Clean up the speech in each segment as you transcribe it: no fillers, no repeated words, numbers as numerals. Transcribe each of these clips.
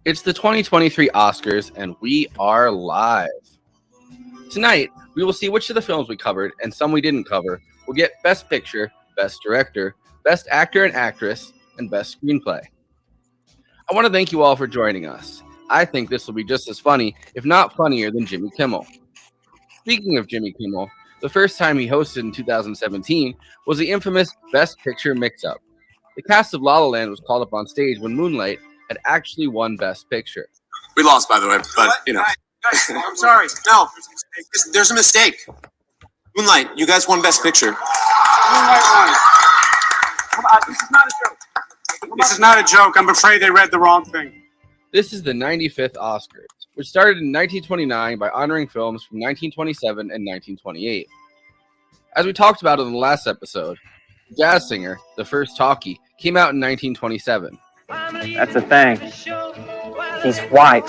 It's the 2023 Oscars, and we are live. Tonight, we will see which of the films we covered and some we didn't cover will get Best Picture, Best Director, Best Actor and Actress, and Best Screenplay. I want to thank you all for joining us. I think this will be just as funny, if not funnier, than Jimmy Kimmel. Speaking of Jimmy Kimmel, the first time he hosted in 2017 was the infamous Best Picture mix-up. The cast of La La Land was called up on stage when Moonlight had actually won Best Picture. We lost, by the way, but, you know. Guys, I'm sorry. No, there's a mistake. Moonlight, you guys won Best Picture. Moonlight won. Come on, this is not a joke. This is not a joke. I'm afraid they read the wrong thing. This is the 95th Oscars, which started in 1929 by honoring films from 1927 and 1928. As we talked about in the last episode, Jazz Singer, the first talkie, came out in 1927. That's a thing. He's white.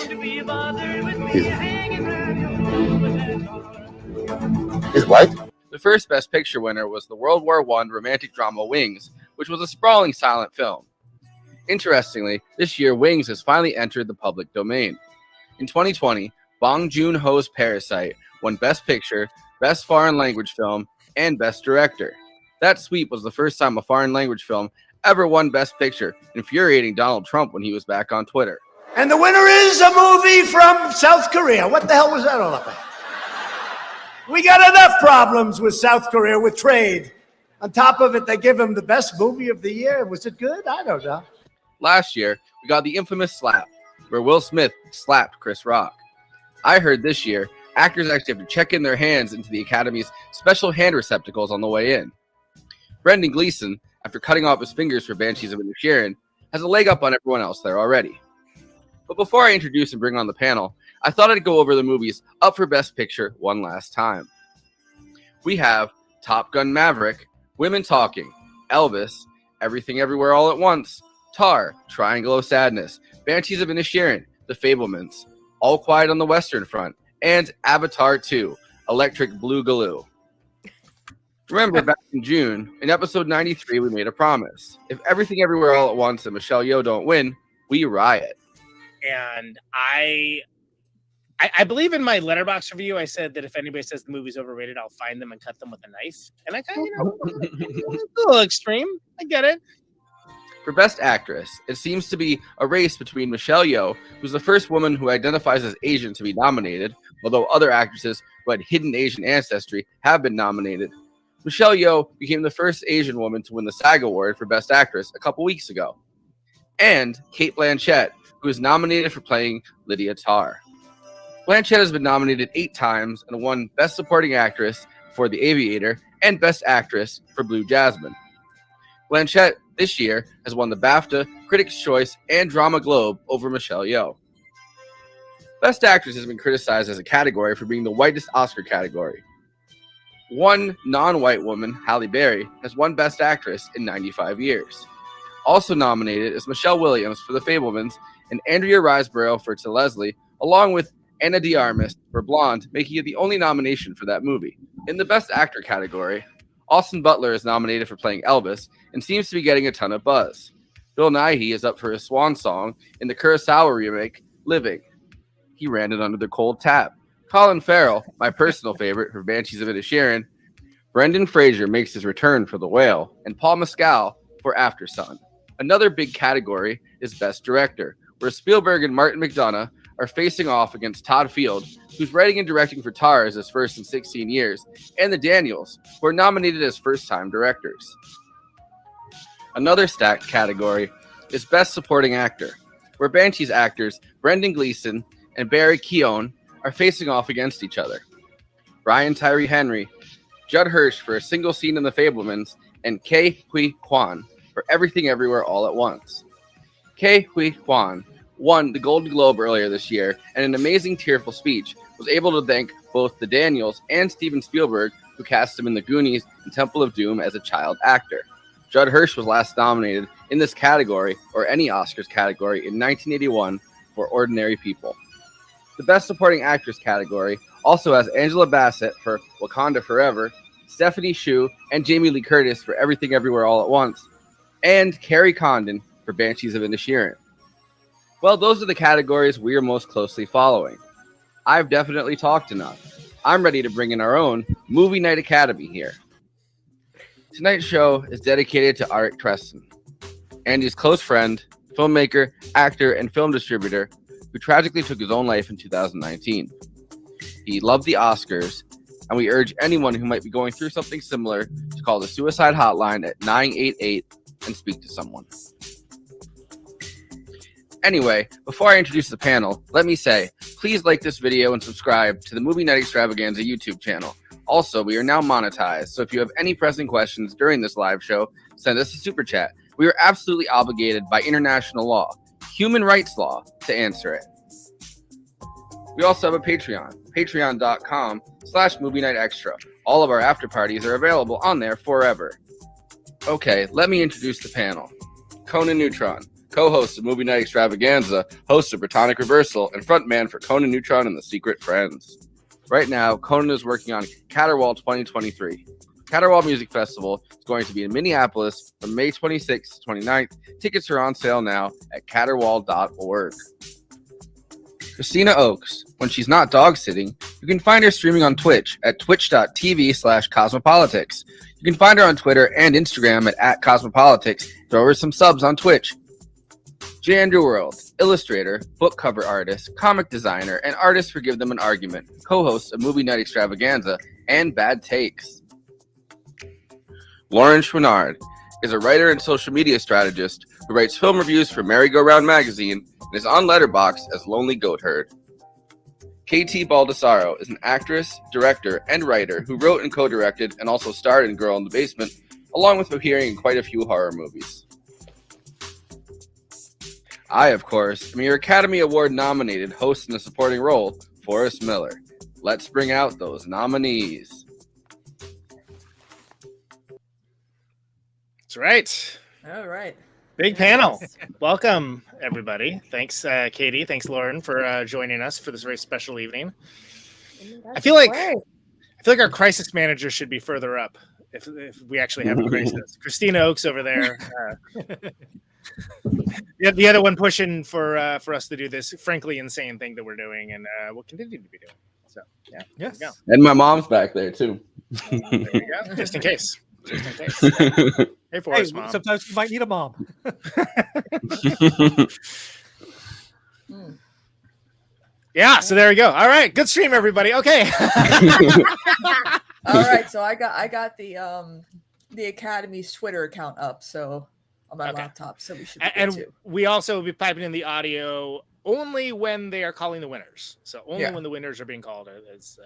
He's white? The first Best Picture winner was the World War I romantic drama Wings, which was a sprawling silent film. Interestingly, this year Wings has finally entered the public domain. In 2020, Bong Joon-ho's Parasite won Best Picture, Best Foreign Language Film, and Best Director. That sweep was the first time a foreign language film ever won Best Picture, infuriating Donald Trump when he was back on Twitter. And the winner is a movie from South Korea. What the hell was that all about? We got enough problems with South Korea with trade. On top of it, they give him the best movie of the year. Was it good? I don't know. Last year, we got the infamous slap, where Will Smith slapped Chris Rock. I heard this year, actors actually have to check in their hands into the Academy's special hand receptacles on the way in. Brendan Gleeson, after cutting off his fingers for Banshees of Inisherin, has a leg up on everyone else there already. But before I introduce and bring on the panel, I thought I'd go over the movies up for Best Picture one last time. We have Top Gun Maverick, Women Talking, Elvis, Everything Everywhere All at Once, Tar, Triangle of Sadness, Banshees of Inisherin, The Fablemans, All Quiet on the Western Front, and Avatar 2, Electric Boogaloo. Remember, back in June, in episode 93, we made a promise. If Everything Everywhere All at Once and Michelle Yeoh don't win, we riot. And I believe in my Letterboxd review, I said that if anybody says the movie's overrated, I'll find them and cut them with a knife. And I kind of, it's a little extreme. I get it. For Best Actress, it seems to be a race between Michelle Yeoh, who's the first woman who identifies as Asian to be nominated, although other actresses who had hidden Asian ancestry have been nominated. Michelle Yeoh became the first Asian woman to win the SAG Award for Best Actress a couple weeks ago. And Cate Blanchett, who is nominated for playing Lydia Tarr. Blanchett has been nominated 8 times and won Best Supporting Actress for The Aviator and Best Actress for Blue Jasmine. Blanchett this year has won the BAFTA, Critics' Choice, and Drama Globe over Michelle Yeoh. Best Actress has been criticized as a category for being the whitest Oscar category. One non-white woman, Halle Berry, has won Best Actress in 95 years. Also nominated is Michelle Williams for The Fablemans and Andrea Riseborough for To Leslie, along with Ana de Armas for Blonde, making it the only nomination for that movie. In the Best Actor category, Austin Butler is nominated for playing Elvis and seems to be getting a ton of buzz. Bill Nighy is up for his swan song in the Kurosawa remake, Living. He ran it under the cold tap. Colin Farrell, my personal favorite for Banshees of Inisherin. Brendan Fraser makes his return for The Whale, and Paul Mescal for After Sun. Another big category is Best Director, where Spielberg and Martin McDonagh are facing off against Todd Field, who's writing and directing for Tar as his first in 16 years, and the Daniels, who are nominated as first-time directors. Another stacked category is Best Supporting Actor, where Banshees actors Brendan Gleeson and Barry Keoghan are facing off against each other. Brian Tyree Henry, Judd Hirsch for A Single Scene in The Fablemans, and Ke Huy Quan for Everything Everywhere All at Once. Ke Huy Quan won the Golden Globe earlier this year, and in an amazing tearful speech was able to thank both the Daniels and Steven Spielberg, who cast him in The Goonies and Temple of Doom as a child actor. Judd Hirsch was last nominated in this category, or any Oscars category, in 1981 for Ordinary People. The Best Supporting Actress category also has Angela Bassett for Wakanda Forever, Stephanie Hsu and Jamie Lee Curtis for Everything Everywhere All at Once, and Carrie Condon for Banshees of Inisherin. Well, those are the categories we are most closely following. I've definitely talked enough. I'm ready to bring in our own Movie Night Academy here. Tonight's show is dedicated to Arik Tresson, Andy's close friend, filmmaker, actor, and film distributor who tragically took his own life in 2019. He loved the Oscars, and we urge anyone who might be going through something similar to call the suicide hotline at 988 and speak to someone. Anyway, before I introduce the panel, let me say, please like this video and subscribe to the Movie Night Extravaganza YouTube channel. Also, we are now monetized, so if you have any pressing questions during this live show, send us a super chat. We are absolutely obligated by international law, human rights law, to answer it. We also have a Patreon, patreon.com/Movie Night Extra. All of our after parties are available on there forever. Okay, let me introduce the panel. Conan Neutron, co-host of Movie Night Extravaganza, host of Botanic Reversal, and frontman for Conan Neutron and the Secret Friends. Right now, Conan is working on Caterwaul 2023. Caterwaul Music Festival is going to be in Minneapolis from May 26th to 29th. Tickets are on sale now at caterwaul.org. Christina Oakes, when she's not dog sitting, you can find her streaming on Twitch at twitch.tv/cosmopolitics. You can find her on Twitter and Instagram at @cosmopolitics. Throw her some subs on Twitch. J. Andrew World, illustrator, book cover artist, comic designer, and artist for Give Them an Argument, co-host of Movie Night Extravaganza and Bad Takes. Lauren Chouinard is a writer and social media strategist who writes film reviews for Merry-Go-Round magazine and is on Letterboxd as Lonely Goatherd. KT Baldassaro is an actress, director, and writer who wrote and co-directed and also starred in Girl in the Basement, along with appearing in quite a few horror movies. I, of course, am your Academy Award-nominated host in a supporting role, Forrest Miller. Let's bring out those nominees. That's right. All right. Big panel. Welcome, everybody. Thanks, Katie. Thanks, Lauren, for joining us for this very special evening. I feel like our crisis manager should be further up if we actually have a crisis. Christina Oakes over there. The other one pushing for us to do this frankly insane thing that we're doing, and we'll continue to be doing. So yeah, yes. There And my mom's back there too. you go. Just in case. Hey, Forrest, Mom. Sometimes you might need a mom. Yeah, so there we go. All right, good stream, everybody. Okay. All right, so I got the Academy's Twitter account up, so on my laptop, so we should be good too. We also will be piping in the audio only when they are calling the winners. So only when the winners are being called is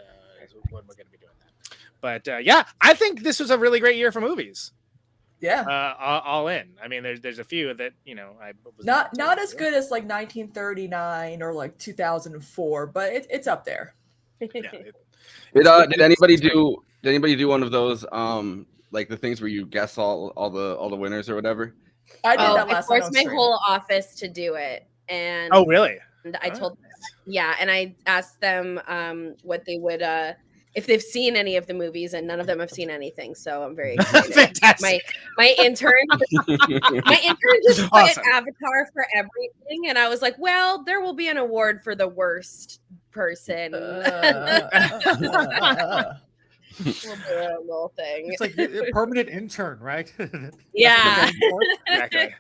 when we're going to be doing that. But yeah, I think this was a really great year for movies. Yeah, all in. I mean, there's a few that I was not as good as like 1939 or like 2004, but it's up there. Did anybody do one of those like the things where you guess all the winners or whatever? I did that I last night. forced my whole office to do it, and oh really? And I told them, and I asked them what they would if they've seen any of the movies, and none of them have seen anything. So I'm very excited. Fantastic. My intern just put Awesome. Avatar for everything, and I was like, well, there will be an award for the worst person. We'll do a little thing. It's like a permanent intern, right? Yeah. Exactly.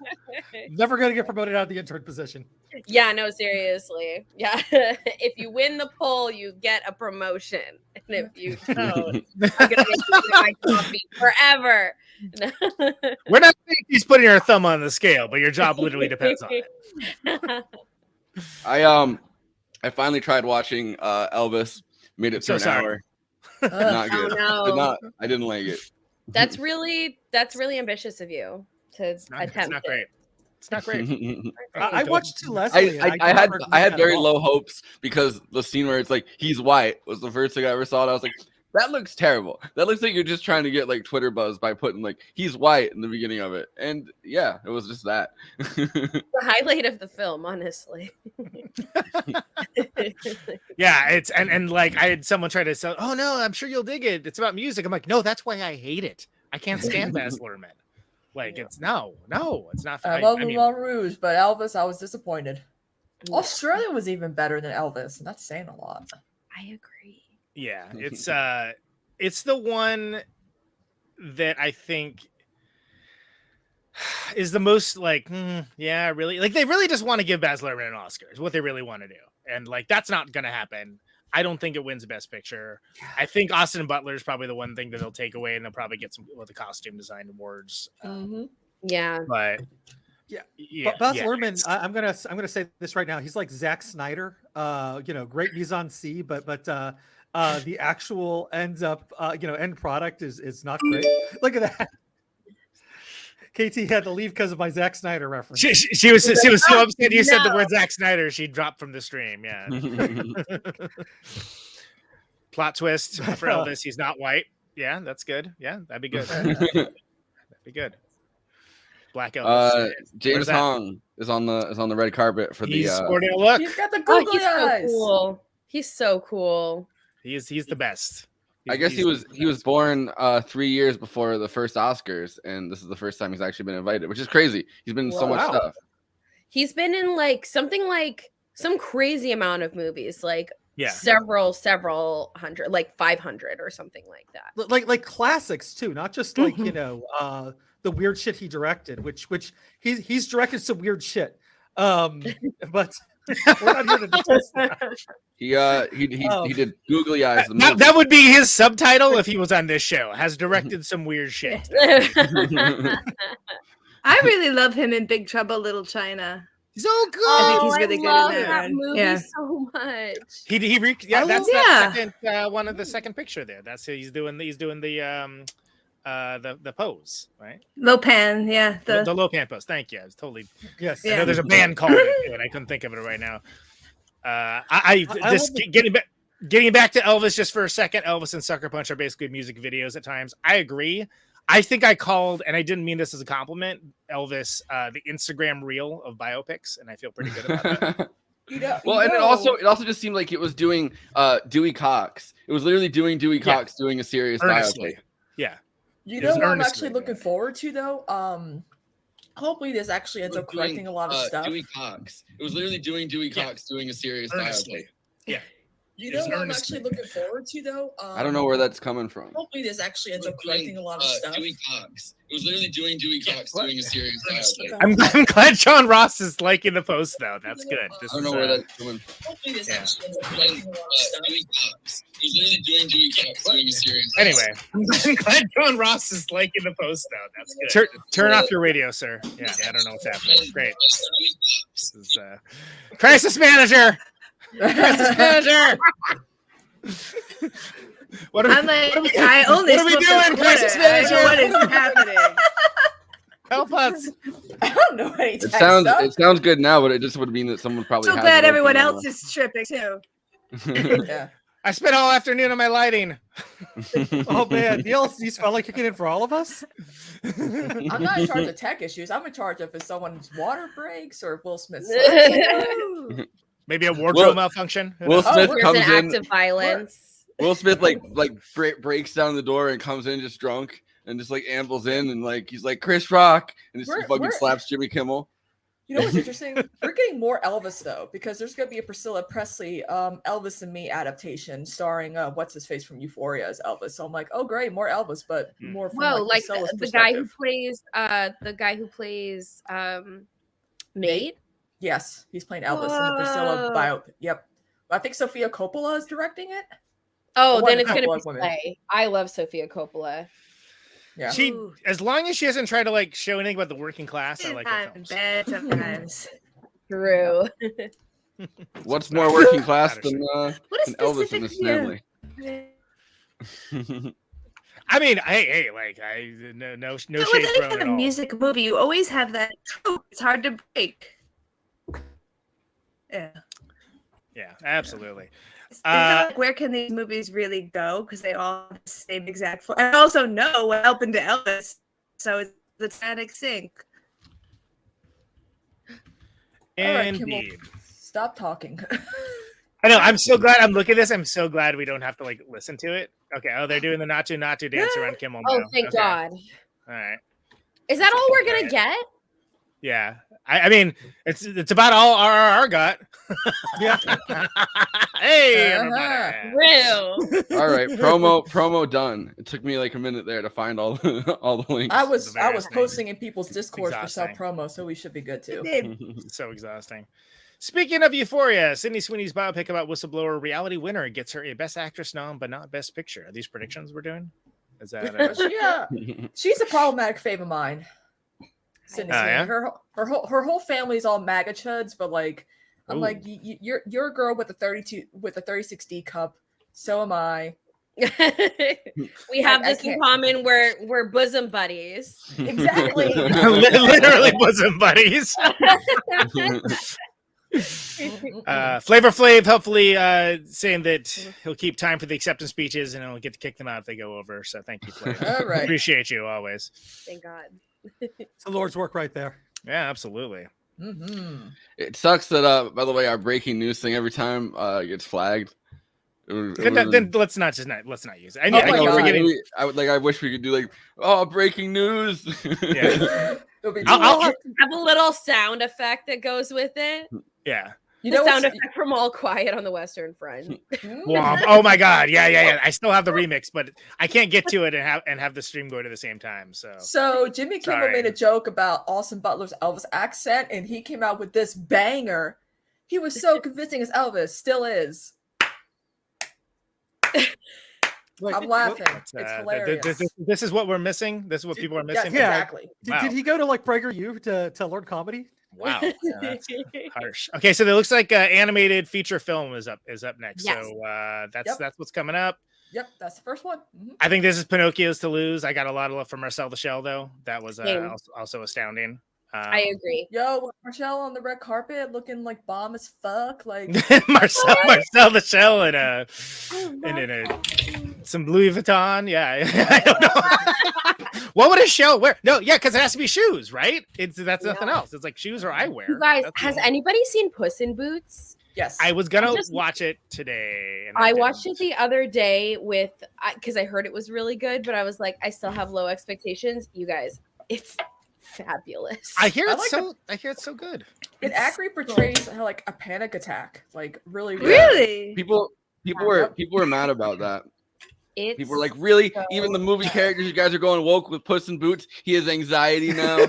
Never going to get promoted out of the intern position. Yeah, no, seriously. Yeah. If you win the poll, you get a promotion. And if you don't, I'm gonna make you do my coffee forever. We're not saying he's putting your thumb on the scale, but your job literally depends on it. I finally tried watching Elvis. Made it through an hour. Not good. Oh, no. I didn't like it. That's really ambitious of you to attempt. It's not great. It's not great. I watched two Leslie. I had very low hopes because the scene where it's like he's white was the first thing I ever saw. And I was like, that looks terrible. That looks like you're just trying to get like Twitter buzz by putting like he's white in the beginning of it. And yeah, it was just that. The highlight of the film, honestly. Yeah, it's and like I had someone try to sell. Oh no, I'm sure you'll dig it. It's about music. I'm like, no, that's why I hate it. I can't stand Baz Luhrmann. Like it's no, it's not. I love Moulin Rouge, but Elvis, I was disappointed. Australia was even better than Elvis, and that's saying a lot. I agree. Yeah, it's the one that I think is the most like, yeah, really, like they really just want to give Baz Luhrmann an Oscar is what they really want to do, and like that's not gonna happen. I don't think it wins Best Picture. I think Austin Butler is probably the one thing that they'll take away, and they'll probably get some the costume design awards. Yeah, but Baz Luhrmann, I'm gonna say this right now. He's like Zack Snyder. Great mise-en-scene, but the actual end product is not great. Look at that. KT had to leave because of my Zack Snyder reference. She was so upset you said the word Zack Snyder, she dropped from the stream. Yeah. Plot twist for Elvis, he's not white. Yeah, that's good. Yeah, that'd be good. That'd be good. Black Elvis. James Hong is on the red carpet for he's the sporting a look. He's got the googly eyes. So cool. He's so cool. He's the best. I guess he was born 3 years before the first Oscars, and this is the first time he's actually been invited, which is crazy. He's been in so much stuff. He's been in like something like some crazy amount of movies, like several hundred, like 500 or something like that. Like classics too, not just like the weird shit he directed, which he's directed some weird shit. But we're not here to discuss that. He did googly eyes. That would be his subtitle if he was on this show. Has directed some weird shit. I really love him in Big Trouble Little China. So good. I think he's really good in that movie so much. That's that second one of the second picture there. That's he's doing the pose, right? Lopan, yeah. The Lopan pose. Thank you. I was totally yes. I know there's a band called it, and I couldn't think of it right now. Getting back to Elvis just for a second. Elvis and Sucker Punch are basically music videos at times. I agree. I think I called, and I didn't mean this as a compliment, Elvis the Instagram reel of biopics, and I feel pretty good about that. And it also just seemed like it was doing Dewey Cox. It was literally doing Dewey Cox doing a serious biopic. Yeah. You know what I'm actually looking forward to though? Hopefully this actually ends up correcting a lot of stuff. Dewey Cox. It was literally doing Dewey Cox doing a serious biopic. Yeah. You know what I'm actually looking forward to though? I don't know where that's coming from. Hopefully this actually ends up correcting a lot of stuff. Dewey Cox. It was literally doing Dewey Cox doing a serious biopic. I'm glad John Ross is liking the post though. That's good. I don't know where that's coming from. Hopefully this actually ends up correcting a lot of stuff. Dewey Cox. It was literally doing Dewey Cox doing a serious Anyway, I'm glad John Ross is liking the post though. That's good. Turn off your radio, sir. Yeah, I don't know what's happening. Great. This is Crisis Manager. Crisis Manager. What are we doing, Crisis Manager? What is happening? Help us! I don't know any It sounds good now, but it just would mean that someone probably. So glad everyone else is tripping too. Yeah. I spent all afternoon on my lighting. Oh man, DLC's finally kicking in for all of us. I'm not in charge of tech issues. I'm in charge of if someone's water breaks or if Will Smith's. Maybe a wardrobe malfunction. Will Smith There's comes an act in. of violence. Will Smith breaks down the door and comes in just drunk and just like ambles in and like he's like Chris Rock and just fucking slaps Jimmy Kimmel. You know what's interesting? We're getting more Elvis though, because there's gonna be a Priscilla Presley Elvis and Me adaptation starring what's his face from Euphoria as Elvis. So I'm like, oh great, more Elvis, but more from like Priscilla's the guy who plays Nate. Yes, he's playing Elvis in the Priscilla biopic. Yep. I think Sofia Coppola is directing it. Oh, then it's gonna be Slay. I love Sofia Coppola. Yeah. As long as she hasn't tried to like show anything about the working class, I like her films. Bad sometimes. True. What's more working class than Elvis and his family? I mean, hey, like no shade thrown at all. Music movie, you always have that trope. It's hard to break. Yeah, absolutely. Where can these movies really go? Because they all have the same exact. I also know what happened to Elvis, so it's the Titanic sink. Indeed. Stop talking. I know. I'm so glad. I'm looking at this. I'm so glad we don't have to like listen to it. Okay. Oh, they're doing the Natu dance around Kimmel. Oh, now. thank God. All right. Is that all we're gonna get? Yeah. I mean, it's about all RRR got. Yeah. Hey, Real. All right, promo done. It took me like a minute there to find all the links. I was posting in people's Discord for self promo, so we should be good too. So exhausting. Speaking of Euphoria, Sydney Sweeney's biopic about whistleblower reality winner gets her a Best Actress nom, but not Best Picture. Are these predictions we're doing? Is that yeah? She's a problematic fave of mine. Sydney Sweeney. Yeah? Her whole family's all MAGA chuds, but like I'm like you're a girl with a 36D cup. So am I. We have this in common. We're bosom buddies. Exactly. Literally bosom buddies. Flavor Flav hopefully saying that he'll keep time for the acceptance speeches and he'll get to kick them out if they go over. So thank you, Flav. All right. Appreciate you always. Thank God. It's the Lord's work right there. Yeah, absolutely. Mm-hmm. It sucks that by the way, our breaking news thing every time gets flagged. Then let's not use it. I wish we could do like breaking news. Yeah. I'll have a little sound effect that goes with it. Yeah. The sound effect from All Quiet on the Western Front. Oh my God. Yeah. I still have the remix, but I can't get to it and have the stream go at the same time. So Jimmy Kimmel made a joke about Austin Butler's Elvis accent, and he came out with this banger. He was so convincing as Elvis, still is. I'm laughing. It's hilarious. This is what we're missing. This is what people are missing. Yes, exactly. Wow. Did he go to like PragerU to learn comedy? Wow, that's harsh. Okay, so it looks like animated feature film is up next. Yes. So that's what's coming up. Yep, that's the first one. Mm-hmm. I think this is Pinocchio's to lose. I got a lot of love from Marcel the Shell though. That was also astounding. I agree. Yo, Marcel on the red carpet looking like bomb as fuck. Like Marcel the Shell and some Louis Vuitton. Yeah, I don't know. What would a shell wear? No, yeah, because it has to be shoes, right? That's nothing else. It's like shoes or eyewear. You guys, has anybody seen Puss in Boots? Yes. I was gonna watch it today. I watched it the other day because I heard it was really good, but I was like, I still have low expectations. You guys, it's fabulous. I hear it's so good. It accurately portrays like a panic attack, like really. People were mad about that. People were like, really? Even the movie characters, you guys are going woke with Puss in Boots. He has anxiety now.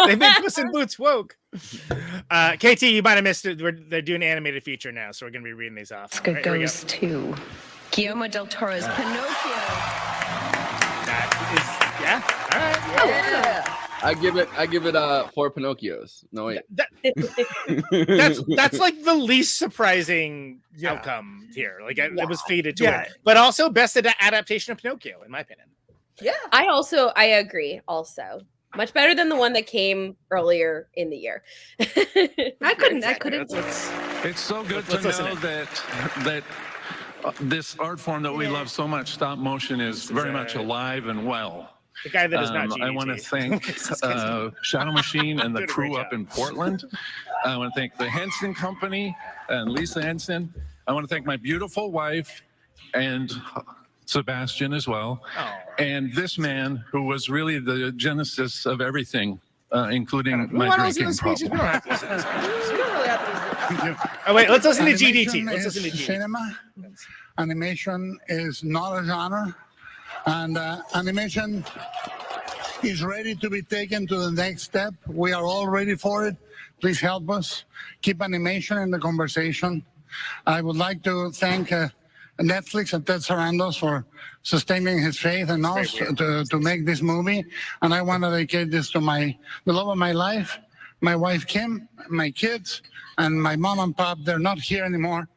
They made Puss in Boots woke. KT, you might have missed it. They're doing an animated feature now, so we're going to be reading these off. Oscar goes to Guillermo del Toro's Pinocchio. All right. Yeah. I give it 4 Pinocchios. No wait. That's like the least surprising outcome here. Like it was feeded to it, but also best adaptation of Pinocchio, in my opinion. Yeah, I agree. Also, much better than the one that came earlier in the year. I couldn't. It's so good to know that this art form that we love so much, stop motion, is very much alive and well. The guy that is not GDT. I want to thank Shadow Machine and the crew up in Portland. I want to thank the Henson Company and Lisa Henson. I want to thank my beautiful wife, and Sebastian as well. And this man who was really the genesis of everything, including my drinking problem. Oh, wait, let's listen to GDT. Let's listen to GDT. Cinema. Animation is not a genre, and animation is ready to be taken to the next step. We are all ready for it. Please help us. Keep animation in the conversation. I would like to thank Netflix and Ted Sarandos for sustaining his faith in us to make this movie. And I want to dedicate this to the love of my life, my wife Kim, my kids, and my mom and pop. They're not here anymore,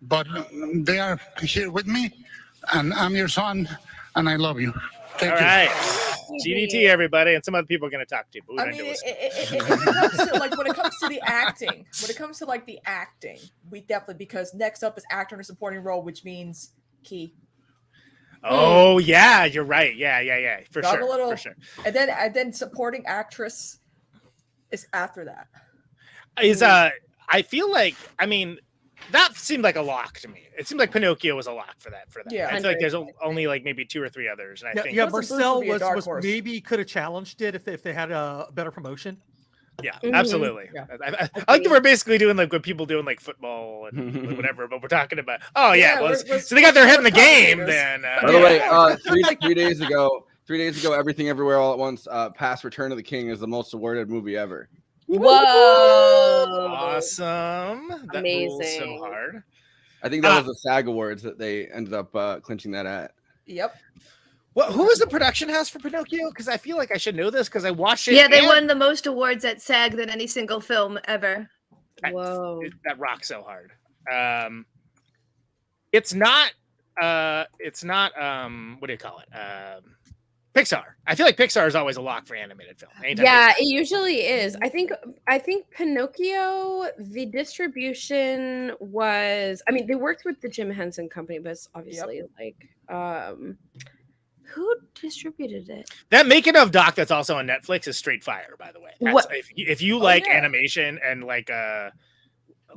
but they are here with me. And I'm your son, and I love you. Thank you. All right. GDT, everybody, and some other people are going to talk to you. But we I don't mean, do it. when it comes to the acting, we definitely, because next up is actor in a supporting role, which means key. Oh yeah, you're right. Yeah, for Got sure. a little, for sure. And then supporting actress is after that. I feel like, I mean, that seemed like a lock to me. It seemed like Pinocchio was a lock for that. Yeah, I feel like there's only like maybe 2 or 3 others. And I think Marcel was maybe could have challenged it if they had a better promotion. Yeah, absolutely. Yeah. I like that we're basically doing like what people do in like football and like, whatever, but we're talking about. Oh yeah, so they got their head in the game. Then by the way, 3 days ago, Everything Everywhere All at Once, past Return of the King is the most awarded movie ever. Whoa! Awesome! That Amazing. So hard. I think that was the SAG Awards that they ended up clinching that at. Yep. Who was the production house for Pinocchio? Because I feel like I should know this because I watched it. Yeah, they won the most awards at SAG than any single film ever. Whoa. That rocks so hard. It's not what do you call it? Pixar. I feel like Pixar is always a lock for animated film. Yeah, it usually is. I think Pinocchio, the distribution was, I mean, they worked with the Jim Henson Company, but it's obviously who distributed it? That making of doc that's also on Netflix is straight fire, by the way. If you like animation and like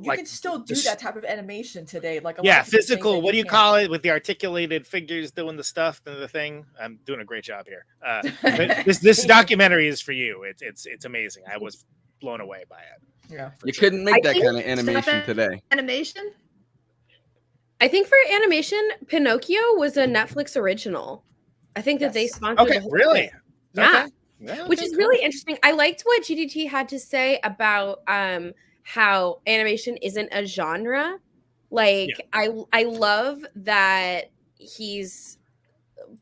you can still do that type of animation today. Like physical. What do you call it with the articulated figures doing the stuff and the thing? I'm doing a great job here. But this documentary is for you. It's amazing. I was blown away by it. Yeah, you couldn't make that kind of animation today. Animation. I think for animation, Pinocchio was a Netflix original. I think that they sponsored. Okay, really? Yeah. Okay. Which is really interesting. I liked what GDT had to say about how animation isn't a genre. Like I love that he's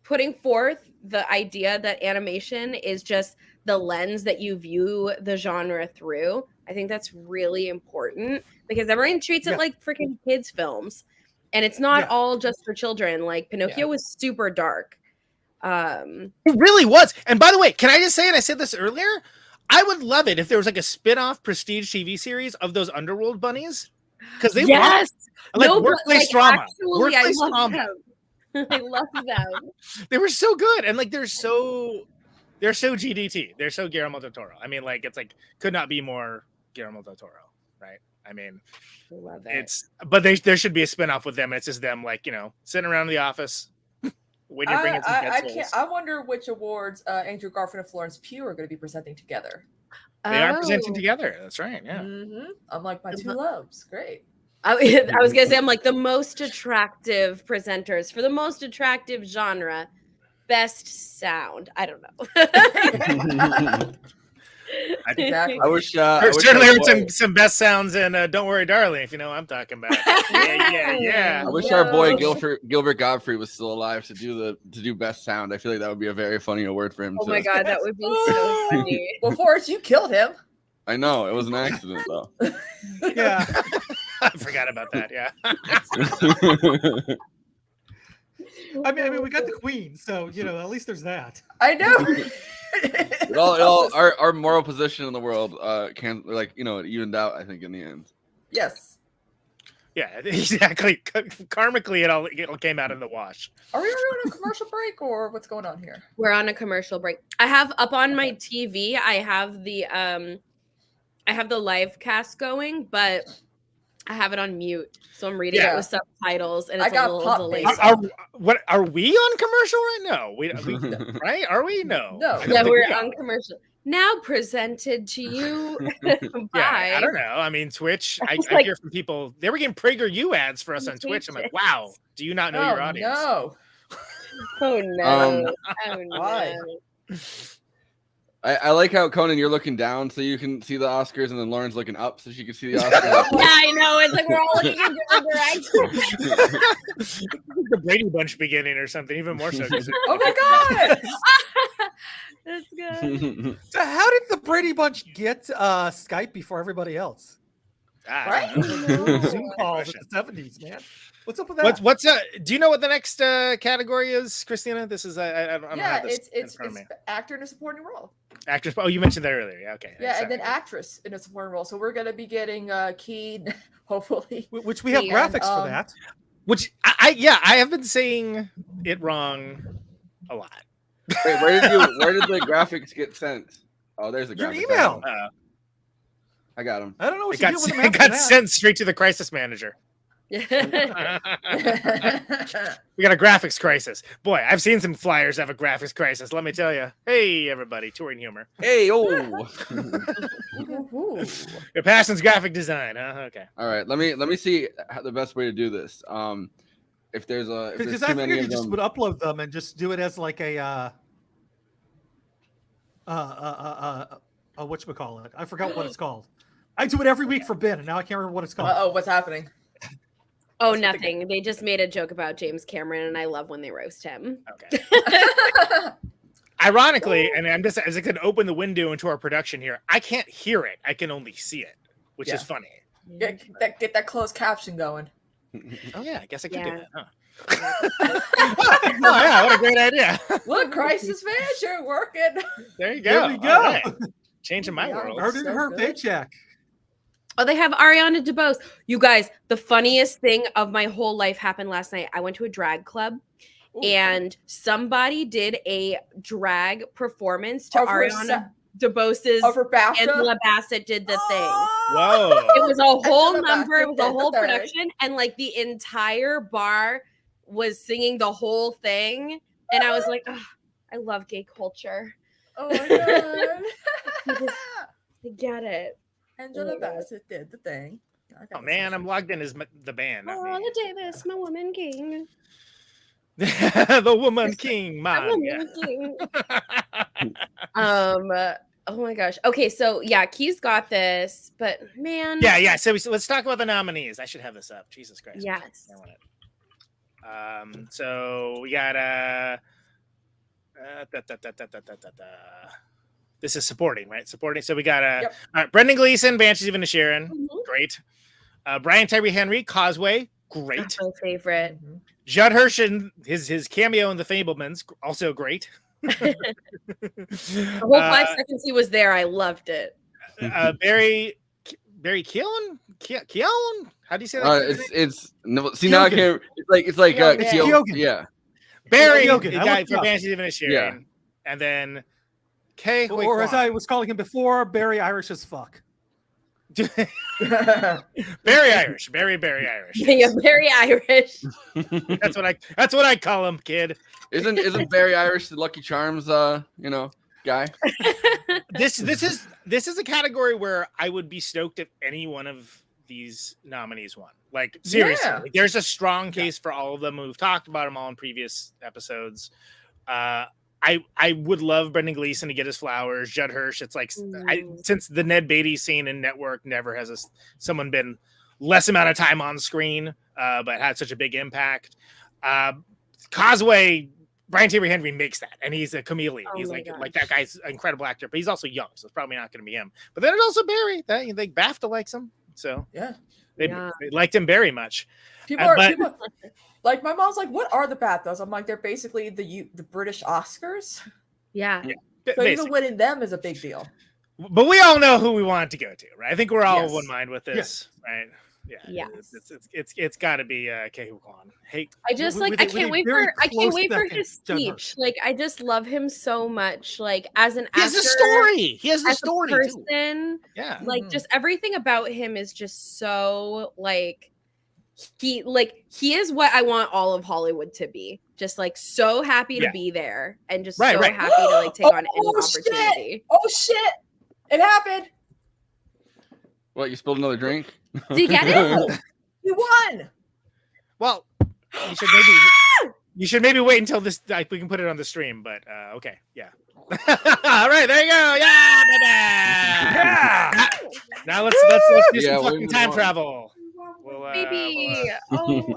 putting forth the idea that animation is just the lens that you view the genre through. I think that's really important because everyone treats it like freaking kids films, and it's not all just for children. Like Pinocchio was super dark. It really was. And by the way, can I just say, and I said this earlier, I would love it if there was like a spin-off prestige TV series of those Underworld bunnies. Because they workplace drama. Actually, I love them. I love them. They were so good. And like they're so GDT. They're so Guillermo del Toro. I mean, like it's like could not be more Guillermo del Toro, right? I mean, I love it. But there should be a spin-off with them. It's just them like, sitting around in the office. When you're bringing some I wonder which awards Andrew Garfield and Florence Pugh are going to be presenting together. They are presenting together. That's right. Yeah. Mm-hmm. I'm like my two loves. Great. I was gonna say I'm like the most attractive presenters for the most attractive genre, best sound. I don't know. Exactly. I wish certainly heard some best sounds in "Don't Worry, Darling." If you know what I'm talking about. Yeah. I wish our boy Gilbert Godfrey was still alive to do best sound. I feel like that would be a very funny award for him. Oh my god, that would be so funny. Well, Forrest, you killed him. I know it was an accident though. Yeah, I forgot about that. Yeah. I mean, we got the Queen, so at least there's that. I know. Our moral position in the world can it evened out. I think in the end. Yes. Yeah, exactly. Karmically, it all came out in the wash. Are we on a commercial break or what's going on here? We're on a commercial break. I have up on my TV. I have the live cast going, but I have it on mute, so I'm reading it with subtitles, and it's I got a little pop delayed. Are we on commercial right now? We right? Are we? No. Yeah, we're on commercial. Now presented to you by. Yeah, I don't know. I mean, Twitch. I hear from people they were getting PragerU ads for us on Twitch. I'm like, wow. Do you not know your audience? No. Oh no. Oh Why? no. I like how, Conan, you're looking down so you can see the Oscars, and then Lauren's looking up so she can see the Oscars. Yeah, I know. It's like we're all looking in different directions. The Brady Bunch beginning or something, even more so. Oh my god! That's good. So how did the Brady Bunch get Skype before everybody else? Right? Zoom calls in the 70s, man. What's up with that? What's do you know what the next category is, Christina? This is I don't have this. It's actor in a supporting role. Actress. Oh, you mentioned that earlier. Yeah, okay. Yeah, and then actress in a supporting role. So we're gonna be getting Key, hopefully. Which we have graphics for that. Which I have been saying it wrong a lot. Wait, where did the graphics get sent? Oh, there's the graphics. Your email. I got them. I don't know what it got sent straight to the crisis manager. We got a graphics crisis. Boy, I've seen some flyers have a graphics crisis. Let me tell you. Hey, everybody, touring humor. Hey, oh. Your passion's graphic design, huh? Okay. All right, let me see the best way to do this. If there's because too I many figured you of just them, would upload them and just do it as like a whatchamacallit. I forgot what it's called. I do it every week for Ben, and now I can't remember what it's called. Oh, what's happening? Oh, nothing. They just made a joke about James Cameron, and I love when they roast him. Okay. Ironically, and I'm just as I can open the window into our production here, I can't hear it. I can only see it, which is funny. Get that closed caption going. Oh yeah, I guess I could do that. Huh? Oh yeah, what a great idea! Look, crisis manager working. There you go. There we go. Right. Changing my world. Earning her paycheck. Oh, they have Ariana DeBose. You guys, the funniest thing of my whole life happened last night. I went to a drag club, and somebody did a drag performance to Ariana DeBose's Angela Bassett did the thing. Whoa. It was a whole number. It was a whole production, and like the entire bar was singing the whole thing. And I was like, oh, I love gay culture. Oh my god. I get it. Angela Bassett did the thing. Oh man, I'm logged in as the band. Paula Davis, my woman king. The woman king, man. King. Oh my gosh. Okay, so yeah, Key's got this, but man. Yeah. So let's talk about the nominees. I should have this up. Jesus Christ. Yes. I want it. So we got this is supporting, right? Supporting. So we got Brendan Gleeson, Banshees of Inisherin. Great. Brian Tyree Henry, Causeway. Great. That's my favorite. Judd Hirsch and his cameo in The Fabelmans. Also great. The whole 5 seconds he was there, I loved it. Barry Keoghan? How do you say that? It's no. See now I can't. It's like Keoghan. Yeah. Barry, Keoghan. the guy from Banshees of Inisherin. Yeah. And then Kay, or as I was calling him before, Barry Irish as fuck. Barry Irish. Barry Irish. Yeah, Barry Irish. That's what I call him, kid. Isn't Barry Irish the Lucky Charms guy? This is a category where I would be stoked if any one of these nominees won. Like seriously, like, there's a strong case for all of them. We've talked about them all in previous episodes. I would love Brendan Gleeson to get his flowers. Judd Hirsch. It's like since the Ned Beatty scene in Network, never has someone been less amount of time on screen, but had such a big impact. Causeway, Brian Tyree Henry makes that, and he's a chameleon. He's like that guy's an incredible actor, but he's also young, so it's probably not going to be him. But then it's also Barry. That BAFTA likes him, so they liked him very much. People like my mom's like, what are the BAFTAs? I'm like, they're basically the British Oscars. Yeah. So even winning them is a big deal. But we all know who we want it to go to, right? I think we're all one mind with this, right? Yeah. It's got to be Ke-Huy Quan. Hey, I just I can't wait for his speech. Like, I just love him so much. Like, as an actor, he has a story. He has a story person, too. Yeah, like just everything about him is just so like he is what I want all of Hollywood to be. Just like so happy to be there and just happy to like take on any opportunity. Oh shit! It happened. What? You spilled another drink? Did you get it? You won. Well, you should maybe wait until this. Like, we can put it on the stream. But okay, yeah. All right, there you go. Yeah, baby. Yeah. Now let's do some fucking time travel. Baby. I love him.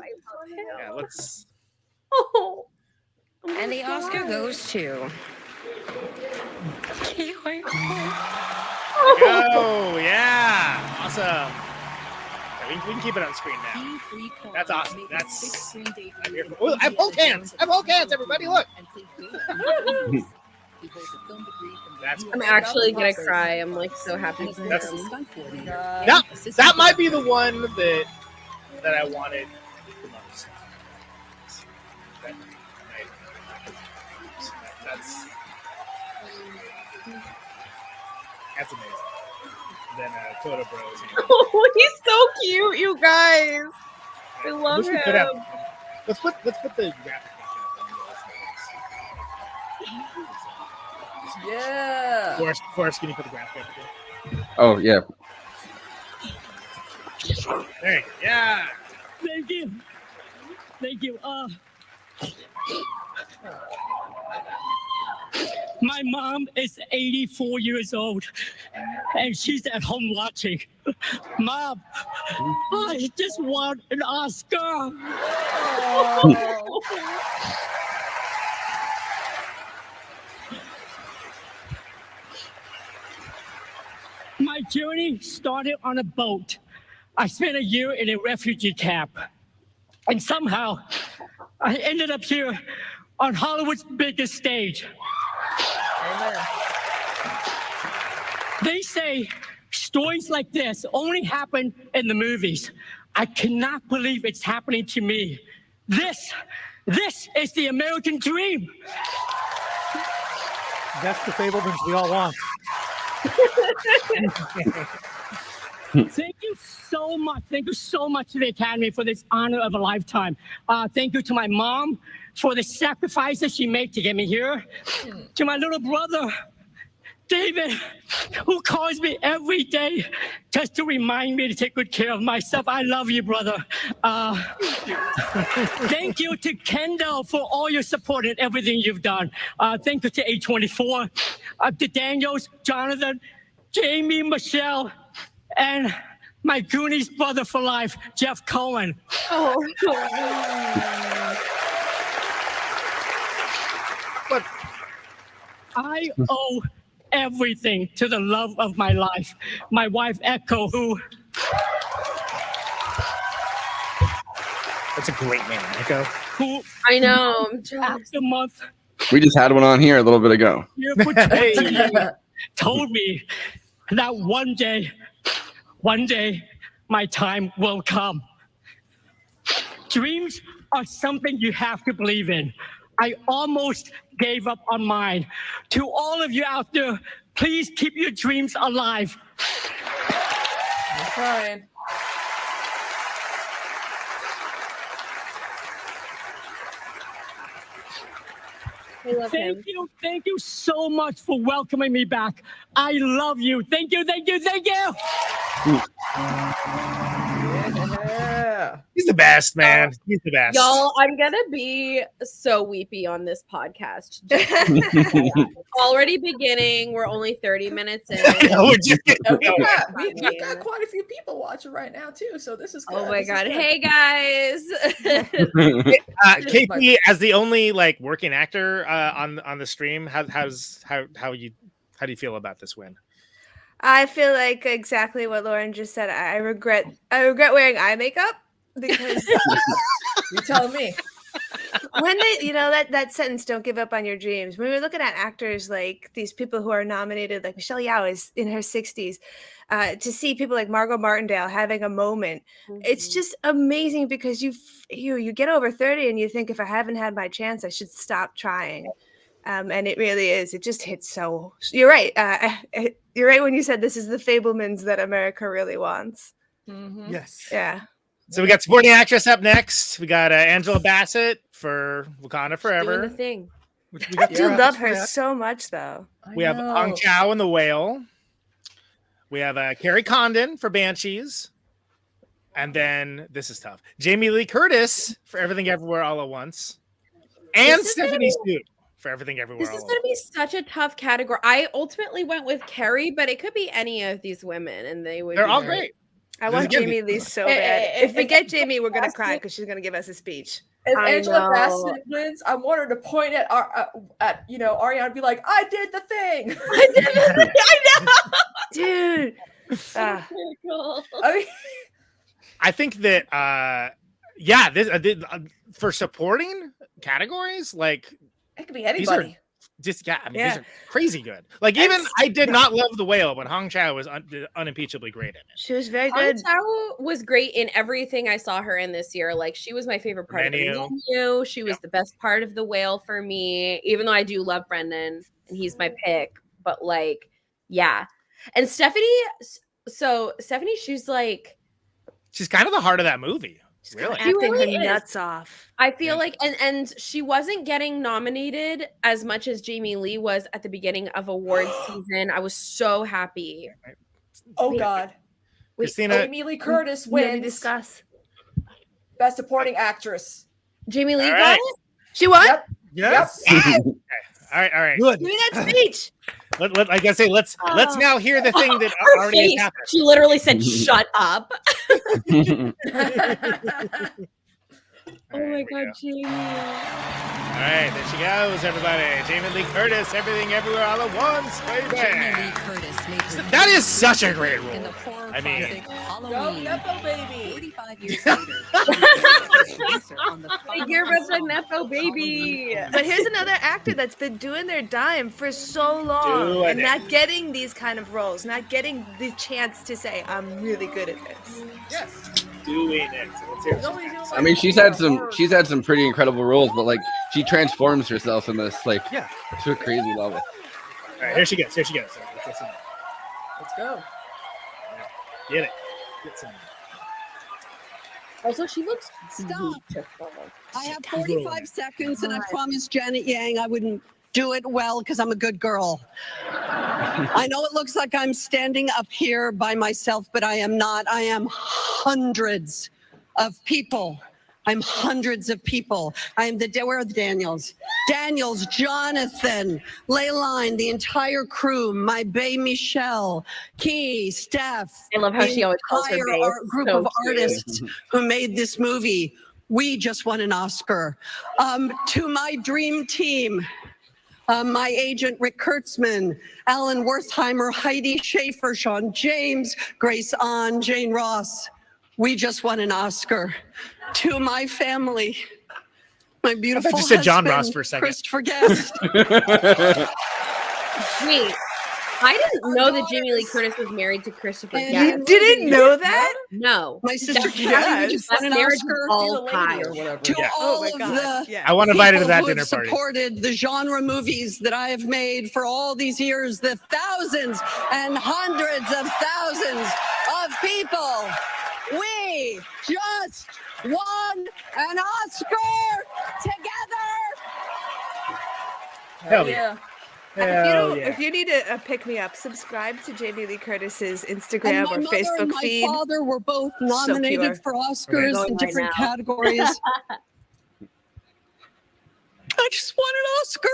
Yeah, let's. Oh. And the Oscar goes to Ke-Huy Quan. Oh yeah, awesome. Yeah, we can keep it on screen now. That's awesome. That's. I have Hulk hands. I have Hulk hands. Everybody, look. I'm actually gonna cry. I'm like so happy for him. That might be the one that I wanted the most. That's amazing. Then Toto Bros. Oh, he's so cute, you guys. I love him. Let's put the graphic. Yeah. Forrest, can you put the graphic up there? Oh yeah. There you go. Yeah. Thank you. My mom is 84 years old, and she's at home watching. Mom, I just won an Oscar. Oh. My journey started on a boat. I spent a year in a refugee camp, and somehow I ended up here on Hollywood's biggest stage. Amen. They say stories like this only happen in the movies. I cannot believe it's happening to me. This is the American dream. That's the Fablemans we all want. Thank you so much. Thank you so much to the Academy for this honor of a lifetime. Thank you to my mom for the sacrifices she made to get me here. To my little brother, David, who calls me every day just to remind me to take good care of myself. I love you, brother. Thank you to Kendall for all your support and everything you've done. Thank you to A24, to Daniels, Jonathan, Jamie, Michelle, and my Goonies brother for life, Jeff Cohen. Oh. But I owe everything to the love of my life, my wife Echo, who. That's a great name, Echo. Who? I know. After a month. We just had one on here a little bit ago. Here for 20 years, told me that one day, my time will come. Dreams are something you have to believe in. I almost gave up on mine. To all of you out there, please keep your dreams alive. I'm trying. Thank you so much for welcoming me back. I love you. Thank you. Yeah. He's the best, man. He's the best. Y'all, I'm gonna be so weepy on this podcast. Already beginning. We're only 30 minutes in. We've got quite a few people watching right now too, so this is good. Oh my god! Hey guys. KP, as the only like working actor on the stream, how do you feel about this win? I feel like exactly what Lauren just said. I regret wearing eye makeup because you tell me. when they, that sentence, "Don't give up on your dreams." When we're looking at actors like these people who are nominated, like Michelle Yeoh is in her 60s, to see people like Margot Martindale having a moment, it's just amazing because you get over 30 and you think, if I haven't had my chance, I should stop trying. And it really is. It just hits so. You're right. You're right when you said this is the Fabelmans that America really wants. Mm-hmm. Yes. Yeah. So we got supporting actress up next. We got Angela Bassett for Wakanda Forever. Doing the thing. I do love her so much, though. We have Hong Chow in The Whale. We have Carrie Condon for Banshees. And then, this is tough, Jamie Lee Curtis for Everything Everywhere All at Once. And Stephanie Sue for Everything Everywhere This All is at going to Once. be such a tough category. I ultimately went with Carrie, but it could be any of these women, and they're all great. I want Jamie Lee so bad. If we get Jamie, we're going to cry because she's going to give us a speech. If Angela Bassett wins, I want her to point at Ariana and be like, "I did the thing." I did the thing. I know, dude. Cool. I think that for supporting categories, like it could be anybody. These are crazy good. Like, even I did not love The Whale, but Hong Chow was unimpeachably great in it. She was very good. Hong Chow was great in everything I saw her in this year. Like, she was my favorite part of the menu. She was the best part of The Whale for me, even though I do love Brendan and he's my pick. But like, yeah. And Stephanie, she's like, she's kind of the heart of that movie. Really, acting her nuts off. I feel like, and she wasn't getting nominated as much as Jamie Lee was at the beginning of awards season. I was so happy. Oh God, Christina, Jamie Lee Curtis wins. Discuss Best Supporting Actress. Jamie Lee All got right. it. She won. Yep. Yes. Yep. Okay. All right. Good. Give me that speech. I gotta say, let's now hear the thing that Her already has face. happened. She literally said, "Shut up." Oh my God, Jamie. All right, there she goes, everybody. Jamie Lee Curtis, Everything Everywhere All at Once, baby. Jamie Lee Curtis made her That is such a great in the role. horror I mean, classic Go Halloween. Nepo baby. 45 years later, producer on the You're such a Nepo baby. But here's another actor that's been doing their dime for so long and not getting these kind of roles, not getting the chance to say, "I'm really good at this." yes, doing it. So let's hear it. I mean, she's had some pretty incredible roles, but like she transforms herself in this to a crazy level. All right, here she goes. Let's listen. Let's go. Get it. Get some. Also, she looks Stop. beautiful. I have 45 seconds, and I promised Janet Yang I wouldn't do it well because I'm a good girl. I know it looks like I'm standing up here by myself, but I am not. I am hundreds of people. I'm hundreds of people. I am where are the Daniels? Daniels, Jonathan, Leyline, the entire crew, my bae Michelle, Key, Steph. I love how she always calls her bae. Group So of cute. artists who made this movie. We just won an Oscar. To my dream team, my agent Rick Kurtzman, Alan Wertheimer, Heidi Schaefer, Sean James, Grace Ahn, Jane Ross. We just won an Oscar. To my family, my beautiful you said John husband, Ross for a second. Christopher Guest. Wait, I didn't know that Jamie Lee Curtis was married to Christopher And Guest. You didn't know that? No. My sister That's Karen just that won an marriage Oscar. was all time. To Yeah. all Oh my of God. the Yeah. I want to invite her to people that who dinner have party. supported the genre movies that I have made for all these years, the thousands and hundreds of thousands of people. We just won an Oscar together. Hell yeah. Hell yeah. If you need a pick me up, subscribe to Jamie Lee Curtis's And Instagram my or mother Facebook and my feed. father were both pure. nominated for Oscars Going in right different now. categories. I just won an Oscar.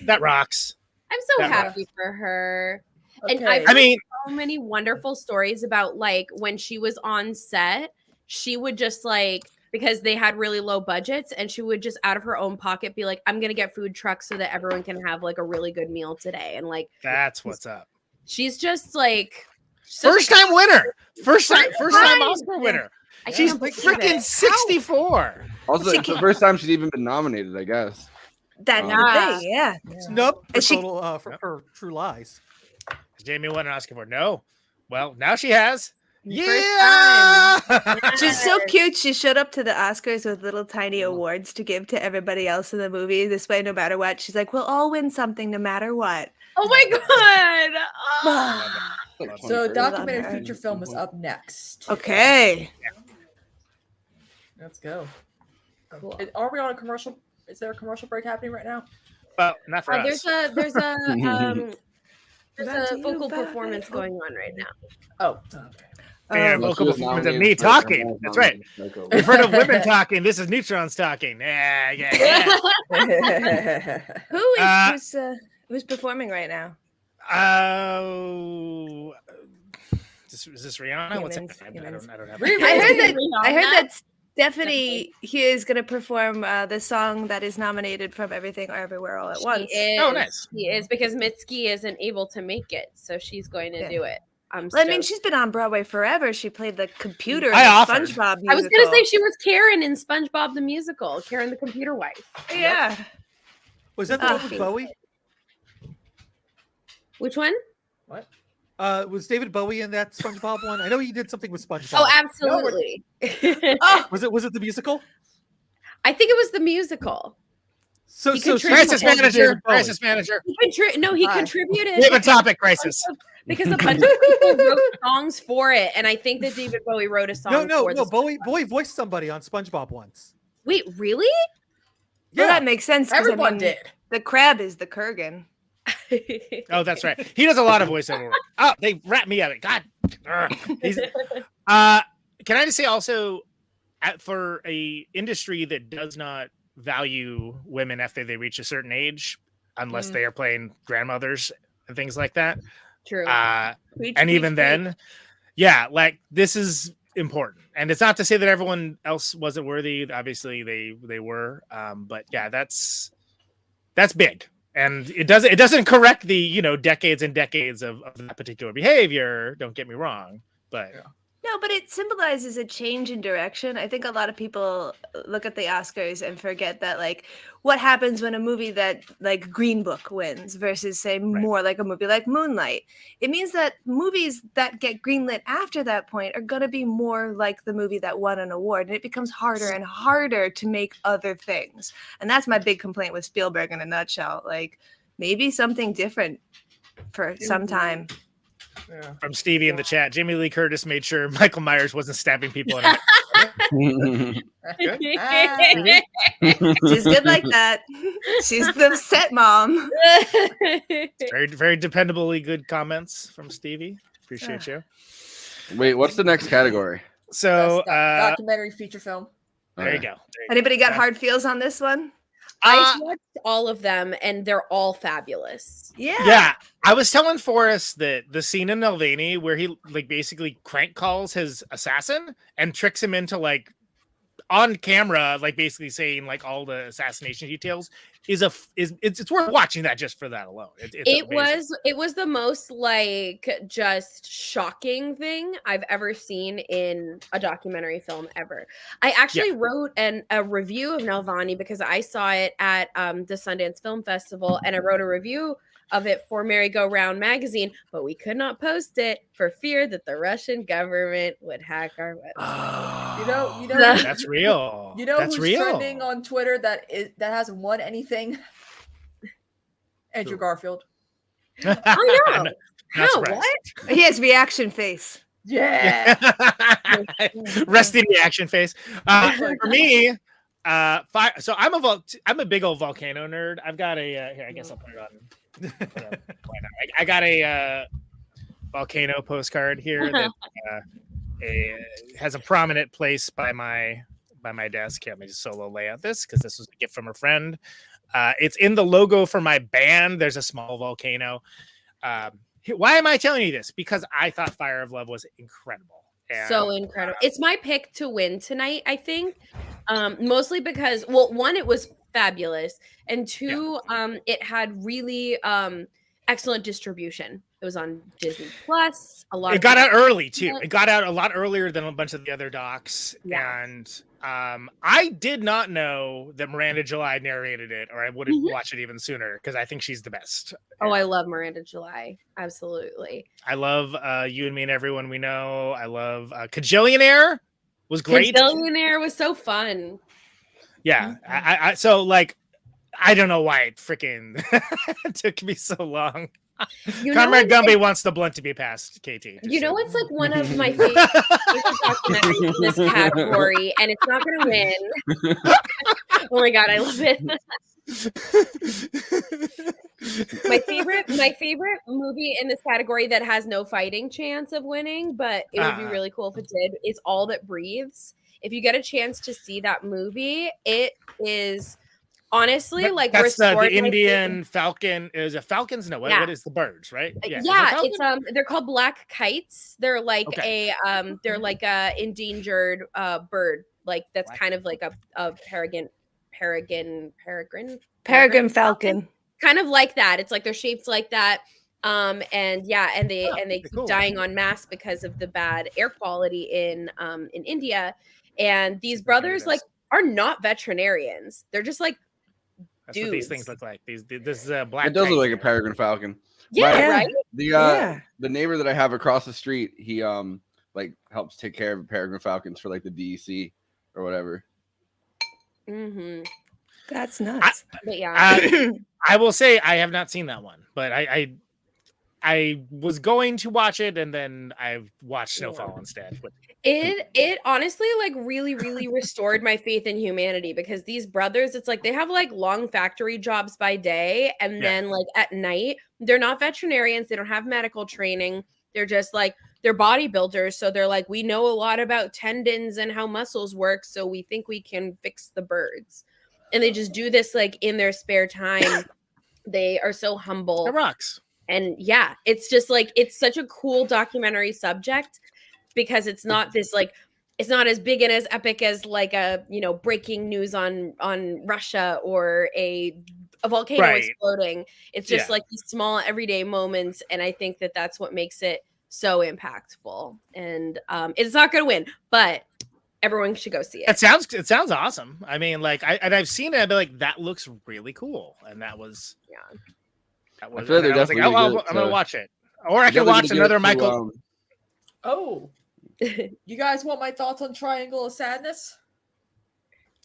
That rocks. I'm so That happy for her. And Okay. I've mean- heard so many wonderful stories about like when she was on set, she would just like, because they had really low budgets, and she would just out of her own pocket be like, "I'm gonna get food trucks so that everyone can have like a really good meal today." And like That's what's up. she's just like First time winner. First time Oscar winner. She's freaking 64. Also, it's the first time she's even been nominated, I guess. That's the thing, yeah. Nope. For, she, total, for True Lies. Jamie won an Oscar for no. Well, now she has. Yeah. She's so cute. She showed up to the Oscars with little tiny awards to give to everybody else in the movie. This way, no matter what, she's like, we'll all win something no matter what. Oh my god. So documentary feature film is up next. Okay. Let's go. Cool. Are we on a commercial? Is there a commercial break happening right now? Well, not for us. There's a vocal performance going on right now. Oh. Yeah, vocal performance of me talking. That's right. We've heard of women talking. This is neutrons talking. Yeah. Who's performing right now? Is this Rihanna? What's it? I don't have. I heard that Stephanie here is going to perform the song that is nominated from Everything Everywhere All at Once. Oh, nice. She is, because Mitski isn't able to make it, so she's going to do it. I mean, she's been on Broadway forever. She played the computer in I SpongeBob musical. was going to say she was Karen in SpongeBob the musical, Karen the computer wife. Yeah. Was that the one with Bowie? Which one? What? Was David Bowie in that SpongeBob one? I know he did something with SpongeBob. Oh, absolutely. Was it the musical? I think it was the musical. So crisis manager. He contributed. We have a topic, crisis. Because a bunch of people wrote songs for it, and I think that David Bowie wrote a song. No. Bowie voiced somebody on SpongeBob once. Wait, really? Yeah, well, that makes sense. Everyone did. The crab is the Kurgan. Oh, that's right. He does a lot of voiceover work. Oh, they wrap me up. God. Can I just say also, for a industry that does not value women after they reach a certain age, unless they are playing grandmothers and things like that. True. And even then, yeah, like this is important. And it's not to say that everyone else wasn't worthy. Obviously, they were. But yeah, that's big. And it doesn't correct the decades and decades of that particular behavior. Don't get me wrong, but no, but it symbolizes a change in direction. I think a lot of people look at the Oscars and forget that, like, what happens when a movie that like Green Book wins versus say more like a movie like Moonlight. It means that movies that get greenlit after that point are going to be more like the movie that won an award, and it becomes harder and harder to make other things. And that's my big complaint with Spielberg in a nutshell. Like, maybe something different for some time. Yeah. From Stevie in the chat, Jamie Lee Curtis made sure Michael Myers wasn't stabbing people in it. She's good like that. She's the set mom. Very, very dependably good comments from Stevie. Appreciate you. Wait, what's the next category? So documentary feature film. There you go. Anybody got hard feels on this one? I watched all of them, and they're all fabulous. Yeah. I was telling Forrest that the scene in Mulvaney where he like basically crank calls his assassin and tricks him into like on camera, like basically saying like all the assassination details it's worth watching that just for that alone. It was the most like just shocking thing I've ever seen in a documentary film ever. I actually wrote a review of Nalvani because I saw it at the Sundance Film Festival, and I wrote a review of it for Merry Go Round magazine, but we could not post it for fear that the Russian government would hack our website. You know that's real. You know that's who's real. trending on Twitter that hasn't won anything? Andrew Garfield. I know. How? What? He has reaction face. Yeah. Resting reaction face. For me, fire. So I'm a big old volcano nerd. I've got a here. I guess I'll put it on. Why not? I got a volcano postcard here that has a prominent place by my desk. Here, let me just solo lay out this because this was a gift from a friend. It's in the logo for my band. There's a small volcano. Why am I telling you this? Because I thought Fire of Love was incredible. So incredible. It's my pick to win tonight, I think. Mostly because, well, one, it was fabulous, and two, it had really excellent distribution. It was on Disney Plus. It got out early too. It got out a lot earlier than a bunch of the other docs. Yeah. And I did not know that Miranda July narrated it, or I would have watched it even sooner because I think she's the best. Oh, I love Miranda July. Absolutely. I love You and Me and Everyone We Know. I love Kajillionaire was great. Kajillionaire was so fun. Yeah. I so like I don't know why it freaking took me so long. Comrade Gumby wants the blunt to be passed, KT. You know, it's like one of my favorite documentaries in this category, and it's not going to win. Oh my god, I love it. my favorite movie in this category that has no fighting chance of winning, but it would be really cool if it did, is All That Breathes. If you get a chance to see that movie, it is honestly like that's the Indian falcon. Is it falcons? No, what is the birds, right? Yeah, it's they're called black kites. They're like they're like a endangered bird. Like that's kind of like a peregrine falcon. Kind of like that. It's like they're shaped like that. And they keep dying en masse because of the bad air quality in India. And these brothers like are not veterinarians. They're just like that's what these things look like. This is a black. It does look like a peregrine falcon. Yeah, right. The neighbor that I have across the street, he like helps take care of peregrine falcons for like the DEC or whatever. Mm-hmm. That's nuts. But yeah, I will say I have not seen that one, but I was going to watch it, and then I watched Snowfall instead. It honestly like really restored my faith in humanity, because these brothers, it's like they have like long factory jobs by day, and then like at night they're not veterinarians, they don't have medical training, they're just like they're bodybuilders, so they're like, we know a lot about tendons and how muscles work, so we think we can fix the birds, and they just do this like in their spare time. They are so humble. It rocks. And yeah, it's just like, it's such a cool documentary subject, because it's not this like, it's not as big and as epic as like a, you know, breaking news on Russia or a volcano exploding. It's just like these small everyday moments. And I think that that's what makes it so impactful. And it's not going to win, but everyone should go see it. It sounds awesome. I mean, like I've seen it. I'd be like, that looks really cool. And that was, That was, I was like, I'm gonna watch it, or I can watch another Michael. You guys want my thoughts on Triangle of Sadness?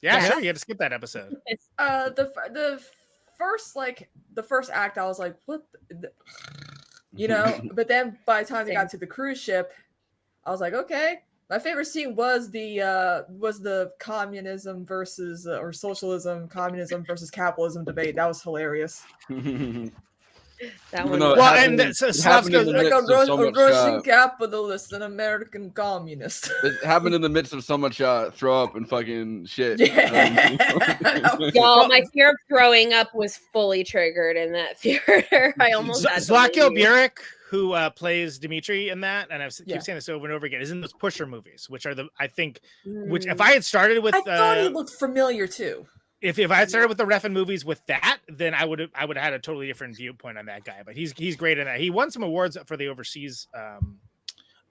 Yeah, sure. You had to skip that episode. The first act, I was like, what? You know, but then by the time they got to the cruise ship, I was like, okay. My favorite scene was the communism versus or socialism, communism versus capitalism debate. That was hilarious. That one. No, well, and so Slavs goes like a Russian capitalist and American communist. It happened in the midst of so much throw up and fucking shit. Yeah. Y'all, my fear of throwing up was fully triggered in that theater. I almost had Zlatko Buric, who plays Dimitri in that, and I've keep saying this over and over again, is in those Pusher movies, which are which if I had started with, I thought he looked familiar too. If I had started with the Refn movies with that, then I would have had a totally different viewpoint on that guy. But he's great in that. He won some awards for the overseas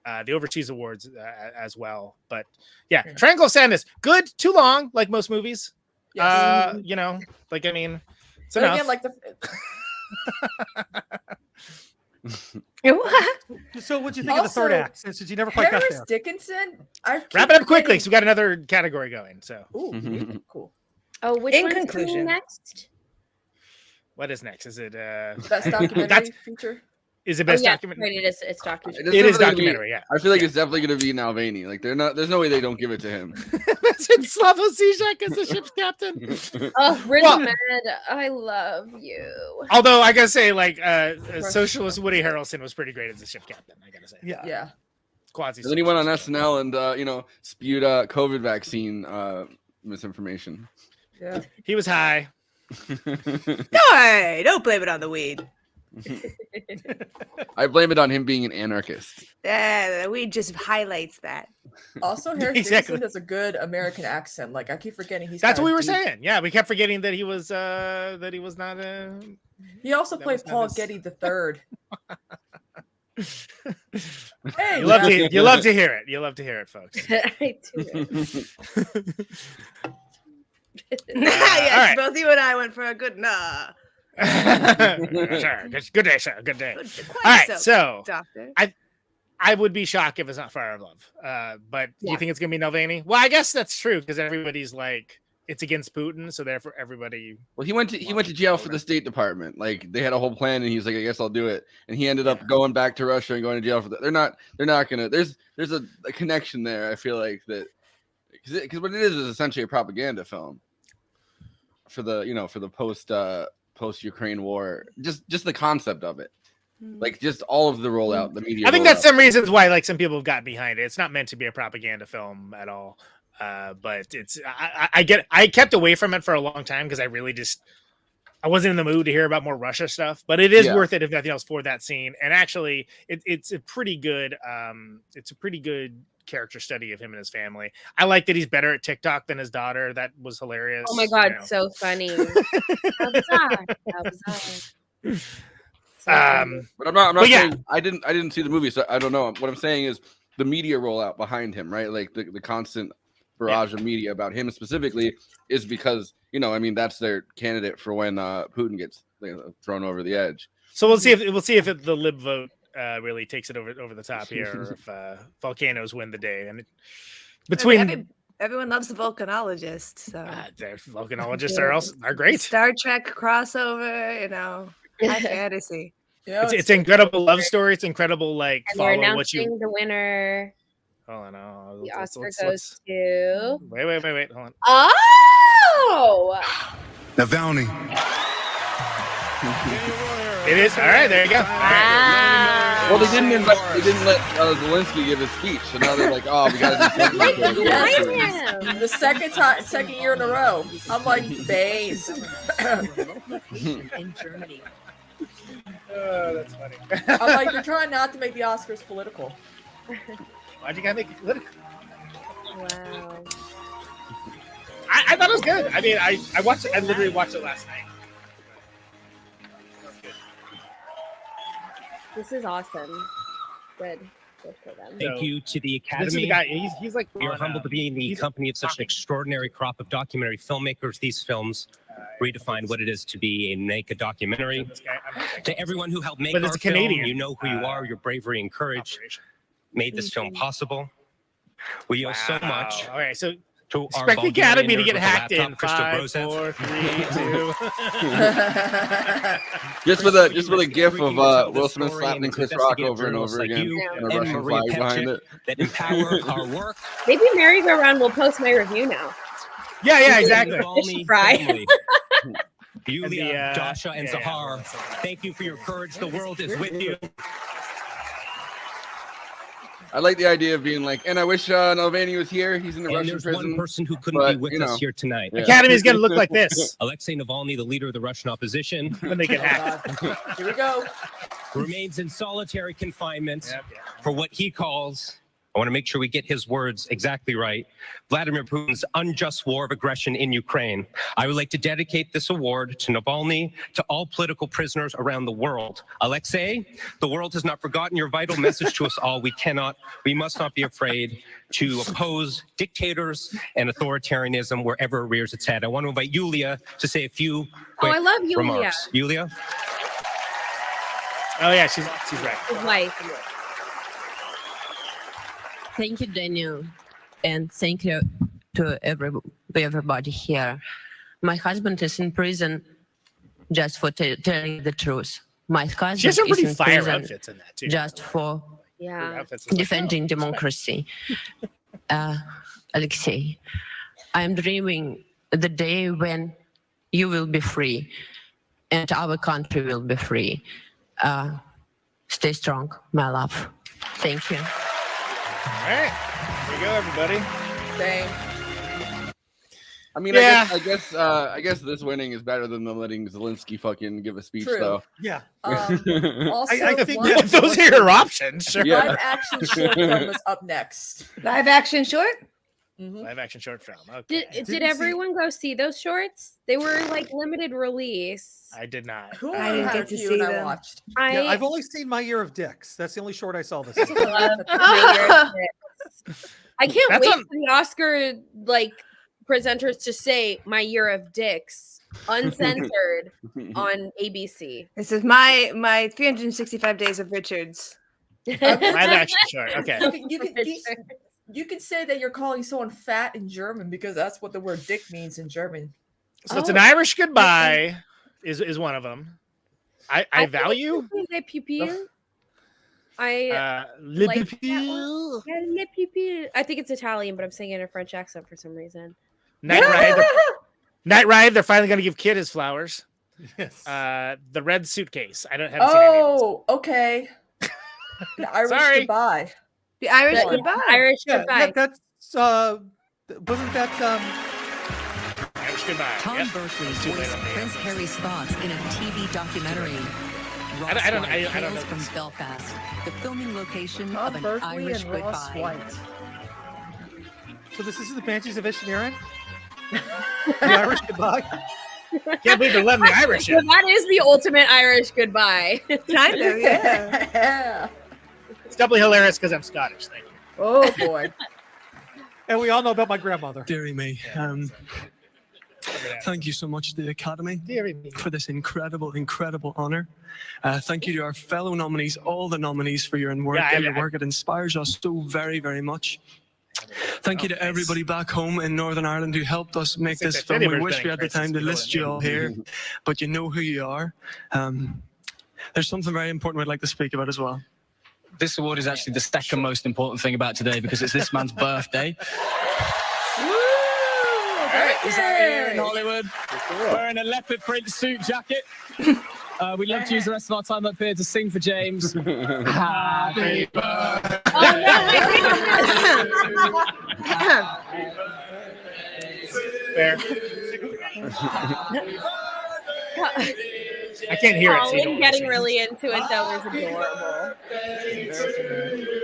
awards as well. But yeah, Triangle of Sadness, good, too long, like most movies. Yes. You know, like I mean, it's but enough. again, like So what'd you think of the third act? Since you never quite got Harris there. Dickinson. Wrap it up quickly, so we got another category going. So cool. Oh, which In one's conclusion. coming next? What is next? Is it best documentary feature? Is it best yeah, documentary? Right, it's documentary. It is documentary. Yeah, I feel like it's definitely gonna be Nalvani. Like they're not. There's no way they don't give it to him. Imagine Slavoj Žižek as the ship's captain. Oh, Riz Ahmed, I love you. Although I gotta say, like, socialist Woody Harrelson was pretty great as the ship captain. I gotta say. Yeah. Quasi. And then he went on SNL and spewed COVID vaccine misinformation. Yeah. He was high. Hey, don't blame it on the weed. I blame it on him being an anarchist. We just highlights that. Also, Harris Exactly. Dickinson does a good American accent. Like I keep forgetting he's. That's got what a we were deep- saying. Yeah, we kept forgetting that he was not a. He also That played was not Paul his- Getty III. Hey, You love Jack. to hear it. You love to hear it, folks. I do. All Yes, right. both you and I went for a good nah. Sure. Good day, sir. Good day. Quite All right, so Doctor. I would be shocked if it's not Fire of Love. But Yeah. you think it's gonna be Mulvaney? Well, I guess that's true because everybody's like it's against Putin, so therefore everybody. Well, he went to jail for the State Department. Like they had a whole plan, and he was like, "I guess I'll do it." And he ended up going back to Russia and going to jail for that. They're not gonna. There's a connection there. I feel like that because what it is essentially a propaganda film for the post Ukraine war. Just the concept of it, like just all of the rollout, the media. I think that's some reasons why like some people have gotten behind it. It's not meant to be a propaganda film at all. But it's I kept away from it for a long time because I wasn't in the mood to hear about more Russia stuff. But it is worth it if nothing else for that scene. And actually, it's a pretty good character study of him and his family. I like that he's better at TikTok than his daughter. That was hilarious. Oh my god, so funny. But I'm not But yeah. saying I didn't see the movie, so I don't know. What I'm saying is the media rollout behind him, right? Like the constant barrage of media about him specifically is because that's their candidate for when Putin gets thrown over the edge. So we'll see if the lib vote really takes it over the top here, or if volcanoes win the day. And Everyone loves the volcanologist. So their volcanologists are great. Star Trek crossover, high fantasy. Yeah, It's incredible love story. It's incredible, like And they're follow what you. announcing the winner. Oh no! The Oscar goes to. Wait! Hold on. Oh! Navalny. It is all right. There you go. Wow. Well, they didn't let Zelensky give his speech, so now they're like, "Oh, we got to do something." Yes. The second year in a row. I'm like, based. In Germany. Oh, that's funny. I'm like, you're trying not to make the Oscars political. Why'd you gotta make it political? Wow. I thought it was good. I mean, I watched it. I literally watched it last night. This is awesome. Good for them. Thank you to the Academy. This is the guy. He's like. We are humbled to be in the company of such an extraordinary crop of documentary filmmakers. These films redefine what it is to make a documentary. To everyone who helped make But our it's film, Canadian. you know who you are. Your bravery and courage made this film possible. We owe so much. All right, so to our expect the Academy to Bulgarian get nerd hacked with a in laptop, 5, 4, 3, 2. just with a gif of Will Smith slapping Chris Rock over and over again, and a Russian flag behind it. That empower our work. Maybe merry-go-round will post my review now. Yeah, exactly. Fish fry. Yulia, Dasha, and Zahar, thank you for your courage. The world is with you. I like the idea of being like, and I wish Navalny was here. He's in the Russian There's prison. one person who couldn't be with us here tonight. Yeah. Academy's gonna look like this. Alexei Navalny, the leader of the Russian opposition, when they get hacked. Here we go. Remains in solitary confinement for what he calls, I want to make sure we get his words exactly right, Vladimir Putin's unjust war of aggression in Ukraine. I would like to dedicate this award to Navalny, to all political prisoners around the world. Alexei, the world has not forgotten your vital message to us all. We must not be afraid to oppose dictators and authoritarianism wherever it rears its head. I want to invite Yulia to say a few quick I love Yulia. remarks. Yulia? Oh yeah, she's right. His wife. Thank you, Daniel, and thank you to everybody here. My husband is in prison just for telling the truth. My husband She has some is pretty in fire prison outfits in that too. just for Outfits is like, defending democracy. Alexei, I am dreaming the day when you will be free and our country will be free. Stay strong, my love. Thank you. All right, here you go, everybody. Same. I mean, Yeah. I guess this winning is better than the letting Zelensky fucking give a speech, True. though. Yeah. Also, I think one- If those are your options, sure. live action short film is up next. Live action short? Live action short film. Okay. Did everyone go see those shorts? They were like limited release. I did not. Who I didn't had get a to few see and I them. watched? Yeah, I've only seen My Year of Dicks. That's the only short I saw this year. I can't That's wait on- for the Oscar like presenters to say "My Year of Dicks" uncensored on ABC. This is my 365 days of Richards. Live action short. Okay. You can say that you're calling someone fat in German because that's what the word dick means in German. So it's an Irish goodbye is one of them. I value. Le pupille. I Le like that pupille. one. Yeah, le pupille. I think it's Italian, but I'm saying it in a French accent for some reason. Night Ride. They're finally going to give Kid his flowers. Yes. The Red Suitcase. I don't have. Seen any of these. Oh, okay. The Irish Sorry. goodbye. The Irish Yeah. goodbye. Irish Yeah, goodbye. that's wasn't that Irish goodbye. Tom Yep. Berkeley It's too late voiced on the Prince end. Harry's thoughts in a TV documentary. I don't Tales know from this. Belfast, the filming location Tom of an Berkeley Irish and Ross goodbye. White. so this is the Banshees of Inisherin? The Irish goodbye? Can't believe they're letting the Irish in. Well, that is the ultimate Irish goodbye. Kind of, yeah. Yeah. It's doubly hilarious because I'm Scottish. Thank you. Oh boy. And we all know about my grandmother. Dearie me. Thank you so much to the Academy for this incredible, incredible honor. Thank you to our fellow nominees, all the nominees for your work. Your work, it inspires us so very, very much. Thank you to everybody back home in Northern Ireland who helped us make this film. We wish we had the time to list you all here, but you know who you are. There's something very important we'd like to speak about as well. This award is actually the second most important thing about today because it's this man's birthday. He's out here in Hollywood wearing a leopard print suit jacket. We'd love to use the rest of our time up here to sing for James. Happy birthday. Fair. I can't hear it. So you Colin don't getting listen. really into it though was adorable.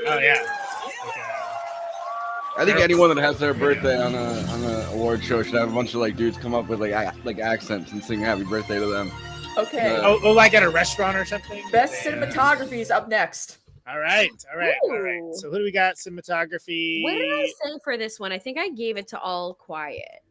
Oh yeah. I think anyone that has their birthday on a award show should have a bunch of like dudes come up with like accents and sing happy birthday to them. Okay. Oh, like at a restaurant or something. Best cinematography is up next. All right. Ooh. So who do we got? Cinematography. What did I say for this one? I think I gave it to All Quiet.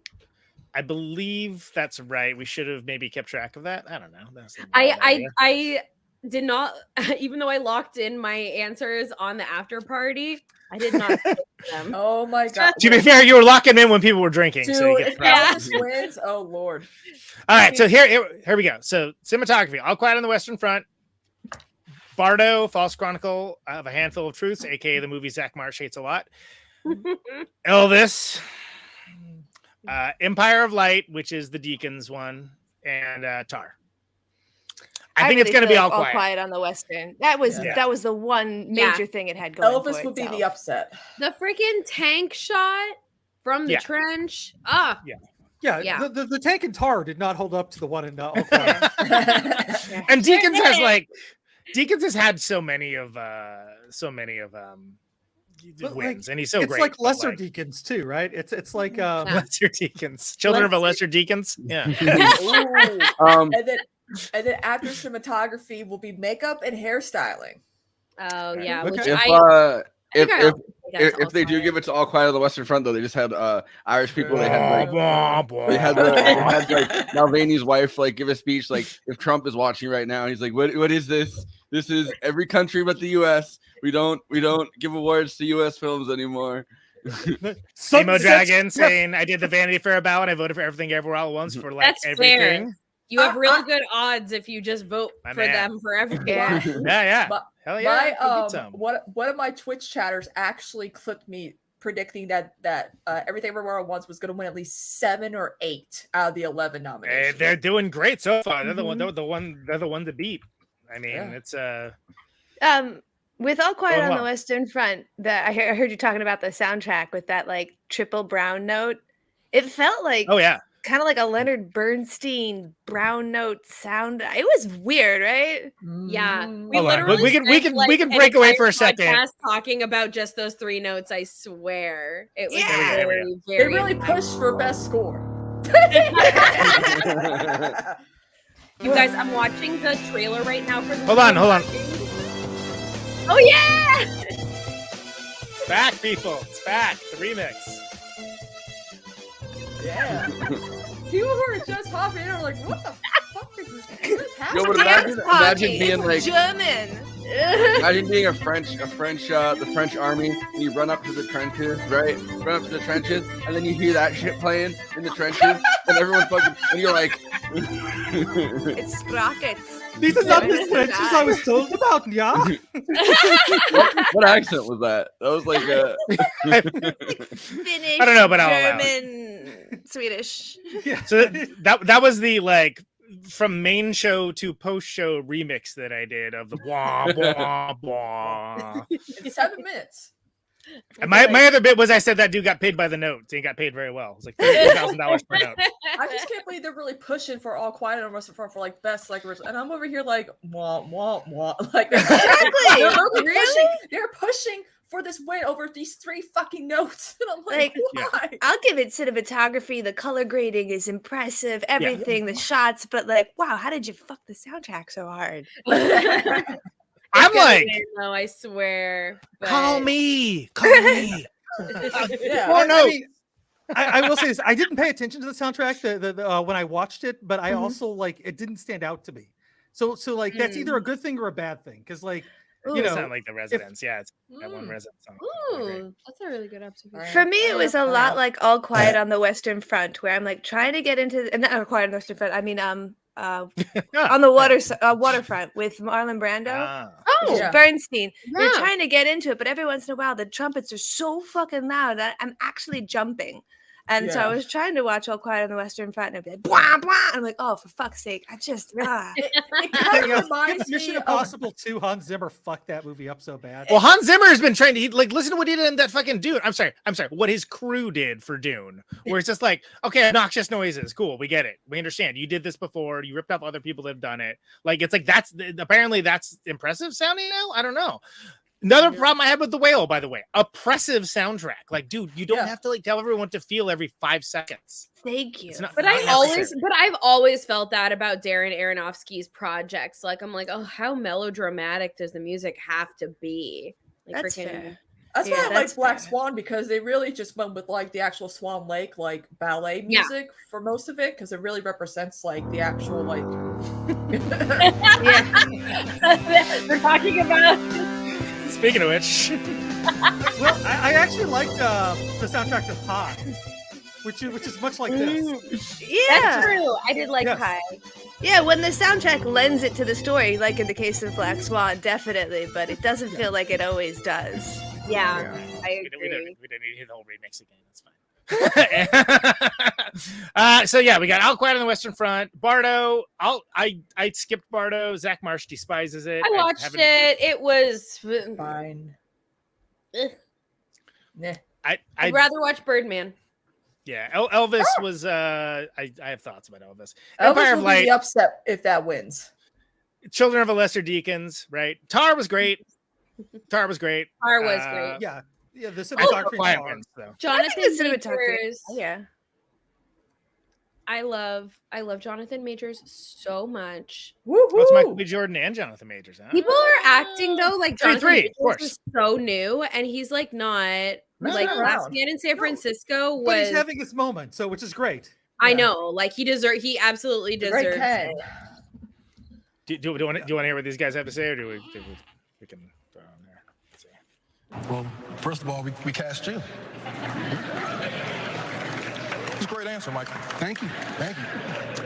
I believe that's right. We should have maybe kept track of that. I don't know. That's a bad idea. I did not, even though I locked in my answers on the after party, I did not pick them. Oh my god. To be fair, you were locking in when people were drinking. Dude, so you get if Elvis wins, oh lord. All right, so here we go. So cinematography, All Quiet on the Western Front, Bardo, False Chronicle of a Handful of Truths, aka the movie Zach Marsh hates a lot, Elvis, Empire of Light, which is the Deacons one, and Tar. I think it's going to be All Quiet on the Western. That was the one major thing it had going. Elvis for would be itself. the upset. The freaking tank shot from the trench. Yeah. The tank and Tar did not hold up to the one in All Quiet. And Deacons has had so many of wins, and he's so it's great. like lesser deacons too, right? It's like lesser deacons, children of a lesser deacons. Yeah. And then after cinematography will be makeup and hairstyling. Oh yeah. Okay. If they do give it to All Quiet on the Western Front, though, they just had Irish people. They had like Mulvaney's wife like give a speech like if Trump is watching right now, he's like, what is this? This is every country but the U.S. We don't give awards to U.S. films anymore. Emo Dragon saying I did the Vanity Fair ballot and I voted for Everything Everywhere All at Once for like That's everything. fair. You have really good odds if you just vote for them for everything. Yeah. Hell yeah. One of my Twitch chatters actually clipped me predicting that Everything Everywhere at Once was going to win at least 7 or 8 out of the 11 nominations. They're doing great so far. They're the one to beat. I mean, it's with All Quiet on well. the Western Front, that I heard you talking about the soundtrack with that like triple brown note. It felt like kind of like a Leonard Bernstein brown note sound. It was weird, right? Yeah, we Hold on. literally We can break away for a second. Talking about just those 3 notes. I swear, it was They very really pushed for best score. You guys, I'm watching the trailer right now for the Hold on. Oh yeah! It's back, people. It's back. The remix. Yeah. People who are just hopping in are like, what the fuck is this? What's happening? Yo, but imagine being like German. Imagine being the French army, and you run up to the trenches, right? Run up to the trenches, and then you hear that shit playing in the trenches, and everyone's fucking, and you're like, It's sprockets. These are not the trenches I was told about, yeah? what accent was that? That was like Finnish, I don't know, but I'll allow it. German, Swedish. So that was the like from main show to post show remix that I did of the wah wah wah. It's 7 minutes. And my other bit was I said that dude got paid by the note. He got paid very well. It was like $30,000 per note. I just can't believe they're really pushing for All Quiet on the Western Front for like best like original. And I'm over here like wah wah wah. Like they're pushing for this win over these 3 fucking notes. And I'm like why? I'll give it cinematography. The color grading is impressive. Everything, the shots, but like, wow, how did you fuck the soundtrack so hard? I'm like, no, I swear. Call me. Yeah. Well, no. I will say this: I didn't pay attention to the soundtrack when I watched it, but I also like it didn't stand out to me. So like that's either a good thing or a bad thing because like you know, sound like the Residents. It's that one Resident song. Ooh, that's a really good observation. For me, it was a lot like All Quiet on the Western Front, where I'm like trying to get into, and not All Quiet on the Western Front. I mean, on the waterfront with Marlon Brando. Bernstein. You're trying to get into it, but every once in a while the trumpets are so fucking loud that I'm actually jumping. And so I was trying to watch All Quiet on the Western Front, and I'd be like, blah, blah. I'm like, oh, for fuck's sake. I just, It kind of reminds Mission me Impossible 2, Hans Zimmer fucked that movie up so bad. Well, Hans Zimmer has been trying to listen to what he did in that fucking Dune. I'm sorry, what his crew did for Dune, where it's just like, okay, obnoxious noises, cool, we get it, we understand. You did this before, you ripped off other people that have done it. Like it's like that's impressive sounding now. I don't know. Another problem I had with The Whale, by the way, oppressive soundtrack. Like, dude, you don't have to like tell everyone to feel every 5 seconds. Thank you. But I've always felt that about Darren Aronofsky's projects. Like, I'm like, oh, how melodramatic does the music have to be? Like, That's fair. That's why I like Black Swan, because they really just went with like the actual Swan Lake like ballet music for most of it, because it really represents like the actual like We're talking about. Speaking of which, well, I actually liked the soundtrack to Pi, which is much like this. Yeah, that's true. I did like Pi. Yeah, when the soundtrack lends it to the story, like in the case of Black Swan, definitely, but it doesn't feel like it always does. Yeah, I agree. We don't need to hear the whole remix again. That's fine. So yeah, we got All Quiet on the Western Front. Bardo, I skipped Bardo. Zach Marsh despises it. I watched it. It was fine. I'd rather watch Birdman. Yeah, Elvis was. I have thoughts about Elvis. Elvis Empire of will Light. be upset if that wins. Children of a Lesser Deacons. Right. Tar was great. Tar was great. Yeah, the cinematography. Wins, though. Jonathan cinematography. Majors. Yeah. I love Jonathan Majors so much. Well, it's Michael B. Jordan and Jonathan Majors. Huh? People are acting though like Jonathan Majors of course. was so new, and he's like not like Last Man in San Francisco was. But he's having his moment, so which is great. I know, like he absolutely deserves it. Do you want to hear what these guys have to say, or do we can throw on there? Let's see. Well, first of all, we cast you. It's a great answer, Michael. Thank you.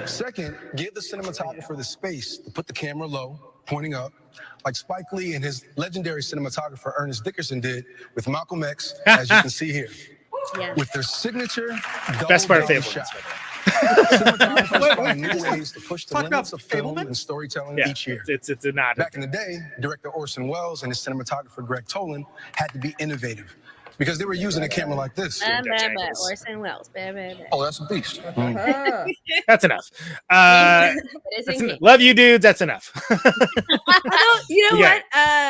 Second, give the cinematographer the space to put the camera low, pointing up, like Spike Lee and his legendary cinematographer Ernest Dickerson did with Malcolm X, as you can see here. Yeah. With their signature best part of double Fable. shot. Cinematographers find new ways to push the limits of film and storytelling each year. It's not. Back in the day, director Orson Welles and his cinematographer Greg Toland had to be innovative. because they were using a camera like this. Orson Welles. Oh, that's a beast. That's enough. That's enough. Love you, dudes. That's enough. Although, you know Yeah.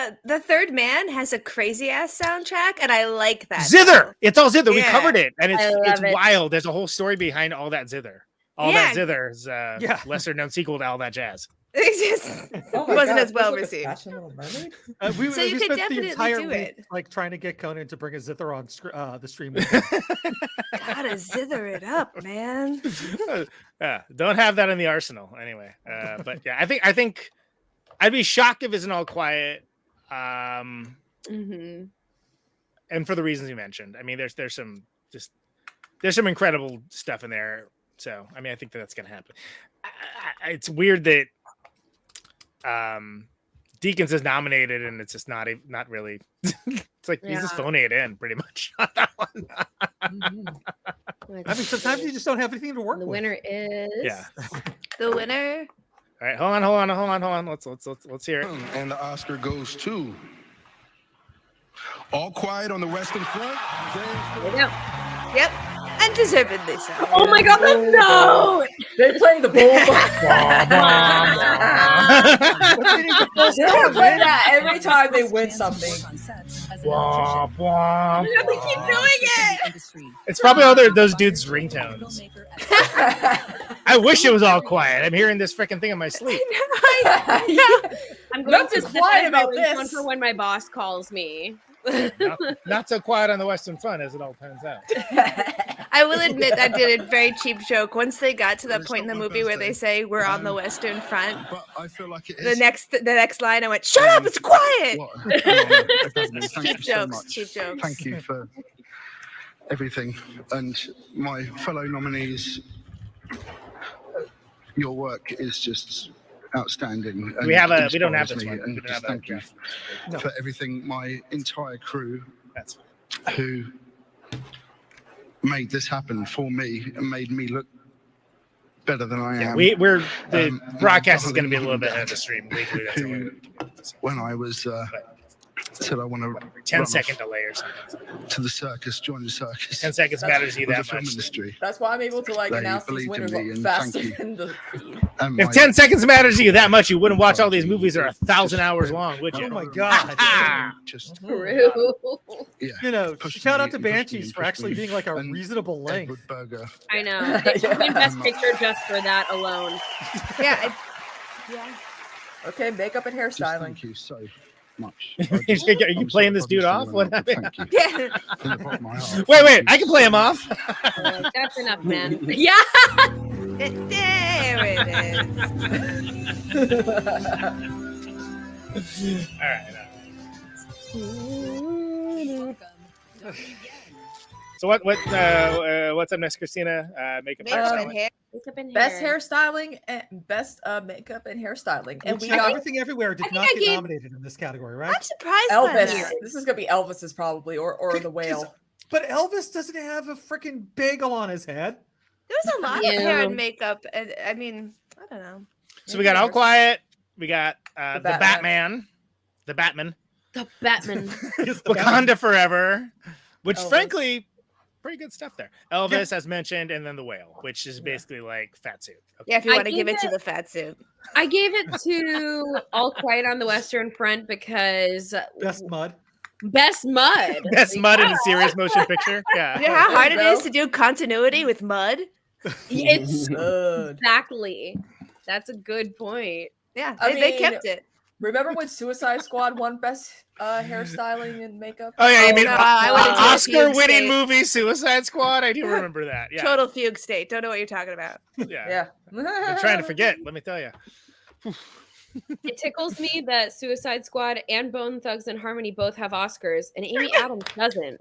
what? The Third Man has a crazy ass soundtrack, and I like that. Zither. It's all zither. We Yeah. covered it, and I it's love it. wild. There's a whole story behind all that zither. All Yeah. that zither is lesser known sequel to all that jazz. It just wasn't as well received. We So you could spent the definitely entire do week it. like trying to get Conan to bring a zither on the stream. Gotta zither it up, man. Yeah, don't have that in the arsenal anyway. But yeah, I think I'd be shocked if it's an All Quiet. Mm-hmm. And for the reasons you mentioned, I mean, there's some incredible stuff in there. So I mean, I think that's gonna happen. It's weird that Deakins is nominated, and it's just not really. It's like he's just phoning it in, pretty much. On that one. I mean, sometimes you just don't have anything to work The with. winner is the winner. All right, hold on. Let's hear it. And the Oscar goes to All Quiet on the Western Front. There we go. Yep. Undeservedly so. Oh my god, no! They play the bull. They play that every time they win something. Wah, wah. They keep doing it. It's probably all those dudes' ringtones. I wish it was All Quiet. I'm hearing this freaking thing in my sleep. I'm going Nothing to quiet defend my about ringtone this. for when my boss calls me. Not so quiet on the Western Front, as it all turns out. I will admit I did a very cheap joke. Once they got to the point in the movie where they say we're on the Western Front, But I feel like it the is. next line I went, "Shut up! It's quiet." Thank Cheap you so jokes. much. Cheap jokes. Thank you for everything. And my fellow nominees, your work is just outstanding. And We don't have inspires this me. one. And We don't just have thank that you draft. for everything. My entire crew That's who made this happen for me and made me look better than I am. We're the broadcast is my going to be a little bit darling ahead of the stream. Legally, that's the way we can do it. when I was said I want to 10-second delay or something. to the circus, join the circus. 10 seconds matters to you with that the film much. industry. That's why I'm able to like They announce these believed in winners me, and faster thank you. than the feed. And If my- 10 seconds matters to you that much, you wouldn't watch all these movies that are 1,000 hours long, would you? Oh my god! just True. yeah, You know, pushed shout me- out to pushed me Banshees and for pushed actually me. being like a And reasonable length. Edward Berger. I know. They should win Best Picture just for that alone. Yeah. Okay, makeup and Just hairstyling. thank you so much. Are you playing this dude off? What happened? Thank you. Yeah. From the bottom of my heart. Wait, I can play him off. That's enough, man. Yeah. There it is. All right. So what's up next, Christina? Makeup. Makeup hairstyling. and hair. Makeup and Best hair. hairstyling and best makeup and hairstyling. And we Which, got Everything Everywhere did think not I get gave- nominated in this category, right? I'm surprised by Elvis. that. This is gonna be Elvis's probably, or the whale. But Elvis doesn't have a freaking bagel on his head. There's a lot of hair Yeah. and makeup, and I mean, I don't know. So we got All Quiet. We got the Batman. Batman. The Batman. The Batman. Wakanda Forever. Which, Elvis. frankly, pretty good stuff there. Elvis, as mentioned, and then The Whale, which is basically like Fat Suit. Okay. Yeah, if you I want to give gave it to it- the fat suit. I gave it to All Quiet on the Western Front because Best mud. Best mud. Best mud in a serious motion picture. Yeah. You know how hard it There you is to do continuity with mud? It's Good. exactly. That's a good point. Yeah, I they mean, kept it. Remember when Suicide Squad won best hairstyling and makeup? Oh yeah, you mean no, I went into a fugue Oscar-winning state. movie Suicide Squad? I do remember that. Yeah. Total fugue state. Don't know what you're talking about. Yeah. Yeah. I'm trying to forget. Let me tell you. It tickles me that Suicide Squad and Bone Thugs and Harmony both have Oscars, and Amy Adams doesn't.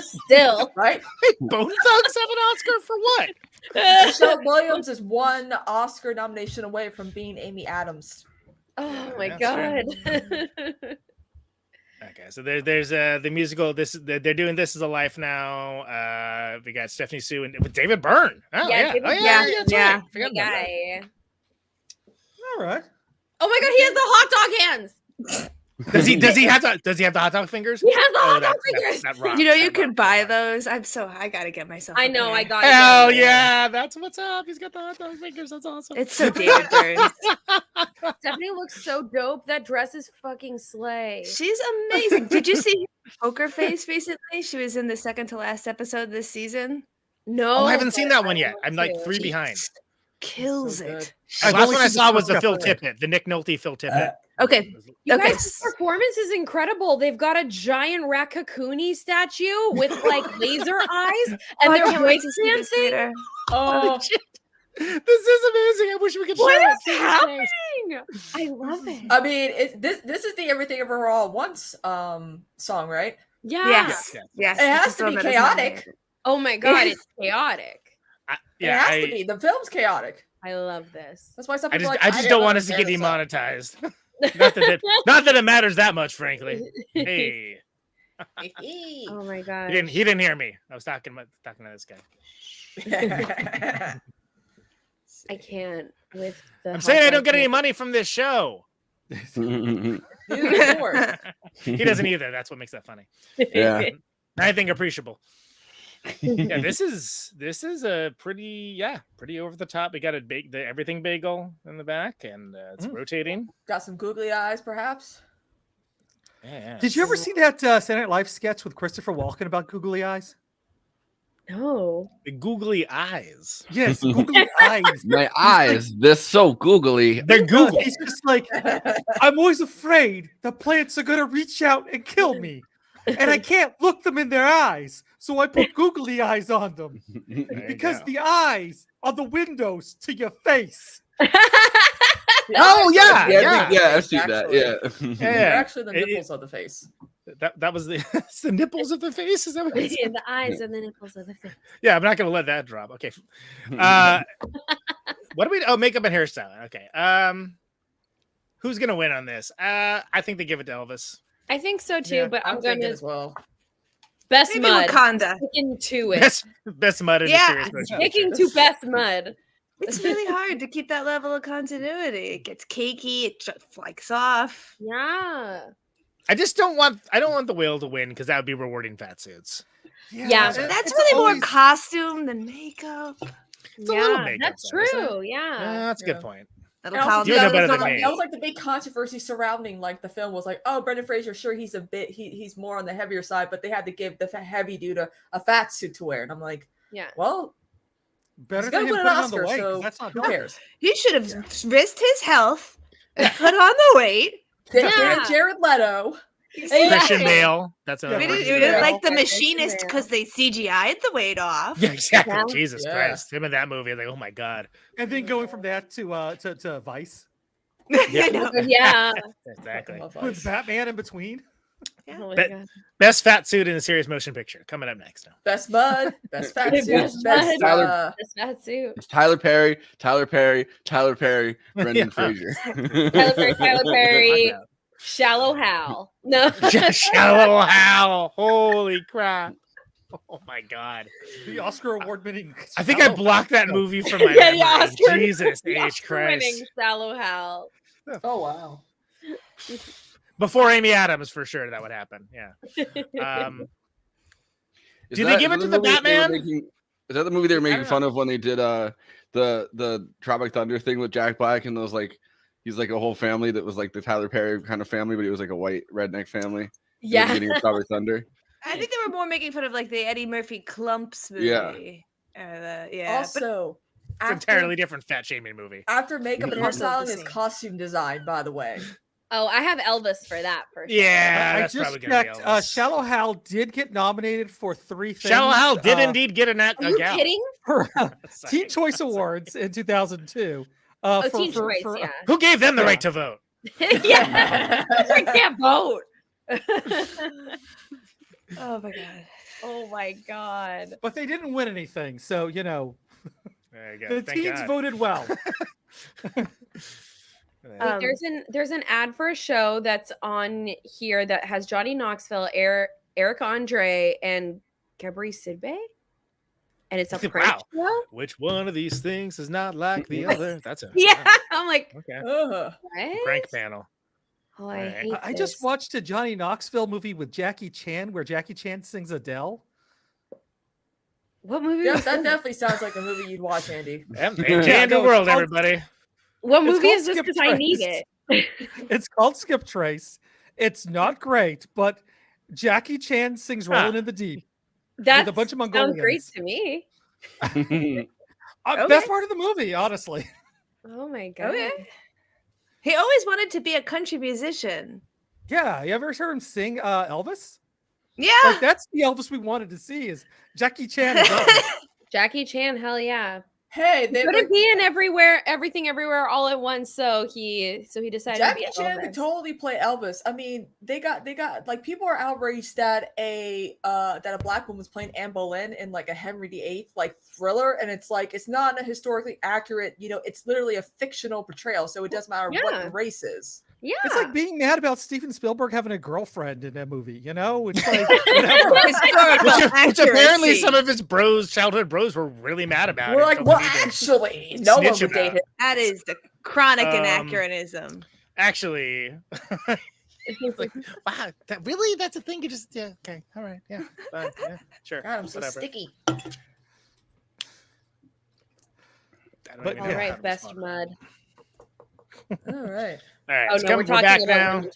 Still, Right? Bone Thugs have an Oscar for what? Michelle Williams is one Oscar nomination away from being Amy Adams. Oh my That's god. Okay, so there's the musical. They're doing This Is a Life now. We got Stephanie Sue and with David Byrne. Oh yeah, David- oh, yeah, that's yeah. right. Forgot The about that. guy. All right. Oh my god, he has the hot dog hands. Does he have the hot dog fingers? He has the hot dog fingers. That rocks. You know, you could buy those. I gotta get myself. I know. I got. Hell yeah, that's what's up. He's got the hot dog fingers. That's awesome. It's so David Burns. Stephanie looks so dope. That dress is fucking slay. She's amazing. Did you see her poker face recently? She was in the second to last episode this season. No, I haven't seen that one yet. I'm like 3 behind. Kills it. The last one I saw was the Phil Tippett, the Nick Nolte Phil Tippett. Okay. You guys, this performance is incredible. They've got a giant Rakakuni statue with like laser eyes, and they're break dancing. Oh, this is amazing. I wish we could show what it. is happening? I love it. I mean, this is the Everything Ever All Once song, right? Yes. Yes. It has to be chaotic. Oh my god, it's chaotic. It has to be. The film's chaotic. I love this. That's why some I people just don't want us to get demonetized. not that it matters that much, frankly. Hey. Oh my god. He didn't hear me. I was talking to this guy. I can't with the I'm saying I don't get any money from this show. He doesn't either. That's what makes that funny. Yeah. I think appreciable. Yeah, this is a pretty over the top. We got the everything bagel in the back, and it's rotating. Got some googly eyes, perhaps. Yeah. Did you ever see that Saturday Night Live sketch with Christopher Walken about googly eyes? No. The googly eyes. Yes, googly eyes. My eyes, they're so googly. They're Google. He's just like, I'm always afraid the plants are gonna reach out and kill me, and I can't look them in their eyes, so I put googly eyes on them because the eyes are the windows to your face. Oh yeah, I see that. Yeah, They're actually the nipples of the face. That was it's the nipples of the face. Is that what it is? Yeah, the eyes and the nipples of the face. Yeah, I'm not gonna let that drop. Okay. What do we? Oh, makeup and hairstyling. Okay. Who's gonna win on this? I think they give it to Elvis. I think so too, Yeah, but I'm thinking gonna as well. best Maybe mud. Wakanda. Sticking to it. Best mud in a serious motion Sticking picture. to best mud. It's really hard to keep that level of continuity. It gets cakey. It just flakes off. Yeah. I don't want the whale to win because that would be rewarding fat suits. Yeah. That's really more costume than makeup. It's a little makeup. That's though, isn't it? true. Yeah. That's a good point. That'll And count. also, You know that better was than me. that was like the big controversy surrounding like the film was like, oh, Brendan Fraser, sure he's a bit he's more on the heavier side, but they had to give the heavy dude a fat suit to wear, and I'm like, Yeah. Well, Better he's than gonna him win an putting on the Oscar, weight, 'cause so that's not who hard. cares? He should have risked his health and put on the weight. Yeah. Jared Leto. Christian Bale. That's We didn't like the machinist because they CGI'd the weight off. Yeah, exactly. Yeah. Jesus Yeah. Christ. Him in that movie, like, oh my god. And then going from that to Vice. Yeah. Exactly. With Batman in between. Oh my Be- God. Best fat suit in a serious motion picture. Coming up next now. Best mud, best fat suit, Best best Tyler- Best fat suit. It's Tyler Perry, Brendan Yeah. Fraser. Tyler Perry. Shallow Hal. No. Shallow Hal. Holy crap. Oh my god. The Oscar award winning. I think I blocked that movie from my Yeah, the memory. Oscar. Jesus the H. Christ. Oscar-winning Shallow Hal. Oh wow. Before Amy Adams, for sure, that would happen. Yeah. Did they give it to the Batman? Is that the movie they were making fun of when they did the Tropic Thunder thing with Jack Black and those like he's like a whole family that was like the Tyler Perry kind of family, but he was like a white redneck family. Yeah. At the beginning of Tropic Thunder. I think they were more making fun of like the Eddie Murphy Clumps movie. Yeah. Yeah. Also, It's an entirely different fat shaming movie. after makeup and Love the hairstyling is scene. costume design, by the way. Oh, I have Elvis for that for sure. Yeah, I that's just probably gonna be checked. Elvis. Shallow Hal did get nominated for 3 things. Shallow Hal did indeed get a Are you gal. kidding? for Teen Choice Awards in 2002. Teen Choice, yeah. Who gave them the right to vote? Yeah. I can't vote. Oh my god. Oh my god. But they didn't win anything, so you know There you go. the Thank teens God. voted well. Wait, there's an ad for a show that's on here that has Johnny Knoxville, Eric Andre, and Gabri Sidbey, and it's a prank Wow. show. Which one of these things is not like the other? That's a Yeah, I'm like, okay. what? Prank panel. Oh, I hate I just watched a Johnny Knoxville movie with Jackie Chan where Jackie Chan sings Adele. What movie? Yeah, that definitely sounds like a movie you'd watch, Andy. Andrew World, everybody. What It's movie called is this? Skip Because I need Trace. it. It's called Skip Trace. It's not great, but Jackie Chan sings "Rolling in the Deep" That with a bunch of sounds Mongolians. great to me. Best part of the movie, honestly. Oh my god. Okay. He always wanted to be a country musician. Yeah, you ever heard him sing Elvis? Yeah, like that's the Elvis we wanted to see. Is Jackie Chan? As Elvis. Jackie Chan, hell yeah. Hey, He couldn't be in everything everywhere all at once, so he decided Jackie to be Chan Elvis. could totally play Elvis. I mean, they got like people are outraged that a black woman's playing Anne Boleyn in like a Henry VIII like thriller, and it's like it's not a historically accurate. It's literally a fictional portrayal, so it doesn't matter what the race is. Yeah, it's like being mad about Steven Spielberg having a girlfriend in a movie. It's like which apparently some of his childhood bros, were really mad about. We're like, well, actually, no one would date him. That is the chronic anachronism. Actually, it's like, wow, really? That's a thing? You just okay, all right, yeah, sure. God, I'm so sticky. But, all right, best mud. All right. All right, oh no, we're talking back about now.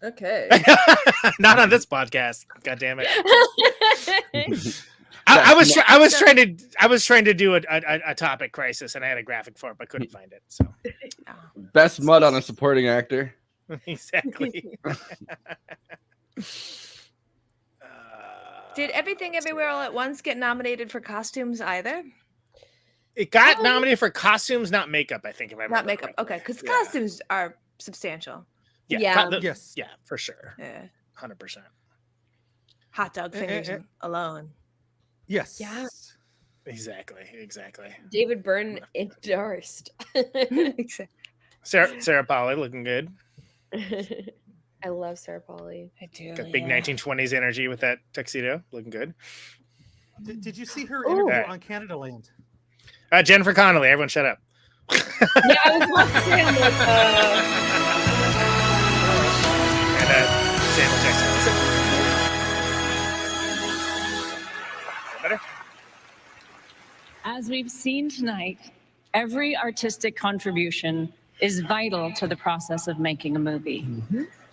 Okay. Not on this podcast. God damn it. I was trying to do a topic crisis, and I had a graphic for it, but couldn't find it. So Best mud on a supporting actor. Exactly. Did Everything Everywhere All at Once get nominated for costumes either? It got nominated for costumes, not makeup. I think if I remember Not makeup. correctly. Okay, because costumes are substantial. Yeah. Yes. Yeah, for sure. Yeah. 100%. Hot dog fingers Eh. alone. Yes. Yeah. Exactly. David Byrne endorsed. Sarah Polley looking good. I love Sarah Polley. I do. Got big 1920s energy with that tuxedo. Looking good. Did you see her interview on Canada Land? Jennifer Connelly. Everyone shut up. Yeah, I was watching him with and Samuel Jackson. Better? As we've seen tonight, every artistic contribution is vital to the process of making a movie.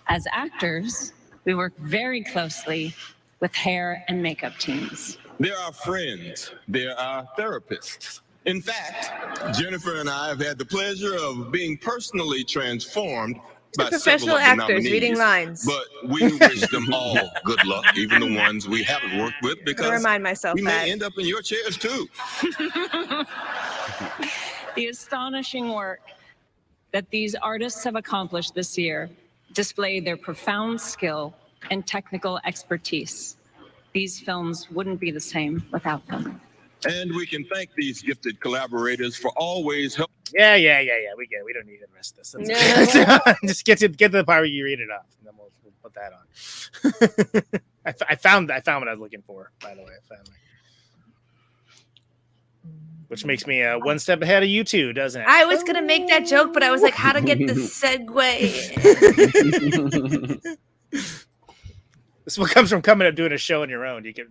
As actors, we work very closely with hair and makeup teams. There are friends. There are therapists. In fact, Jennifer and I have had the pleasure of being personally transformed by professional several of the actors nominees, reading lines. But we wish them all good luck, even the ones we haven't worked with, because remind myself we that. may end up in your chairs too. The astonishing work that these artists have accomplished this year display their profound skill and technical expertise. These films wouldn't be the same without them. And we can thank these gifted collaborators for always helping. Yeah. We get it. We don't need to miss this. Just get to the part where you read it off, and then we'll put that on. I found what I was looking for. By the way, which makes me one step ahead of you two, doesn't it? I was gonna make that joke, but I was like, how to get the segue? This is what comes from coming up doing a show on your own. You get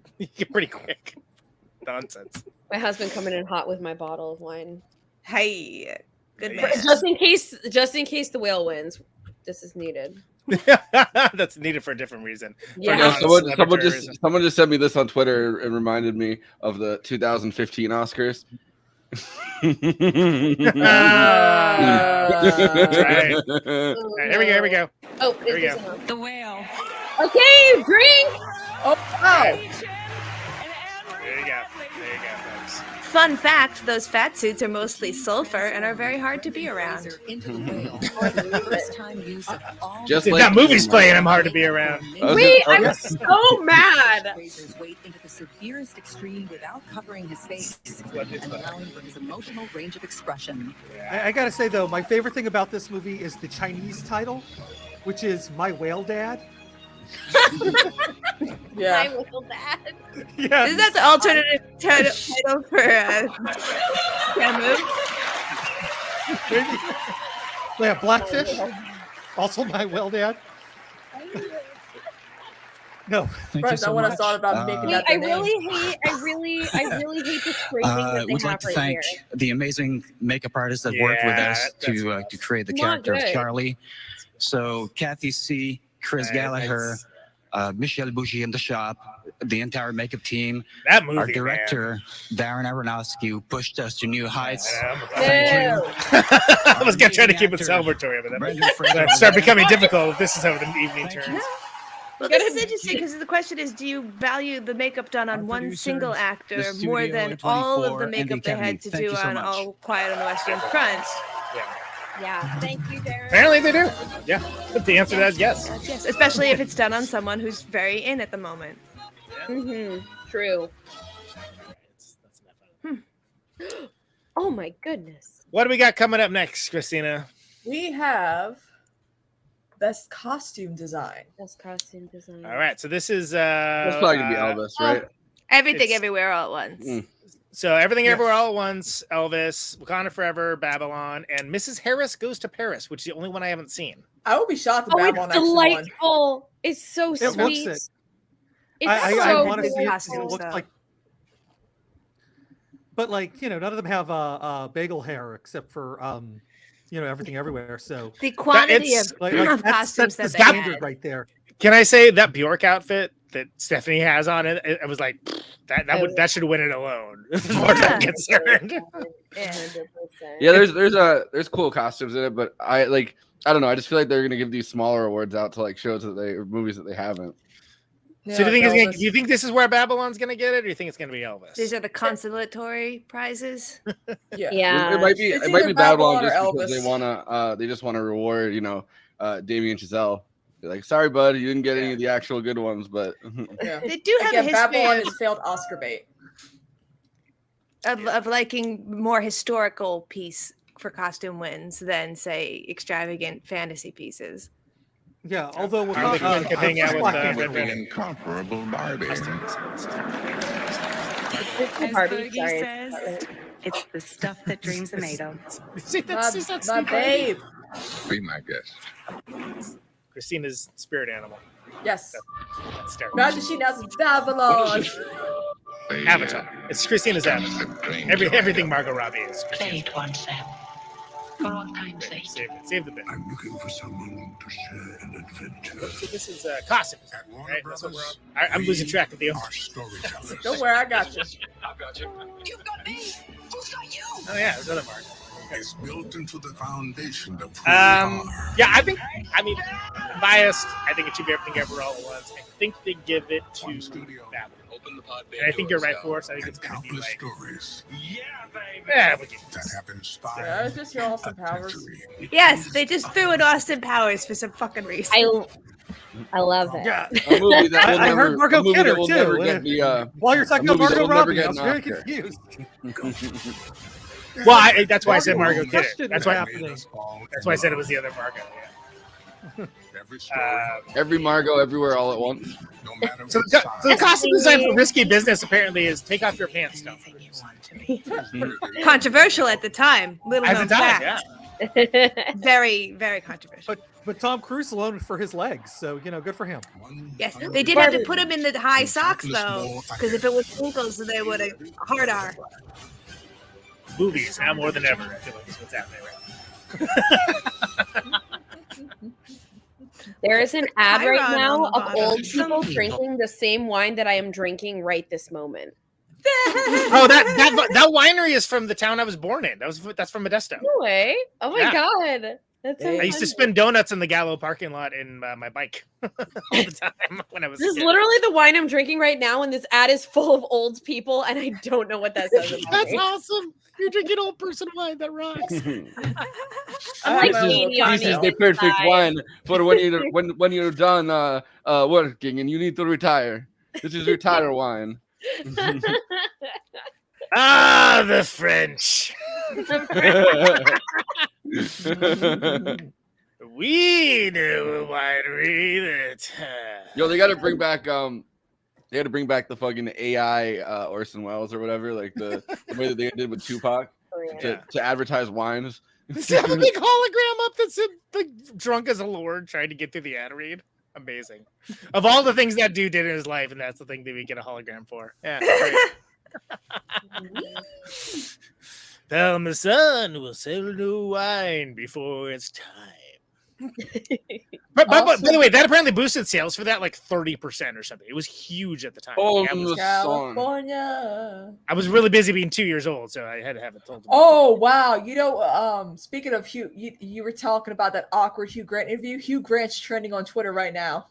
pretty quick. Nonsense. my husband coming in hot with my bottle of wine. Hey, good man. Just in case the whale wins, this is needed. That's needed for a different reason. Yeah, someone just sent me this on Twitter and reminded me of the 2015 Oscars. Right. Here we go. Oh, here we go. The whale. Okay, drink. Oh. There you go, folks. Fun fact, those fat suits are mostly sulfur and are very hard to be around. Just like that movie's playing, I'm hard to be around. Wait, I'm so mad. Into the severest extreme without covering his face and allowing for his emotional range of expression. I gotta say though, my favorite thing about this movie is the Chinese title, which is My Whale Dad. Yeah. My Whale Dad. Yes. Isn't that the alternative title for Camus? Yeah, Blackfish. Also, my well, Dad. No, First, I want to thought about making that. I really hate the scraping that they We'd have like to right thank here. the amazing makeup artists that worked with us to create the Not character of good. Charlie. So Kathy C, Chris Gallagher, Michelle Bougie in the shop, the entire makeup team, That movie, our director Darren Aronofsky, who pushed us to new heights. Thank you. I was gonna try to keep it celebratory, but that start becoming difficult if this is how the evening turns. Well, this is interesting because the question is, do you value the makeup done on one single actor more than all of the makeup they had to do on All Quiet on the Western Front? Yeah, thank you, Darren. Apparently they do. Yeah, but the answer to that is yes. Yes, especially if it's done on someone who's very in at the moment. True. Oh my goodness. What do we got coming up next, Christina? We have best costume design. Best costume design. All right, so this is It's probably gonna be Elvis, right? Everything, everywhere, all at once. So Everything Everywhere All at Once, Elvis, Wakanda Forever, Babylon, and Mrs. Harris Goes to Paris, which is the only one I haven't seen. I would be shocked if Oh, Babylon it's actually won. delightful. It's so It looks sweet. it. It's I so want to see it. costumes, It looks though. like, but like none of them have bagel hair except for Everything Everywhere. So The quantity of that's costumes the that they standard had. right there. Can I say that Bjork outfit that Stephanie has on it? It was like that should win it alone, as far as I'm concerned. Yeah, there's cool costumes in it, but I don't know. I just feel like they're gonna give these smaller awards out to like shows that or movies that they haven't. So do do you think this is where Babylon's gonna get it, or do you think it's gonna be Elvis? These are the consolatory prizes. It might be It's it might either be Babylon Babylon or just because Elvis. they just wanna reward Damien Chazelle. They're like, sorry, bud, you didn't get any of the actual good ones, but They do have Again, a history Babylon of, is failed Oscar bait. of liking more historical piece for costume wins than say extravagant fantasy pieces. Yeah, although Harley Quinn could hang out with Black Red Panther. Red. Incomparable Barbie. As Fergie says, it's the stuff that dreams are made of. See, that's My babe. Be my guest. Christina's spirit animal. Yes. That's terrible. Imagine she knows Babylon. Avatar. It's Christina's Avatar. Everything Margot Robbie is. Say it once, Sam. For all time's sake. Save the bit. I'm looking for someone to share an adventure. So this is costumes, right? That's what we're on. I'm losing track of the order. Don't worry, I got you. I got you. You've got me. Who's got you? Oh yeah, there's another Mark. It's built into the foundation of who Yeah, I mean, biased. I think it should be Everything Ever All at Once. I think they give it to Babylon. And I think you're right, Forrest. I think it's going to be like, stories yeah, we can. that have inspired. Yeah, it's just your Austin Powers. Yes, they just threw in Austin Powers for some fucking reason. I love it. Yeah, a movie that will I never, heard Margot a movie Kidder that will too. never get the, While you're talking a about movie that Margot will never Robbie, I get was an very Oscar. confused. Well, that's why I said Margot Kidder. Question That's was why. happening. That's why I said it was the other Margot. Yeah. Every Margot, everywhere, all at once. So the costume design for Risky Business apparently is take off your pants, don't. Controversial at the time. Little At known the time, fact. Very, very controversial. But Tom Cruise alone for his legs, so good for him. Yes, they did have to put him in the high socks though, because if it was ankles, they would have hard R. Movies now more than ever. I feel like that's what's happening right now. There is an ad Chiron right now on the of bottom. old people drinking the same wine that I am drinking right this moment. Oh, that winery is from the town I was born in. That's from Modesto. No way! Oh my god, that's so I used to funny. spin donuts in the Gallo parking lot in my bike all the time when I was. This a is kid. literally the wine I'm drinking right now, and this ad is full of old people, and I don't know what that says about That's me. awesome. You're drinking old person wine. That rocks. I'm like This Katie on is the the perfect inside. wine for when you're done working and you need to retire. This is retire wine. Ah, the French. We knew a winery that. Yo, they got to bring back they had to bring back the fucking AI Orson Welles or whatever, like the way that they did with Tupac to advertise wines. Is that a big hologram up that's like drunk as a lord trying to get through the ad read? Amazing. Of all the things that dude did in his life, and that's the thing that we get a hologram for. Yeah. Tell my son we'll sell no wine before it's time. But by the way, that apparently boosted sales for that like 30% or something. It was huge at the time. Oh, California. I was really busy being 2 years old, so I had to have it told to me. Oh wow! You know, speaking of Hugh, you were talking about that awkward Hugh Grant interview. Hugh Grant's trending on Twitter right now.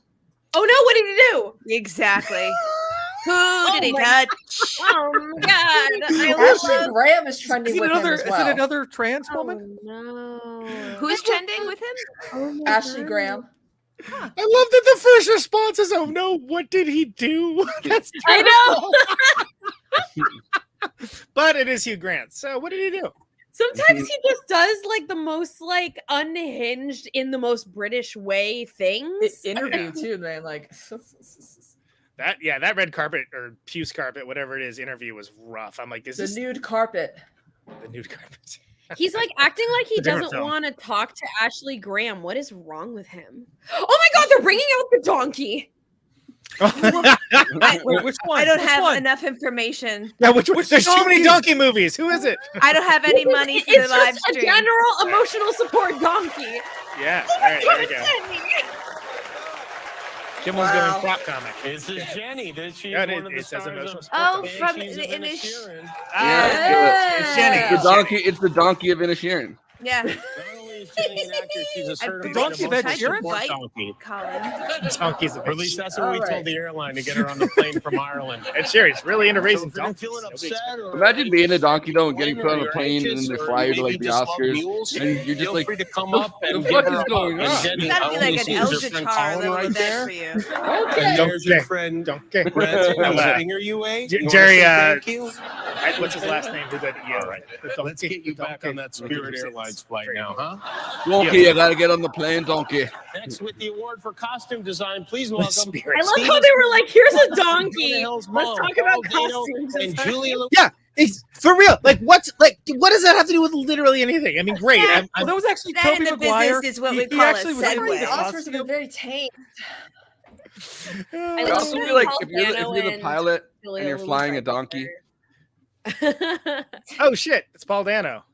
Oh no! What did he do? Exactly. Who did he touch? Oh my god! Ashley Graham is trending with him as well. Is it another trans woman? No. Who's trending with him? Oh Ashley Graham. I love that the first response is, "Oh no, what did he do?" That's terrible. I know. But it is Hugh Grant. So what did he do? Sometimes he just does like the most like unhinged in the most British way things. Interview too, man. Like that red carpet or puce carpet, whatever it is, interview was rough. I'm like, the nude carpet. The nude carpet. He's like acting like he It's a different doesn't film. want to talk to Ashley Graham. What is wrong with him? Oh my god, they're bringing out the donkey. Which one? I don't Which have one? enough information. Yeah, which there's too many donkey movies. Who is it? I don't have any money for It's the live just a stream. general emotional support donkey. Yeah. All right, there we go. Kim was Wow. doing prop comic. This is Jenny. She's Yeah, one of the it says stars emotional of Oh, Banshees from of Inisherin. It's Jenny. The donkey. It's the donkey of Inisherin. Yeah. Not only is Jenny an actor, she's a certified donkey of Ed emotional Sheeran? support donkey. Colin. Donkeys. Or at least that's what we All told right. the airline to get her on the plane from Ireland. Ed Sheeran's really into So raising if you're donkeys. feeling upset or Imagine being a donkey though and getting put on a or plane and anxious then they or fly you to maybe like the just love Oscars mules, and you're just feel like, free to come the up and the give fuck her is a going hug. on? And Jenny It's gotta be only like an sees her Eldritch friend horror a Colin little right bit there. for you. And there's your friend Donkey. Branson No, who's sitting here, you wait. You wanna Jerry, say thank you? what's his last name? Who that? Yeah, All right. Let's get you back on that Spirit Airlines flight now, huh? Donkey, I gotta get on the plane, donkey. Next with the award for costume design, please welcome. I love how they were like, here's a donkey. Let's Mom, talk about Paul Dano, costumes. and Julia Louis. Yeah, it's for real. Like, what does that have to do with literally anything? I mean, great. Yeah. Well, that was actually That Toby in the Maguire. business is what He- we he call a actually was in segue. The the Oscars have costume. been very tame. I I'd love also when be like, Paul if you're Dano the and pilot Julia and you're Louis flying a Dreyfus donkey, are- Oh shit, it's Paul Dano.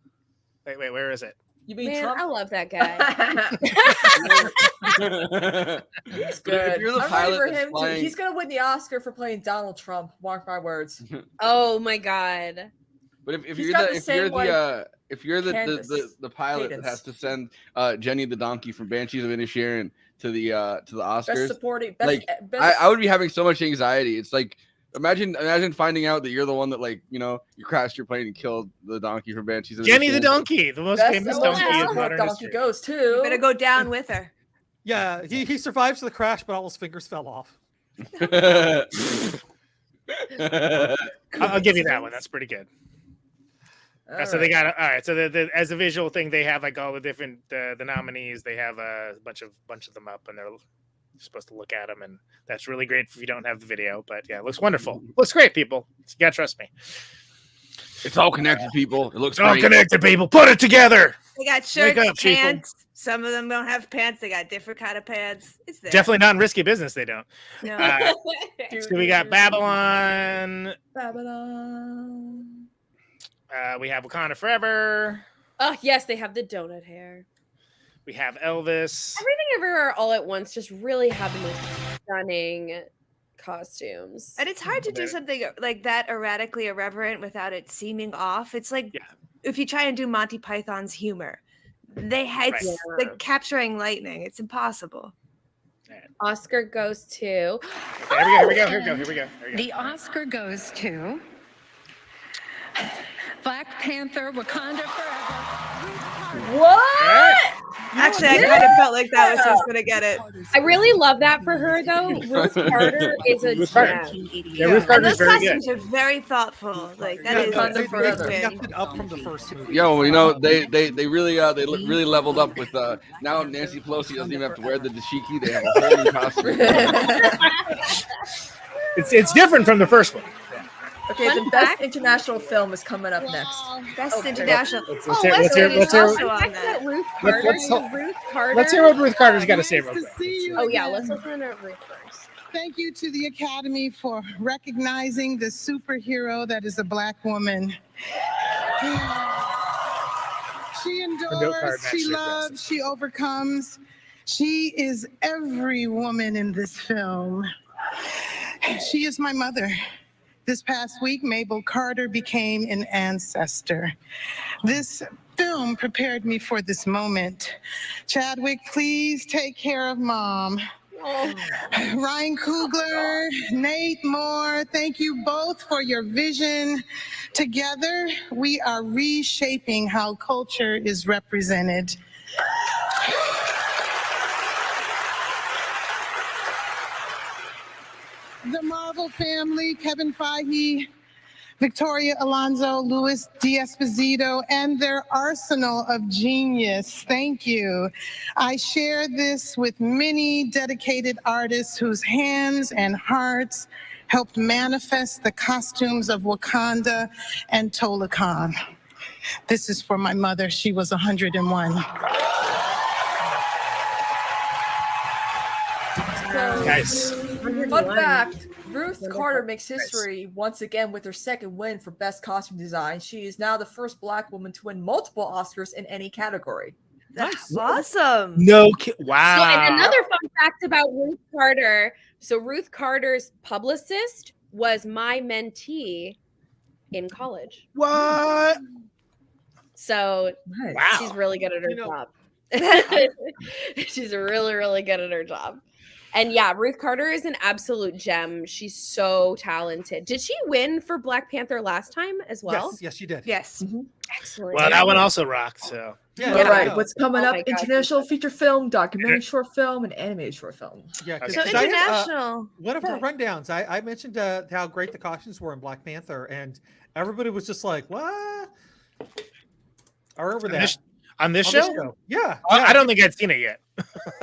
Wait, where is it? You mean Man, Trump? I love that guy. He's But good. if you're the I'm ready pilot for that's him flying- to. He's gonna win the Oscar for playing Donald Trump. Mark my words. Oh my god. But if He's you're got the the if same, you're the like, if you're the canvas pilot that cadence. has to send Jenny the donkey from Banshees of Inisherin to the Oscars, Best supporting. Best, like best, I would be having so much anxiety. It's like imagine finding out that you're the one that like you crashed your plane and killed the donkey from Banshees of Jenny the Inisherin. donkey, the most best famous emotional donkey of support modern donkey history. goes too. You better go down with her. Yeah, he survives the crash, but all his fingers fell off. I'll give you that one. That's pretty good. All So they right. got all right. So as a visual thing, they have like all the different the nominees. They have a bunch of them up, and they're supposed to look at them, and that's really great if you don't have the video. But yeah, it looks wonderful. Looks great, people. You gotta trust me. It's all connected, people. It looks It's all great. connected, people. Put it together. They got Wake shirts, up, people. pants. Some of them don't have pants. They got different kind of pants. It's there. Definitely not in risky business. They don't. No. So we got Babylon. Babylon. We have Wakanda Forever. Oh yes, they have the donut hair. We have Elvis. Everything Everywhere All at Once just really have the most stunning costumes. And it's hard to do something like that erratically irreverent without it seeming off. It's like if you try and do Monty Python's humor, it's like capturing lightning. It's impossible. Oscar goes to. Here we go. The Oscar goes to Black Panther, Wakanda Forever. What? Actually, I kind of felt like that was just gonna get it. I really love that for her though. Ruth Carter is a gem. Yeah, Ruth And Carter's those very good. costumes are very thoughtful. Like that is they forever. stepped it up from the first movie. Yo, they really really leveled up with now Nancy Pelosi doesn't even have to wear the dashiki. They have a whole new costume. It's different from the first one. Okay, Fun the best fact- international film is coming up next. Best international. Let's Oh, hear- West let's hear- Side is let's hear- also on Fact that. that Ruth Let's- Carter. let's- Ruth Carter. Let's hear what Ruth Carter's got to say real Nice quick. to see you Oh yeah, again. let's listen to Ruth first. Thank you to the Academy for recognizing the superhero that is a Black woman. She endures, she loves, she overcomes. She is every woman in this film. She is my mother. This past week, Mabel Carter became an ancestor. This film prepared me for this moment. Chadwick, please take care of Mom. Ryan Coogler, Nate Moore, thank you both for your vision. Together, we are reshaping how culture is represented. The Marvel family, Kevin Feige, Victoria Alonso, Luis D'Esposito, and their arsenal of genius. Thank you. I share this with many dedicated artists whose hands and hearts helped manifest the costumes of Wakanda and Tolakan. This is for my mother. She was 101. Nice. Fun fact, Ruth Carter makes history once again with her second win for Best Costume Design. She is now the first Black woman to win multiple Oscars in any category. That's awesome. No, So, wow. and another fun fact about Ruth Carter. So Ruth Carter's publicist was my mentee in college. What? So Nice. she's really good at her job. She's really, really good at her job. And yeah, Ruth Carter is an absolute gem. She's so talented. Did she win for Black Panther last time as well? Yes, she did. Yes. Excellent. Well, that one also rocked. So Yeah. All right, what's coming Oh up? my gosh. International feature film, documentary short film, and animated short film. Yeah, 'cause So I had, international. one of our rundowns, I mentioned how great the costumes were in Black Panther, and everybody was just like, "What?" I remember that on this show? Yeah, I don't think I'd seen it yet.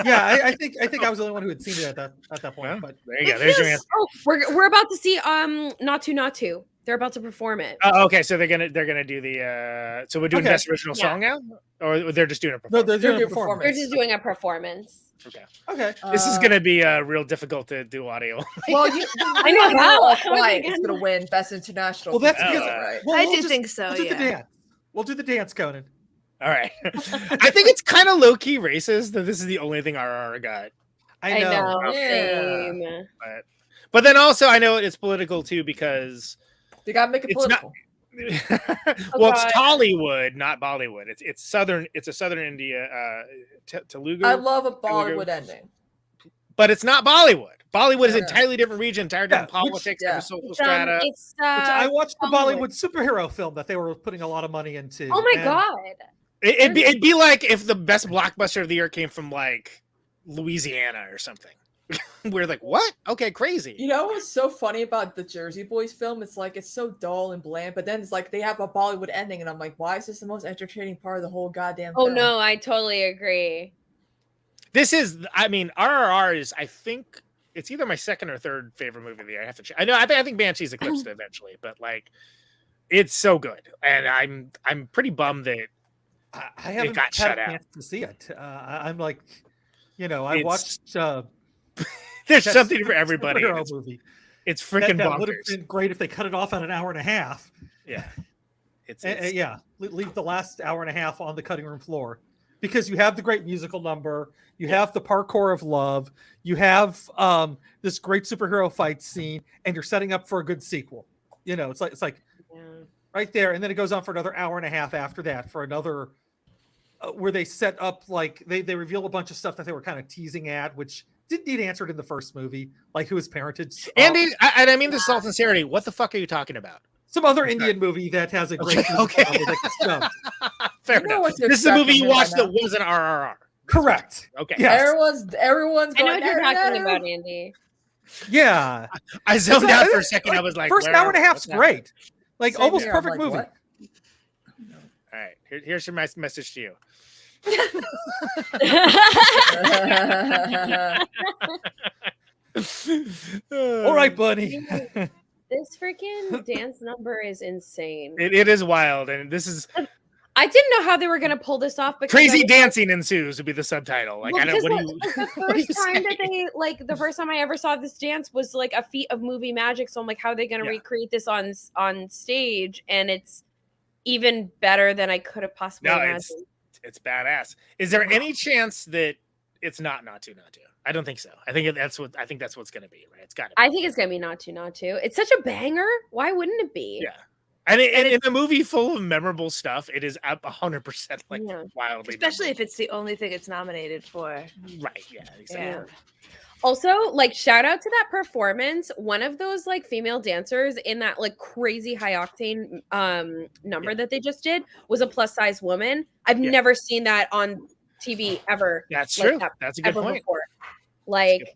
yeah. I think I was the only one who had seen it at that point. But there you go. There's your answer. Oh, we're about to see Natu. They're about to perform it. Oh, okay, so they're gonna do the so we're doing Okay. best original song now, or they're just doing a no, performance? they're doing a They're performance. just doing a performance. Okay. Okay. This is gonna be real difficult to do audio. Well, you, I know how. All Quiet is going to win Best International. Well, that's feature because film, right? well, I we'll do just- think so, We'll do the yeah. dance. We'll do the dance, Conan. All right. I think it's kind of low key racist that this is the only thing RR got. I know. Same. But then also I know it's political too because They got to make it it's not. political. Well, God. it's Tollywood, not Bollywood. It's southern. It's a southern India, Telugu. I love a Bollywood ending. but it's not Bollywood. Bollywood is an Yeah. entirely different region, entirely different politics, different social strata. It's Which I watched the Bollywood. Bollywood superhero film that they were putting a lot of money into. Oh my and- god. It'd be like if the best blockbuster of the year came from like Louisiana or something. We're like, what? Okay, crazy. You know what's so funny about the Jersey Boys film? It's like it's so dull and bland, but then it's like they have a Bollywood ending, and I'm like, why is this the most entertaining part of the whole goddamn Oh film? no, I totally agree. This is, I mean, RRR is, I think, it's either my second or third favorite movie of the year. I have to check. I know, I think Banshees eclipsed it eventually, but like, it's so good, and I'm pretty bummed that I haven't got had shut a out. chance to see it. I'm like, I It's- watched. There's that something for everybody. superhero It's, movie. it's freaking That would have bonkers. been great if they cut it off at an hour and a half. Yeah, it's Yeah, leave the last hour and a half on the cutting room floor, because you have the great musical number, you have the parkour of love, you have this great superhero fight scene, and you're setting up for a good sequel. It's like right there, and then it goes on for another hour and a half after that for another where they set up like they reveal a bunch of stuff that they were kind of teasing at, which didn't need answered in the first movie, like who his parentage. Andy, and I mean this is all sincerity. What the fuck are you talking about? Some other Indian movie that has a great Okay. musical number that gets dubbed. Fair You know enough. what to This is a expect movie from you him by watched that now. wasn't RRR. Correct. Okay. Yes. Everyone's I know going what you're there, talking there. about, Andy. Yeah. I zoned out for a second. I was like, first where- hour and a half's what's happening? great. Like Same almost here, I'm perfect like, movie. what? All right, here's your message to you. All right, buddy. This freaking dance number is insane. It is wild, and this is. I didn't know how they were going to pull this off. Crazy dancing ensues would be the subtitle. Like, well, I don't. What do you? The first time I ever saw this dance was like a feat of movie magic. So I'm like, how are they going to recreate this on stage? And it's even better than I could have possibly imagined. It's badass. Is there any chance that it's not Natu? I don't think so. I think that's what's going to be. Right? It's got to. I think it's going to be Natu. It's such a banger. Why wouldn't it be? Yeah. And in a movie full of memorable stuff, it is 100% like wildly. Especially if it's the only thing it's nominated for. Right. Yeah. Exactly. Yeah. Also, like, shout out to that performance. One of those like female dancers in that like crazy high octane number that they just did was a plus size woman. I've never seen that on TV ever. That's true. That's a good point. Before. Like,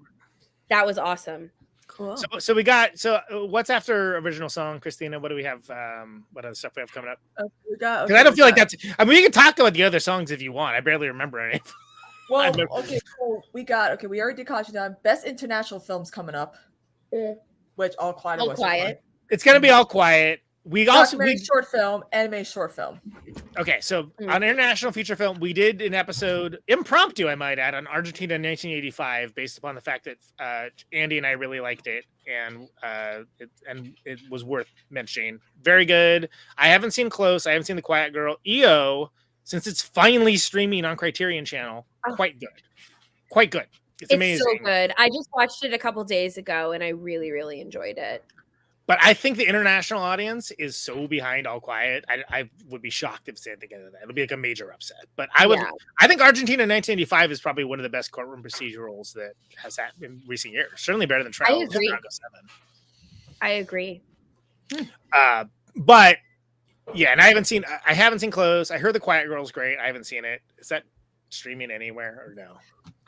that was awesome. Cool. So we got what's after original song, Christina? What do we have? What other stuff we have coming up? Because I don't feel like that's. I mean, we can talk about the other songs if you want. I barely remember any. Well, okay, so we already did caution down. Best international films coming up, which All Quiet. All Quiet. It's gonna be All Quiet. We short film, anime short film. Okay, so on international feature film, we did an episode impromptu, I might add, on Argentina in 1985, based upon the fact that Andy and I really liked it, and it was worth mentioning. Very good. I haven't seen Close. I haven't seen The Quiet Girl. EO, since it's finally streaming on Criterion Channel, quite good. Quite good. It's amazing. So good. I just watched it a couple days ago, and I really, really enjoyed it. But I think the international audience is so behind All Quiet. I would be shocked if they together that. It'll be like a major upset. But I think Argentina 1985 is probably one of the best courtroom procedurals that has happened in recent years. Certainly better than Trial of Chicago 7. I agree. But yeah, and I haven't seen Close. I heard The Quiet Girl is great. I haven't seen it. Is that streaming anywhere or no?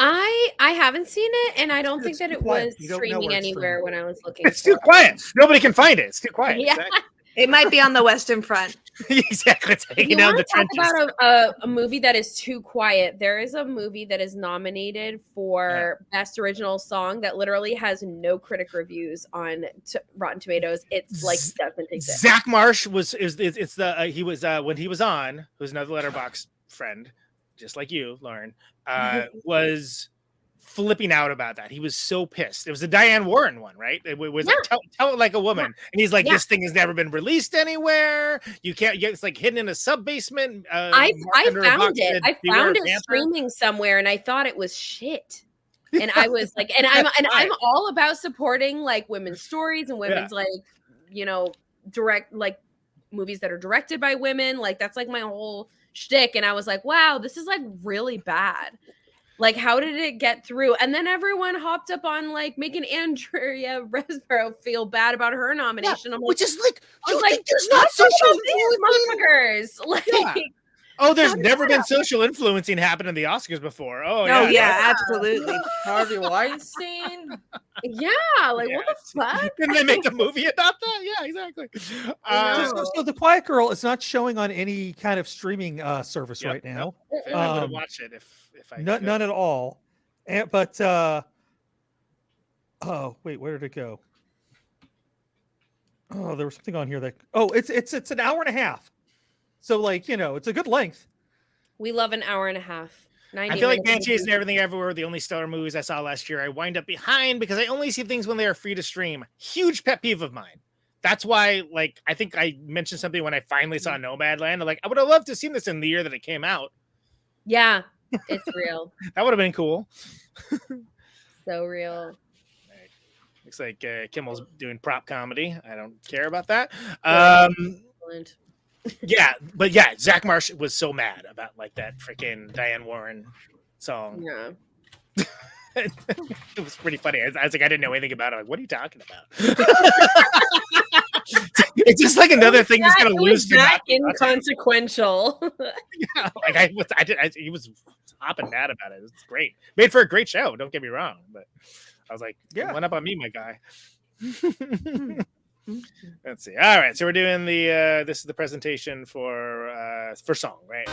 I haven't seen it, and I don't think that it was streaming anywhere when I was looking. It's too quiet. Nobody can find it. It's too quiet. Yeah. Exactly. It might be on the Western Front. Exactly. It's hanging You out in want the to talk trenches. about a movie that is too quiet? There is a movie that is nominated for Best Original Song that literally has no critic reviews on Rotten Tomatoes. It's like doesn't exist. Zach Marsh he was when he was on, who's another Letterboxd friend, just like you, Lauren, was flipping out about that. He was so pissed. It was the Diane Warren one, right? It was like, tell it like a woman. And he's like, this thing has never been released anywhere. You can't. It's like hidden in a sub basement. I found it. I found it streaming somewhere, and I thought it was shit. And I was like, I'm all about supporting like women's stories and women's like, direct like movies that are directed by women. Like that's like my whole shtick. And I was like, wow, this is like really bad. Like, how did it get through? And then everyone hopped up on like making Andrea Riseborough feel bad about her nomination. Yeah, I'm like, which is like, there's not social motherfuckers. Like, oh, there's never been social influencing happen in the Oscars before. Oh, yeah, absolutely. Harvey Weinstein. Yeah, like what the fuck? Didn't they make a movie about that? Yeah, exactly. So The Quiet Girl is not showing on any kind of streaming service right now. I would have watched it if I could. None at all. But oh wait, where did it go? Oh, there was something on here that it's an hour and a half. So like it's a good length. We love an hour and a half. I feel like Banshees and Everything Everywhere were the only stellar movies I saw last year. I wind up behind because I only see things when they are free to stream. Huge pet peeve of mine. That's why, like, I think I mentioned something when I finally saw Nomadland. I'm like, I would have loved to have seen this in the year that it came out. Yeah, it's real. That would have been cool. So real. Looks like Kimmel's doing prop comedy. I don't care about that. Excellent. But Zach Marsh was so mad about like that freaking Diane Warren song. Yeah. It was pretty funny. I was like, I didn't know anything about it. Like, what are you talking about? It's just like another thing that's gonna lose. That inconsequential. Yeah, like he was hopping mad about it. It's great. Made for a great show. Don't get me wrong, but I was like, went up on me, my guy. Let's see. All right, so we're doing the this is the presentation for song, right?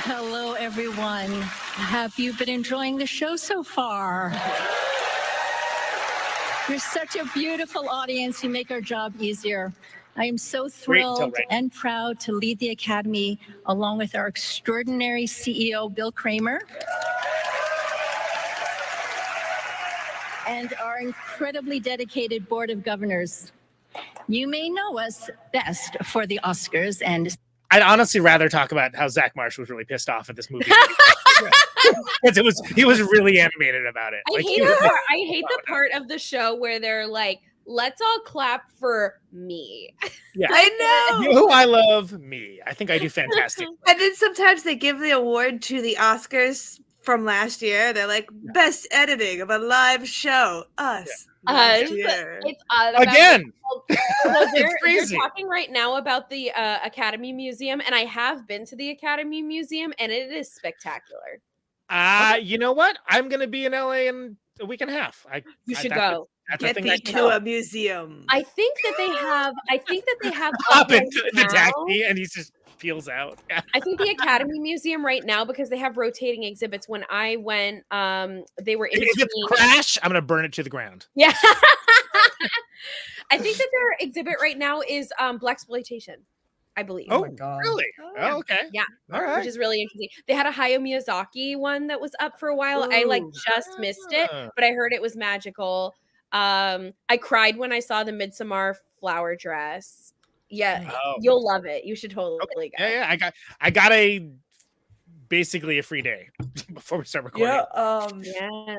Hello, everyone. Have you been enjoying the show so far? You're such a beautiful audience. You make our job easier. I am so thrilled and proud to lead the Academy along with our extraordinary CEO, Bill Kramer, and our incredibly dedicated Board of Governors. You may know us best for the Oscars, and I'd honestly rather talk about how Zach Marsh was really pissed off at this movie. Because he was really animated about it. I hate the part of the show where they're like, let's all clap for me. Yeah. I know. You know who I love? Me. I think I do fantastic. And then sometimes they give the award to the Oscars from last year. They're like, best editing of a live show. Us. Last year. It's odd Again. They're crazy. talking right now about the Academy Museum, and I have been to the Academy Museum, and it is spectacular. You know what? I'm going to be in LA in a week and a half. You should go. Get me to a museum. I think that they have Hop into the taxi and he just peels out. I think the Academy Museum right now, because they have rotating exhibits. When I went, they were in If it's between. crash, I'm going to burn it to the ground. Yeah. I think that their exhibit right now is blaxploitation, I believe. Oh my God. Really? Oh, okay. Yeah. All right. Which is really interesting. They had a Hayao Miyazaki one that was up for a while. I just missed it, but I heard it was magical. I cried when I saw the Midsommar flower dress. Yeah, you'll love it. You should totally go. Yeah. I got basically a free day before we start recording. Yeah.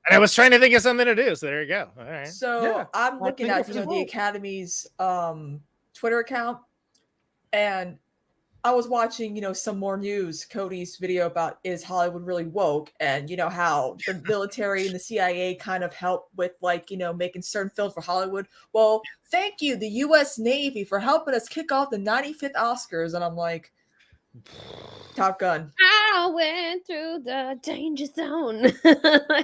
And I was trying to think of something to do, so there you go. All right. So I'm looking at the Academy's Twitter account, and I was watching, some more news. Cody's video about is Hollywood really woke, and how the military and the CIA kind of help with making certain films for Hollywood. Well, thank you, the U.S. Navy, for helping us kick off the 95th Oscars, and I'm like, Top Gun. I went through the danger zone.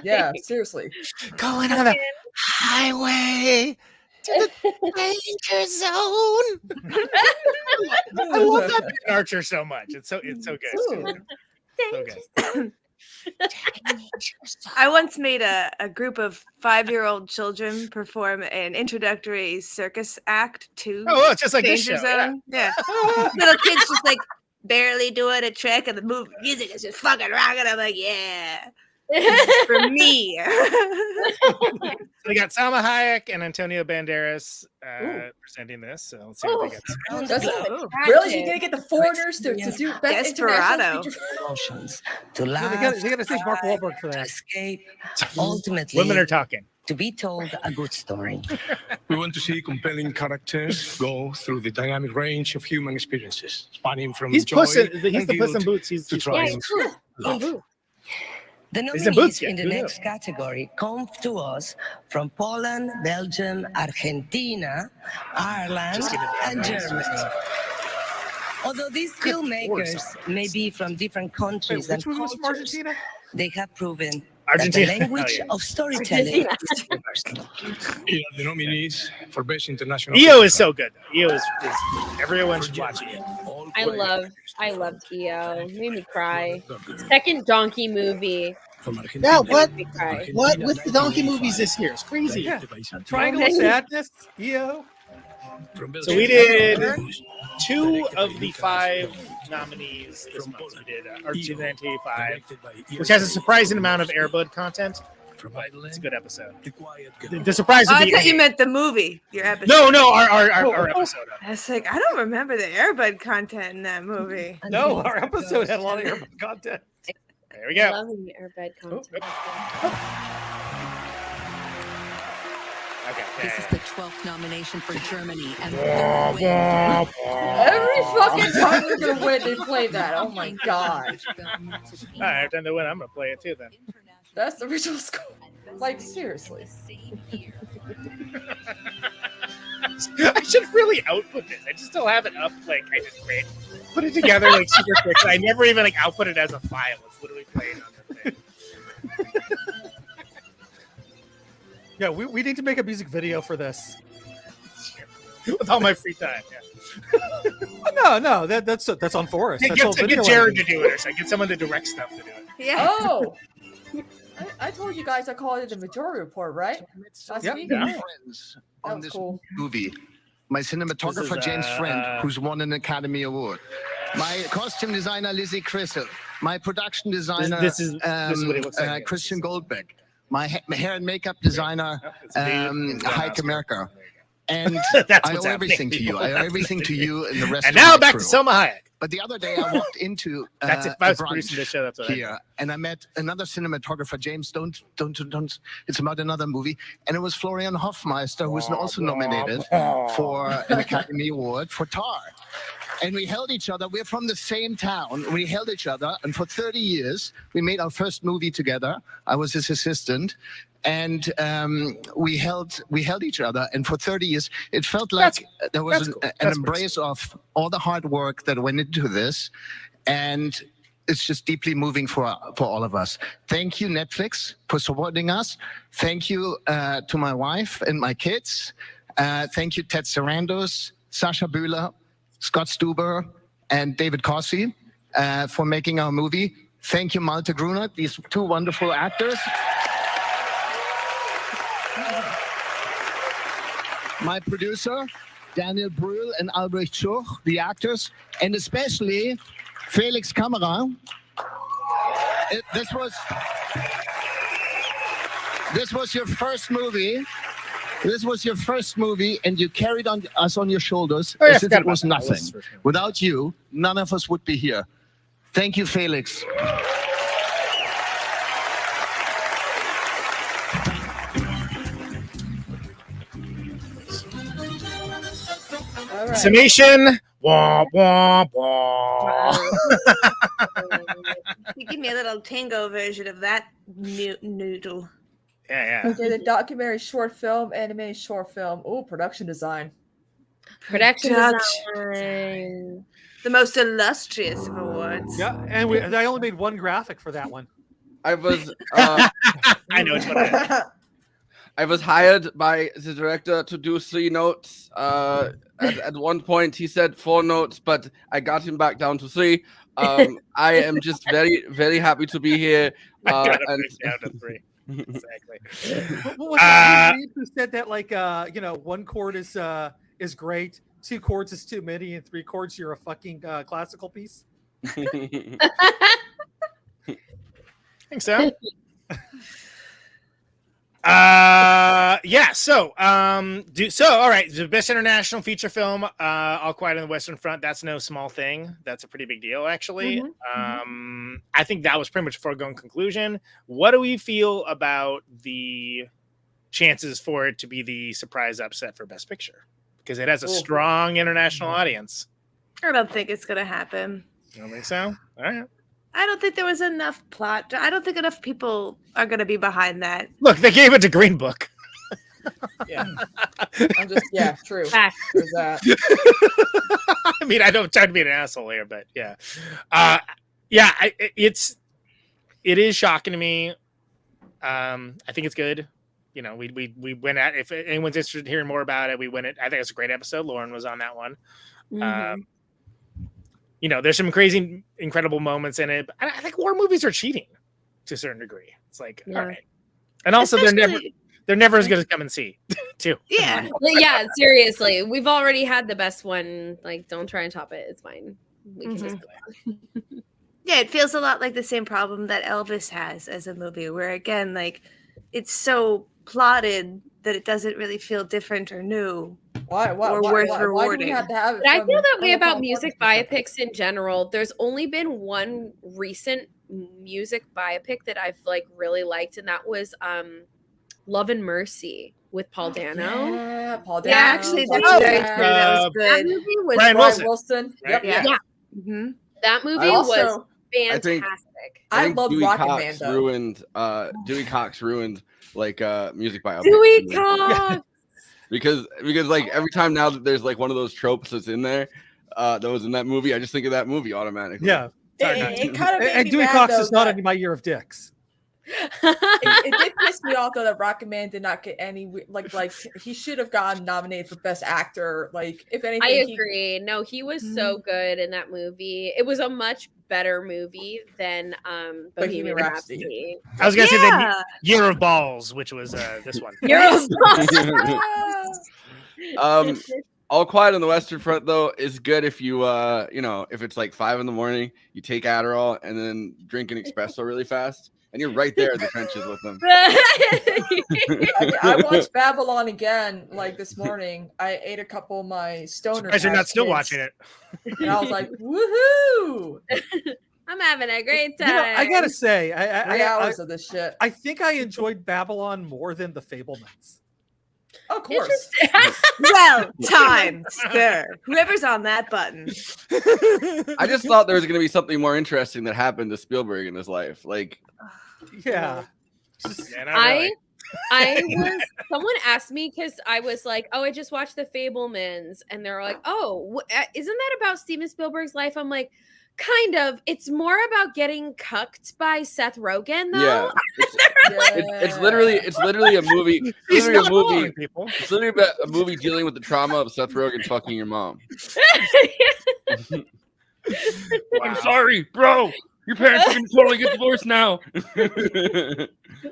Yeah, seriously. Going on the highway to the danger zone. I love that Ben Archer so much. It's so good. So good. I once made a group of 5-year-old children perform an introductory circus act to it's just like Danger this show. Zone. Yeah. Little kids just barely doing a trick, and the music is just fucking rocking. I'm like, yeah. This is for me. So we got Salma Hayek and Antonio Banderas presenting this. So let's see what they get. Really? You're gonna get the foreigners to do best international feature emotions, to They laugh, got to stage Mark Wahlberg for that. escape, ultimately Women are talking. to be told a good story. We want to see compelling characters go through the dynamic range of human experiences, spanning from He's joy Puss in and the Puss in guilt Boots. He's to triumph. The He's in Boots nominees yet. in the Who knew? next category come to us from Poland, Belgium, Argentina, Ireland, and Germany. Although these filmmakers may be from different countries and Which one was from cultures, Argentina? they have proven Argentina. that the language Oh, yeah. of storytelling Argentina. is universal. Here are the nominees for Best International. EO is so good. EO is everyone should watch it. I loved EO. Made me cry. Second donkey movie. Now what? Made me cry. What with the donkey movies this year? It's crazy. Yeah. Triangle of Sadness, EO. So we did 2 of the 5 nominees this month. We did Argentina 1985, which has a surprising amount of Air Bud content. It's a good episode. The surprise Oh, would I be thought you meant the movie. Your episode. no, our episode. I was like, I don't remember the Airbud content in that movie. No, our episode had a lot of Airbud content. There we go. Loving the Airbud content. Okay. This is the 12th nomination for Germany, and Every fucking time they're gonna win, they play that. Oh my god. All right, then they win. I'm gonna play it too. Then That's the original score. Like, seriously. I should really output this. I just still have it up. Like I just put it together like super quick. I never even output it as a file. It's literally playing on the thing. Yeah, we need to make a music video for this. With all my free time. Yeah. No, that's on Forrest. Hey, That's all get video Jared to editing. do it, or so I get someone to direct stuff to do it. Yeah. Oh. I told you guys I called it the Majority Report, right? Last week. Friends That on was this cool. movie. My cinematographer James Friend, who's won an Academy Award. My costume designer Lizzie Crystal. My production designer This is what it looks like. Christian Goldbeck. My hair and makeup designer Heike Merker. And That's I what's owe happening, everything to you. I owe everything to you and the rest And of now my back crew. to Selma Hayek. But the other day I walked into That's if a I was brunch producing this show. That's what I here, and I met another cinematographer, James. Don't. It's about another movie, and it was Florian Hofmeister, who was also nominated for an Academy Award for Tar. And we held each other. We're from the same town. We held each other, and for 30 years, we made our first movie together. I was his assistant, and we held each other. And for 30 years, it felt like there was an embrace of all the hard work that went into this, and it's just deeply moving for all of us. Thank you, Netflix, for supporting us. Thank you to my wife and my kids. Thank you, Ted Sarandos, Sasha Bühler, Scott Stuber, and David Cossey for making our movie. Thank you, Malte Grunert, these two wonderful actors. My producer, Daniel Brühl and Albrecht Schuch, the actors, and especially Felix Kamera. This was your first movie. This was your first movie, and you carried us on your shoulders as if it was nothing. Without you, none of us would be here. Thank you, Felix. Right. Summation. Wah, wah, wah. You give me a little tango version of that noodle. Yeah. Okay, the documentary short film, animated short film. Oh, production design. Production design. The most illustrious of awards. Yeah, and I only made one graphic for that one. I was. I know it's what I I was hired by the director to do 3 notes. At one point, he said 4 notes, but I got him back down to 3. I am just very, very happy to be here. I got him and down to 3. Exactly. What was that Reed who said that, like, 1 chord is great, 2 chords is too many, and 3 chords you're a fucking classical piece? Think so. So all right, the best international feature film, All Quiet on the Western Front. That's no small thing. That's a pretty big deal, actually. I think that was pretty much a foregone conclusion. What do we feel about the chances for it to be the surprise upset for Best Picture? Because it has a strong international audience. I don't think it's going to happen. You don't think so? All right. I don't think there was enough plot. I don't think enough people are going to be behind that. Look, they gave it to Green Book. Yeah. True. There's that. I mean, I don't try to be an asshole here, but yeah. It is shocking to me. I think it's good. You know, we went at, if anyone's interested in hearing more about it, we went at, I think it's a great episode. Lauren was on that one. You know, there's some crazy, incredible moments in it. But I think war movies are cheating to a certain degree. It's like, all right. And also they're never as good as Come and See, too. Yeah. Yeah, seriously. We've already had the best one. Like, don't try and top it. It's fine. We can just go on. Yeah, it feels a lot like the same problem that Elvis has as a movie, where again, like, it's so plotted that it doesn't really feel different or new. Why worth rewarding. Do we have to have it But I from feel that way about California? music biopics in general. There's only been one recent music biopic that I've like really liked, and that was Love and Mercy with Paul Dano. Yeah, Paul Dano. Yeah, actually, that's very true. That was good. That movie was Brian Wilson. Right? Yep. yeah. Mm-hmm. That movie Also, was I think- fantastic. I think love Dewey Rocket Cox Man, though. Dewey Cox ruined like music biopics. Dewey Cox. because like every time now that there's like one of those tropes that's in there that was in that movie, I just think of that movie automatically. Yeah. It kind of made And me Dewey mad, Cox though, is not that- in my year of dicks. it did piss me off though that Rocket Man did not get any like he should have gotten nominated for Best Actor. Like if anything, I agree. No, he was so good in that movie. It was a much better movie than Bohemian Rhapsody. I was gonna say the Year of Balls, which was this one. Year of Balls. All Quiet on the Western Front though is good if you if it's like 5 a.m, you take Adderall and then drink an espresso really fast, and you're right there in the trenches with them. I watched Babylon again like this morning. I ate a couple of my stoner. Surprised you're not still watching it. And I was like, woohoo! I'm having a great time. You know, I gotta say, 3 hours of this shit. I think I enjoyed Babylon more than The Fablemans. Of course. Well, time, sir. Whoever's on that button. I just thought there was going to be something more interesting that happened to Spielberg in his life. Like, yeah. I was. Someone asked me because I was like, "Oh, I just watched The Fablemans," and they're like, "Oh, isn't that about Steven Spielberg's life?" I'm like, "Kind of. It's more about getting cucked by Seth Rogen, though." Yeah, it's literally a movie. It's literally about a movie dealing with the trauma of Seth Rogen fucking your mom. I'm sorry, bro. Your parents are gonna totally get divorced now.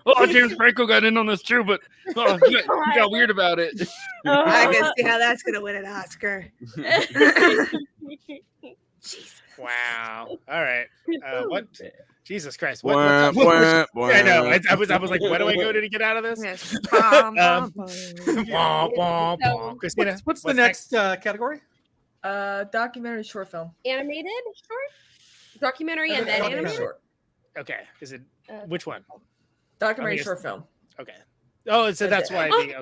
Oh, James Franco got in on this too, but he got weird about it. I can see how that's gonna win an Oscar. Wow. All right. What? Jesus Christ. Wah, what wah, wah. I know. I was like, where do I go to get out of this? Yes. Christina, What's the next category? Documentary short film. Animated short? Documentary and then animated? Short. Okay. Is it which one? Documentary short film. Okay. Oh, so that's why. Okay.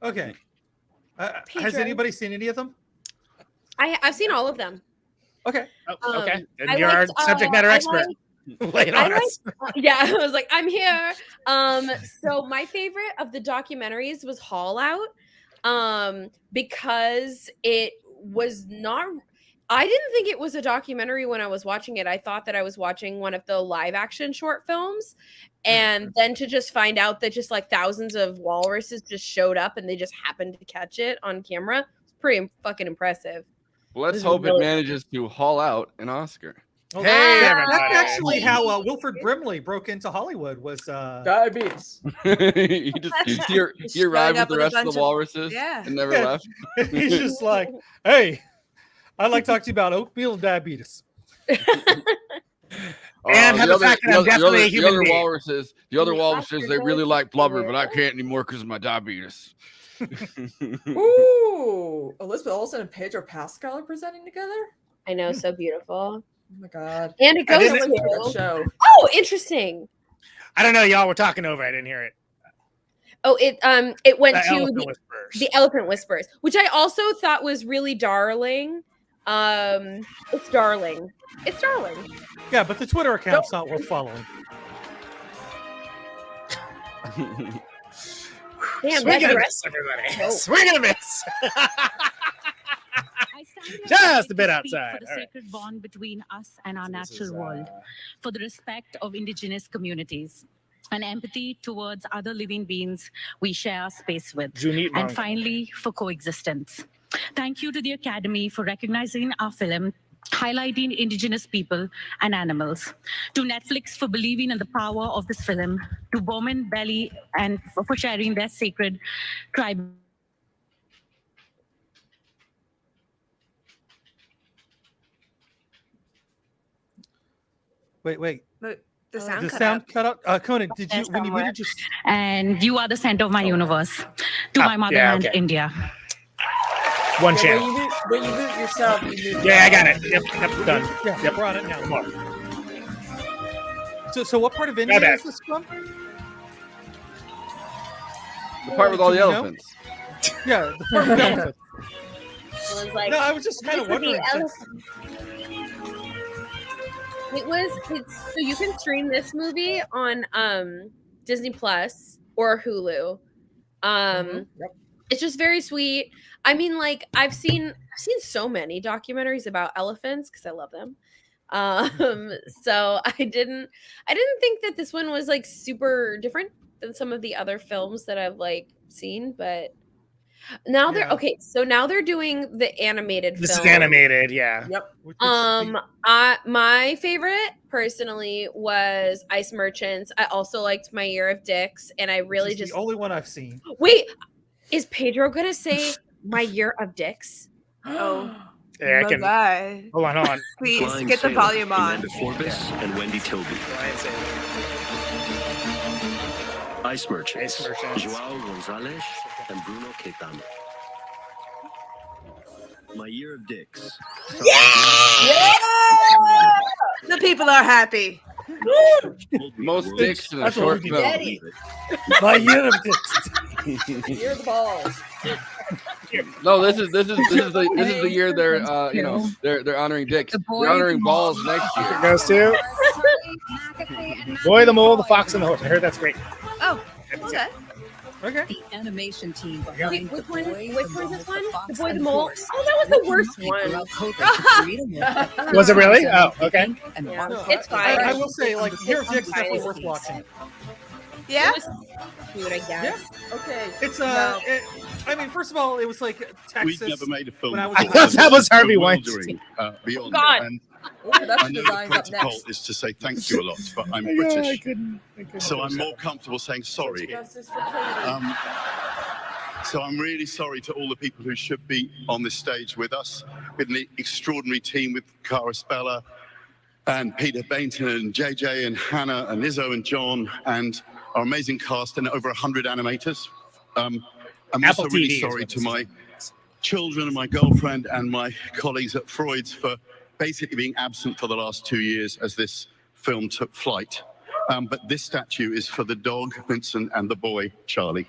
Okay. Has anybody seen any of them? I've seen all of them. Okay. Okay. And you're our subject matter expert. Lay it on us. Yeah, I was like, I'm here. So my favorite of the documentaries was Haul Out, because it was not. I didn't think it was a documentary when I was watching it. I thought that I was watching one of the live action short films. And then to just find out that just like thousands of walruses just showed up and they just happened to catch it on camera. It's pretty fucking impressive. Well, let's hope it manages to haul out an Oscar. Oh, Hey, that's everybody. actually how Wilford Brimley broke into Hollywood. Was diabetes. he arrived with the rest of the walruses and never left. He's just like, hey, I'd like to talk to you about oatmeal and diabetes. And have the fact that I'm definitely a human being. The other walruses, they really like blubber, but I can't anymore because of my diabetes. Ooh, Elizabeth Olsen and Pedro Pascal are presenting together. I know, so beautiful. Oh my god! And it goes to show. Oh, interesting. I don't know, y'all were talking over. I didn't hear it. Oh, it went to the Elephant Whispers, which I also thought was really darling. It's darling. It's darling. Yeah, but the Twitter account's not worth following. Damn, swing and a miss, everybody. Swing and a miss. Just a bit outside. For the sacred bond between us and our natural world, for the respect of indigenous communities, and empathy towards other living beings we share our space with, and finally, for coexistence. Thank you to the Academy for recognizing our film, highlighting indigenous people and animals, to Netflix for believing in the power of this film, to Bowman Belly and for sharing their sacred tribe. Wait. The sound cut out. Conan, did you when you muted just? And you are the center of my universe. To my motherland, India. One channel. When you mute yourself, you mute. Yeah, I got it. Yep, done. Yeah, yep. We're on it now. More. So what part of India is this from? The part with all the elephants. Yeah, the part with the elephants. I was like, No, I was just kind of wondering. So you can stream this movie on Disney Plus or Hulu. It's just very sweet. I mean, like I've seen so many documentaries about elephants because I love them. So I didn't think that this one was like super different than some of the other films that I've like seen, but Now they're okay. So now they're doing the animated. This film. is animated, yeah. Yep. My favorite personally was Ice Merchants. I also liked My Year of Dicks, and I really just the only one I've seen. Wait, is Pedro gonna say My Year of Dicks? Oh. Yeah, I no can. God. Hold on. Please Flying get the Sailor, volume on. Amanda Forbes and Wendy Tilby. Ice Merchants. Joao Gonzalez and Bruno Caetano. My Year of Dicks. Yeah! The people are happy. Most dicks in a short film. My Year of Dicks. Year of the balls. No, this is the year they're they're honoring dicks. They're honoring balls next year. Goes to Boy, the Mole, the Fox, and the Horse. I heard that's great. Oh, okay. Okay. The animation team Wait, behind which The one? Boy, Which the one is Mole, this one? the The Fox, Boy, the and Mole. Horse. Oh, that was the worst one. Was it really? Oh, okay. Yeah. No, It's fine. I will say, like, Year of Dicks is definitely worth watching. Yeah. Cute, I guess. Okay. It's I mean, first of all, it was like Texas. We've never made a film. when I was I in thought that was Harvey bewildering, Weinstein. Beyond. God. And Production I know the design's up protocol next. is to say thank you a lot, but I'm I British, couldn't so I'm more comfortable saying sorry. Justice for Katie. So I'm really sorry to all the people who should be on this stage with us, with an extraordinary team with Cara Spella and Peter Bainton and JJ and Hannah and Izzo and John and our amazing cast and over 100 animators. I'm Apple also really TV is sorry what to this my children and my girlfriend and my colleagues at Freud's for basically being absent for the last 2 years as this film took flight. But this statue is for the dog, Vincent, and the boy, Charlie.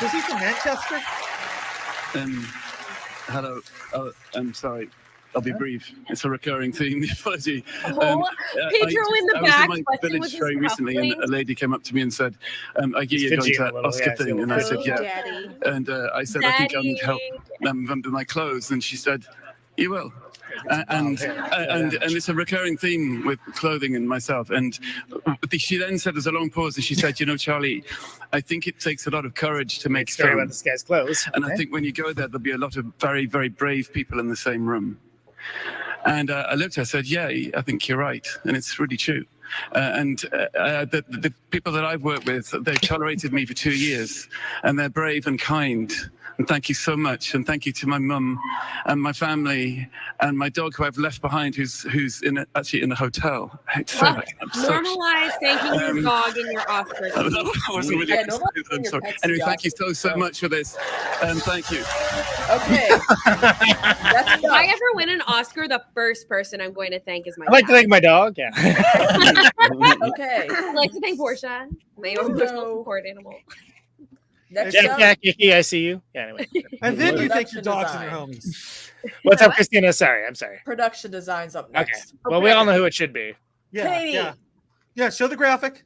Was he from Manchester? Hello. I'm sorry. I'll be brief. It's a recurring theme. The apology. Pedro in the I back. was in my fussing village with his very recently, and a ruffling. lady came up to me and said, "I hear He's you're going fidgeting to a that little, Oscar yeah, thing," and I said, "Yeah." Daddy. And I said, "I think I need help Daddy. with my clothes," and she said, "You will." And it's a recurring theme with clothing and myself. And she then said, there's a long pause, and she said, "You know, Charlie, I think it takes a lot of courage to make Story film. about this guy's clothes. And Okay. I think when you go there, there'll be a lot of very, very brave people in the same room." And I looked at her, I said, "Yeah, I think you're right." And it's really true. The people that I've worked with, they've tolerated me for 2 years, and they're brave and kind. And thank you so much. And thank you to my mum and my family and my dog, who I've left behind, who's actually in a hotel. I'm so Normalize thanking your dog in your Oscars. that wasn't really. Yeah, normalize I'm thanking sorry. your pets Anyway, in thank you the so much for this. Thank you. Okay. That's If I ever win an Oscar, the first person I'm going to thank is my I'd like to dad. thank my dog. Yeah. Okay. I'd like to thank Portia, my emotional support animal. Next Jack, up, Jack, Kiki, I see you. Yeah, anyway. And then you thank Production your dogs and your design. homies. What's up, Christina? Sorry, I'm sorry. Production design's up Okay. next. Well, we all know who it should be. Yeah, Katie. yeah. Show the graphic.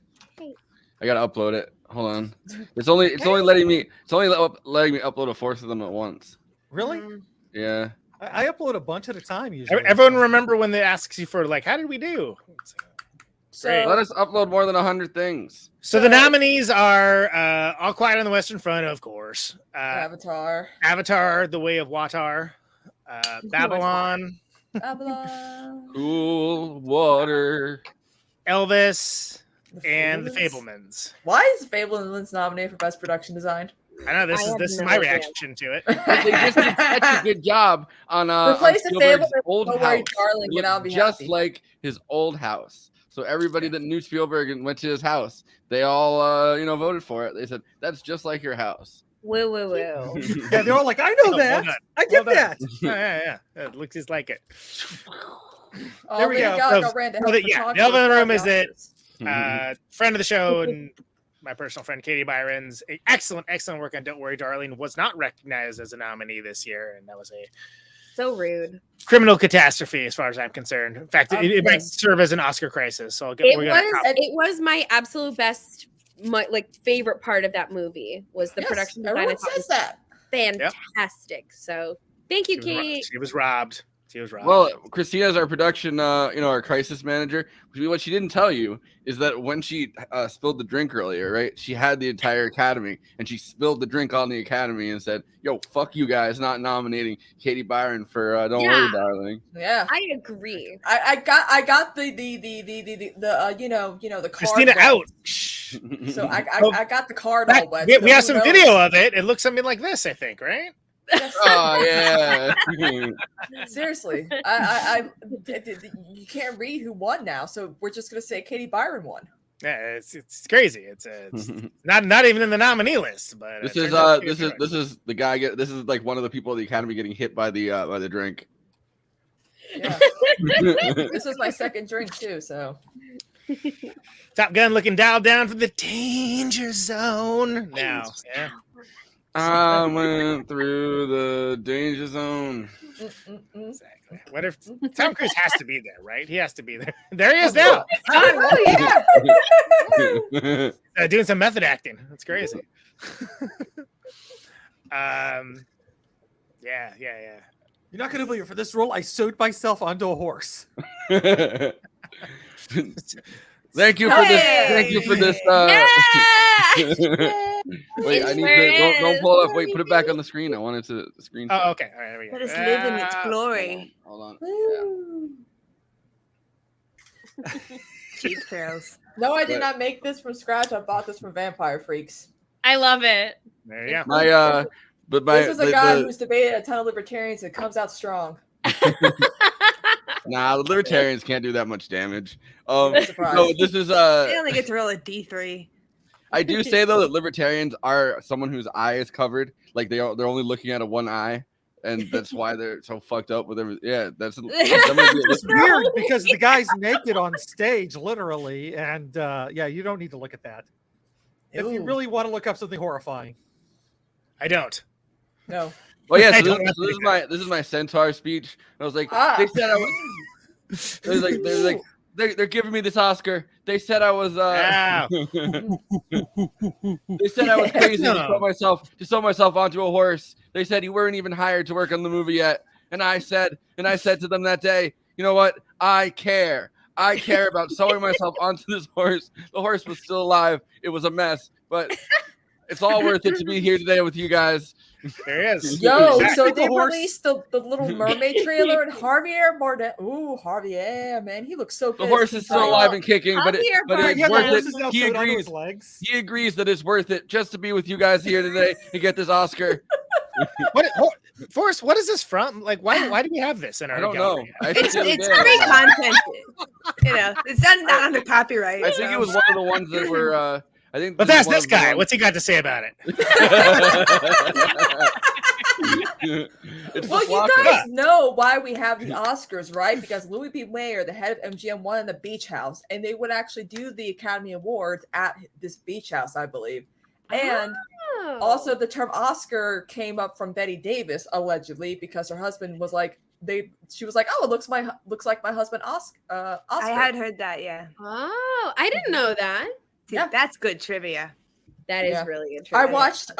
I gotta upload it. Hold on. It's only letting me upload a fourth of them at once. Really? Yeah. I upload a bunch at a time usually. Everyone remember when they ask you for, like, how did we do? So Let us upload more than 100 things. So the nominees are All Quiet on the Western Front, of course. Avatar. Avatar, The Way of Watar. Babylon. Babylon. Cool water. Elvis. And The Fablemans. Why is Fablemans nominated for Best Production Design? I know this is my reaction to it. They just did such a good job on Replace the Spielberg's Fablemans old with Don't Worry, house. Darling, It and I'll looked be just happy. like his old house. So everybody that knew Spielberg and went to his house, they all voted for it. They said that's just like your house. Woo, woo, woo. Yeah, they're all like, I know that. done. I get that. Yeah. It looks just like it. Oh, There we man, go. God, So, got Rand to so help the photography elephant in the room for is that Oscars. friend of the show and my personal friend Katie Byron's excellent work on Don't Worry, Darling was not recognized as a nominee this year, and that was a So rude. criminal catastrophe as far as I'm concerned. In fact, it might yes. serve as an Oscar crisis. So It was my absolute best, my favorite part of that movie was the Yes, production design. everyone I thought says was that. fantastic. So thank you, Kate. She was robbed. She was robbed. Well, Christina's our production, our crisis manager. What she didn't tell you is that when she spilled the drink earlier, right? She had the entire academy, and she spilled the drink on the academy and said, "Yo, fuck you guys, not nominating Katie Byron for Don't Worry, Darling." Yeah, I agree. I got the card Christina wet. out. So I got the card all wet. We have some video of it. It looks something like this, I think, right? Oh yeah. Seriously, you can't read who won now, so we're just gonna say Katie Byron won. Yeah, it's crazy. It's not even in the nominee list. But This is the guy. This is like one of the people at the academy getting hit by the drink. Yeah. This was my second drink too, so. Top Gun looking dialed down for the danger zone now. Yeah. I went through the danger zone. Exactly. What if Tom Cruise has to be there, right? He has to be there. There he is now. Doing some method acting. That's crazy. Yeah. You're not going to believe it. For this role, I sewed myself onto a horse. Thank you for this. Thank you for this. Wait, I need to don't pull it up. Wait, put it back on the screen. I wanted to screen. Oh, okay. All right, there we go. Let us live in its glory. Hold on. Cheap thrills. No, I did not make this from scratch. I bought this from Vampire Freaks. I love it. There you go. This is a guy who's debated a ton of libertarians and comes out strong. Nah, the libertarians can't do that much damage. No, this is they only get to roll a D3. I do say though that libertarians are someone whose eye is covered, like they're only looking at one eye, and that's why they're so fucked up with everything. Yeah, that's It's weird because the guy's naked on stage, literally, and you don't need to look at that. If you really want to look up something horrifying, I don't. No. Well, yeah. So this is my centaur speech. I was like, they said I was. They're giving me this Oscar. They said I was. They said I was crazy to sew myself onto a horse. They said you weren't even hired to work on the movie yet. And I said to them that day, you know what? I care. I care about sewing myself onto this horse. The horse was still alive. It was a mess, but it's all worth it to be here today with you guys. There he is. Yo, so they released the Little Mermaid trailer and Javier Bardem. Ooh, Javier, man, he looks so good. The horse is still alive and kicking, but it's worth it. He agrees that it's worth it just to be with you guys here today and get this Oscar. Forrest, what is this from? Like, why do we have this in our? I don't gallery? know. It's free content. It's not under copyright. I think it was one of the ones that were. I think. Let's ask this guy. What's he got to say about it? Well, you guys know why we have the Oscars, right? Because Louis B. Mayer, the head of MGM, won in the beach house, and they would actually do the Academy Awards at this beach house, I believe. And also, the term Oscar came up from Betty Davis, allegedly, because her husband was like, she was like, "Oh, it looks like my husband Oscar." I had heard that, yeah. Oh, I didn't know that. Yeah, that's good trivia. That is really good trivia. I watched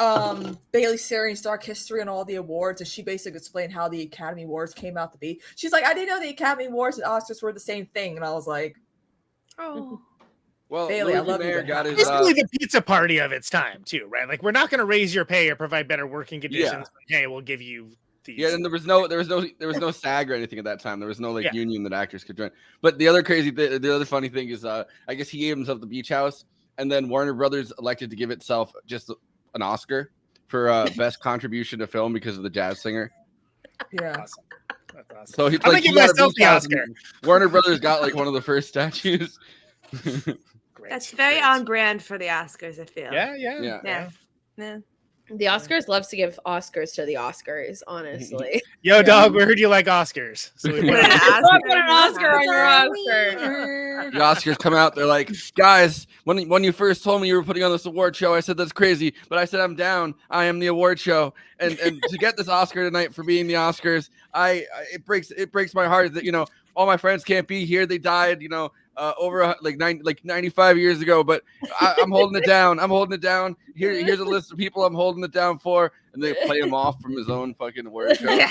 Bailey Sarian's Dark History and all the awards, and she basically explained how the Academy Awards came out to be. She's like, I didn't know the Academy Awards and Oscars were the same thing, and I was like, oh. Well, Bailey, I love you. Basically, the pizza party of its time, too, right? Like, we're not going to raise your pay or provide better working conditions. Yeah. Hey, we'll give you these. Yeah, and there was no SAG or anything at that time. There was no union that actors could join. But the other funny thing is, I guess he gave himself the beach house. And then Warner Brothers elected to give itself just an Oscar for best contribution to film because of the jazz singer. Yeah. Awesome. That's awesome. So he's I'm like, gonna give myself the Oscar. Warner Brothers got like one of the first statues. That's very on brand for the Oscars, I feel. Yeah. The Oscars loves to give Oscars to the Oscars, honestly. Yo, dog, we heard you like Oscars. So we put an Oscar on your Oscar. The Oscars come out. They're like, guys, when you first told me you were putting on this award show, I said that's crazy. But I said I'm down. I am the award show, and to get this Oscar tonight for being the Oscars, it breaks my heart that all my friends can't be here. They died. over like 95 years ago, but I'm holding it down. I'm holding it down. Here's a list of people I'm holding it down for, and they play him off from his own fucking workshop.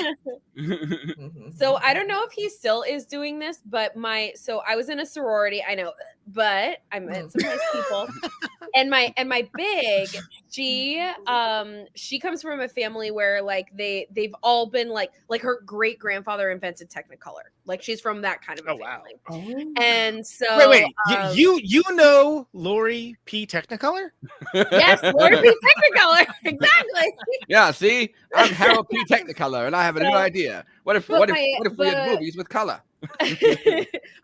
So I don't know if he still is doing this, but so I was in a sorority, I know, but I met some nice people. And my big, she comes from a family where like they've all been like her great grandfather invented Technicolor. Like she's from that kind of a family. Wow. And so wait, you know Lori P. Technicolor? Yes, Lori P. Technicolor, exactly. Yeah, see, I'm Harold P. Technicolor, and I have a new idea. What if we had movies with color?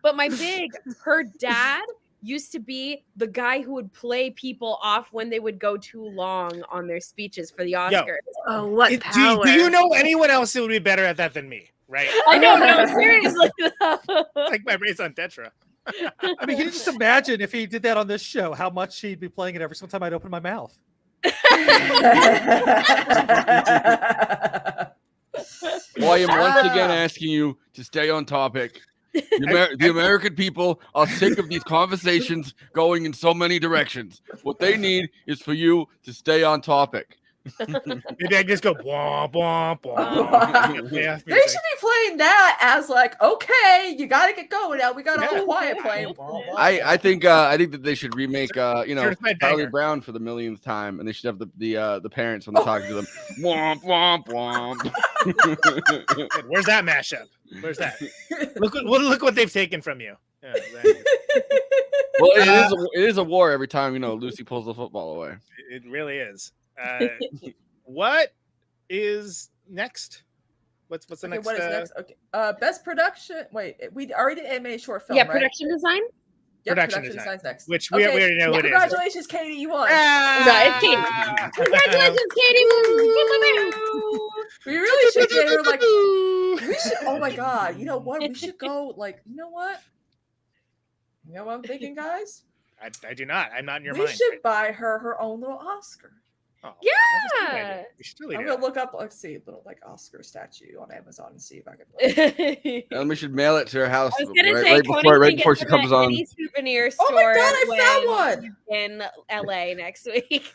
But my big, her dad used to be the guy who would play people off when they would go too long on their speeches for the Oscars. Oh, what Do power! you know anyone else who would be better at that than me? Right? I know, no, seriously. Like my race on Tetra. I mean, can you just imagine if he did that on this show, how much he'd be playing it every single time I'd open my mouth? Well, I am once again asking you to stay on topic. The American people are sick of these conversations going in so many directions. What they need is for you to stay on topic. Maybe I just go womp womp womp. They should be playing that as like, okay, you gotta get going now. We got all quiet playing. I think that they should remake Certified Charlie banger. Brown for the millionth time, and they should have the parents when they're talking to them. Womp womp womp. Where's that mashup? Where's that? Look what they've taken from you. Yeah, Well, it is a war every time Lucy pulls the football away. it really is. What is next? What's the next? What is next? Okay. Best production. Wait, we already did animated short film. Yeah, right? production design. Yep, Production design's next. Which we already know who it is. Congratulations, Katie, you won. No, it's Katie. Congratulations, Katie. We really should get her like. We should. Oh my god! You know what? We should go. Like, you know what? You know what I'm thinking, guys? I do not. I'm not in your We mind. should buy her own little Oscar. Oh, Yeah. we should really I'm do gonna that. look up, let's see, a little like Oscar statue on Amazon and see if I can. And we should mail it to her house I was gonna say, right Tony before can get she them comes at on. any souvenir Oh store. my god, I found when one! in LA next week.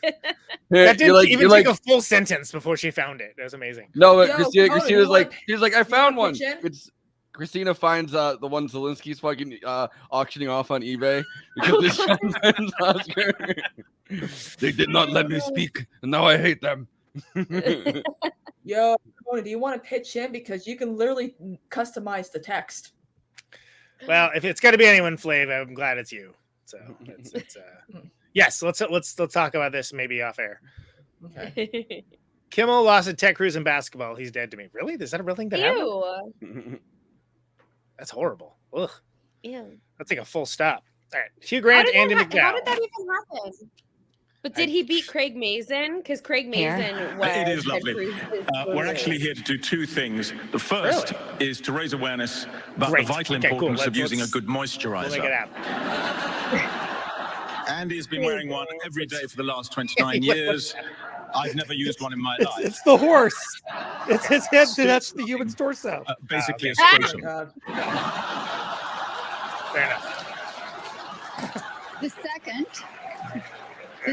That didn't even you're take like, a full sentence before she found it. That was amazing. no, but Yo, Christina Tony, was you like, want- she was like, I found want one. to pitch in? Christina finds the one Zelensky's fucking auctioning off on eBay because it's Sean Penn's Oscar. They did not let me speak, and now I hate them. Yo, Tony, do you want to pitch in because you can literally customize the text? Well, if it's got to be anyone, Flav, I'm glad it's you. So yes, let's talk about this maybe off air. Okay. Kimmel lost a Ted Cruz in basketball. He's dead to me. Really? Is that a real thing that happened? Ew. That's horrible. Ugh. Ew. That's like a full stop. All right. Hugh Grant, Andy How McDowell. did that even happen? But did he beat Craig Mazin? Because Craig Mazin was It is Ted lovely. Cruz's We're roommate. actually here to do two things. The first is to raise awareness about Great. the vital Okay, cool. importance of using a Let's- good We'll moisturizer. make it happen. Andy's been wearing one every day for the last 29 Wait, years. I've never used one in my life. It's the horse. It's his head. That's the human's torso. Basically, okay. a Oh my scrotum. god. Fair enough. The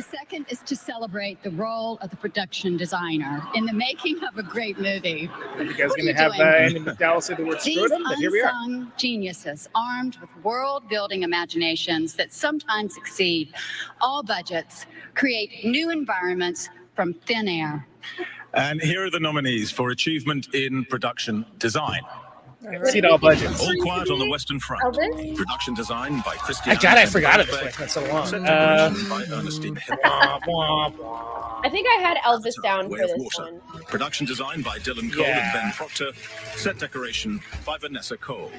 second is to celebrate the role of the production designer in the making of a great movie. You guys What are going to you have doing? Andy McDowell say the word These scrotum? But here we are. unsung geniuses, armed with world-building imaginations that sometimes exceed all budgets, create new environments from thin air. And here are the nominees for achievement in production design. Exceed all budgets. All Quiet on the Western Front. Elvis? Production design by Christian. I forgot it. It's been so long. by Ernestine Hill. I think I had Elvis down Way for of this Water. one. Production design by Dylan Cole Yeah. and Ben Proctor. Set decoration by Vanessa Cole.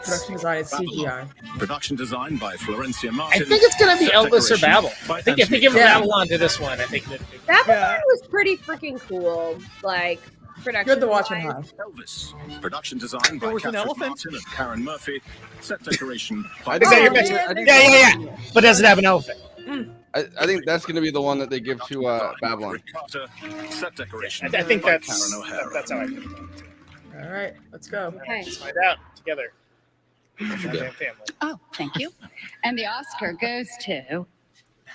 Production design is CGI. Production design by Florencia I Martin. think it's going to be Set Elvis or decoration Babel. by I think if they Anthony give Cole. Babylon to this one, I think that. That was pretty freaking cool. Like production. Good to watch him design. high. Elvis. Production design by was an Catherine elephant. Martin and Karen Murphy. Set decoration by I Is think that your I picture? think- Yeah. But does it have an elephant? I think that's going to be the one that they give to Babylon. Rick Carter. Set decoration I think by that's Karen O'Hara. how I feel. All right, let's go. Okay. Let's find out together. Oh, thank you. And the Oscar goes to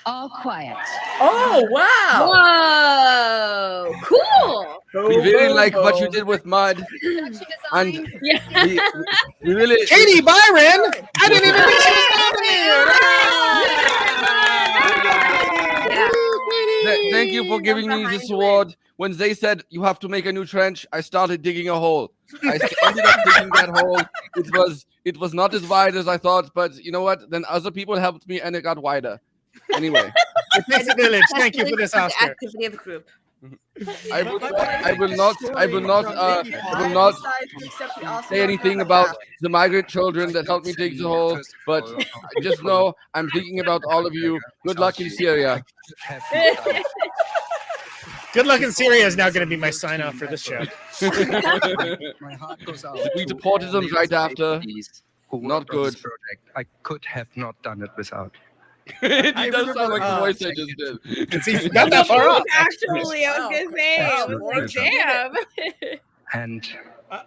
All Quiet. Oh, wow. Whoa, cool. We really like what you did with Mud. And we really. Katie Byron! I didn't even think she was nominated! Thank you for giving me this award. When they said you have to make a new trench, I started digging a hole. I ended up digging that hole. It was not as wide as I thought, but you know what? Then other people helped me, and it got wider. Anyway, it takes a village. Thank you for this, Oscar. Activity of the group. I will not say anything about the migrant children that helped me dig the hole, but just know I'm thinking about all of you. Good luck in Syria. Good luck in Syria is now going to be my sign off for this show. My heart goes out. We deported them right after. Not good. I could have not done it without. It does sound like the voice I just did. It's not that far off. Actually, I was gonna say, I was like, damn. And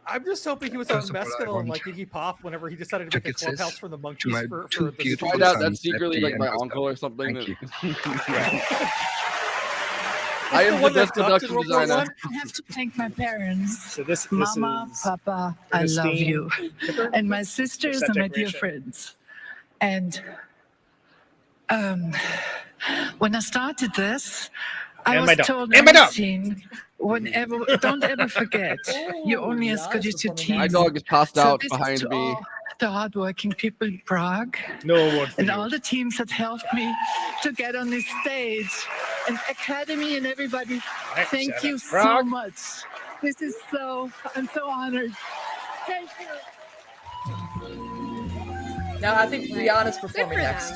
I'm just hoping he was on mescaline and like Iggy Pop whenever he decided to make a clubhouse for the monkeys for the Find out that's secretly like my uncle or something. I am the best production designer. I have to thank my parents. So this Mama, is Papa, I love you. And my sisters and my dear friends. And when I started this, I And my was dog. told And my dog. don't ever forget, you're only as good as your team. My dog is passed out this is behind to me. all the hardworking people in Prague. No award for and you. all the teams that helped me to get on this stage, and Academy and everybody. Thank shout you out so Prague. much. I'm so honored. Thank you. Now I think Rihanna's performing next.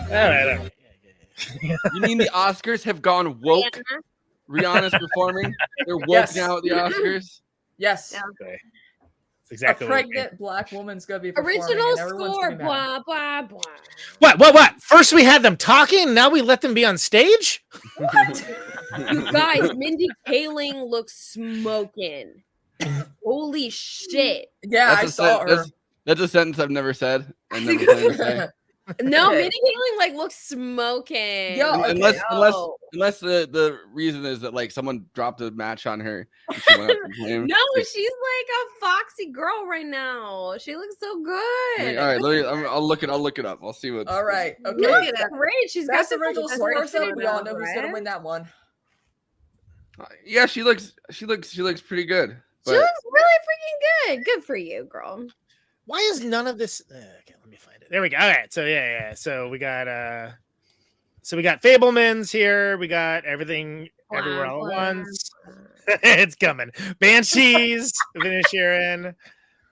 All right. You mean the Oscars have gone woke? Rihanna's performing. They're woke Yes. now at the Oscars. Yes. Okay. That's exactly a what we pregnant black woman's gonna be performing. Original and everyone's score, gonna be mad. blah, blah, blah. What? First we had them talking, now we let them be on stage? You guys, Mindy Kaling looks smoking. Holy shit. Yeah, I saw her. That's a sentence I've never said and never plan to say. No, Okay. Mindy Kaling like looks smoking. Yo, okay. Unless the reason is that like someone dropped a match on her. And she went out to play him. No, she's like a foxy girl right now. She looks so good. All right, I'll look it up. I'll see what's. All right. Okay. Look at that. Great. She's That's got the original some source. horse We all know now, who's gonna right? win that one. Yeah, she looks pretty good. She But looks really freaking good. Good for you, girl. Why is none of this okay, let me find it. There we go. All right. So yeah. So we got Fablemans here. We got everything everywhere all at once. It's coming. Banshees, Vinny Sharon,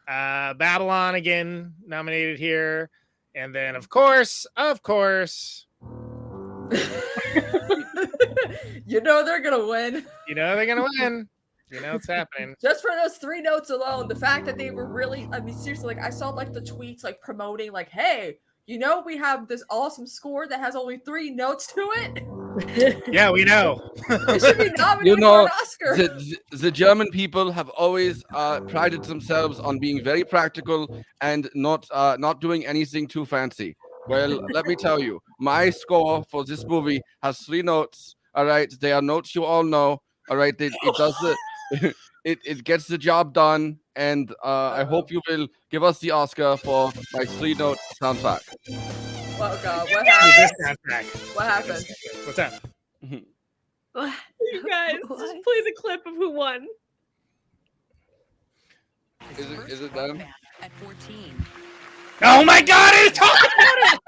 Babylon again nominated here. And then of course. You know they're gonna win. You know they're gonna win. You know it's happening. Just for those 3 notes alone, the fact that they were really, I mean, seriously, like I saw like the tweets like promoting, like, hey, you know, we have this awesome score that has only 3 notes to it. Yeah, we know. It should be nominated you know, for an Oscar. the German people have always prided themselves on being very practical and not doing anything too fancy. Well, let me tell you, my score for this movie has 3 notes. All right, they are notes you all know. All right, it does the it gets the job done, and I hope you will give us the Oscar for my 3-note soundtrack. Oh God, This soundtrack. what happened? What's that? You guys, just play the clip of who won. Is it them? At 14. Oh my God! It's talking about it.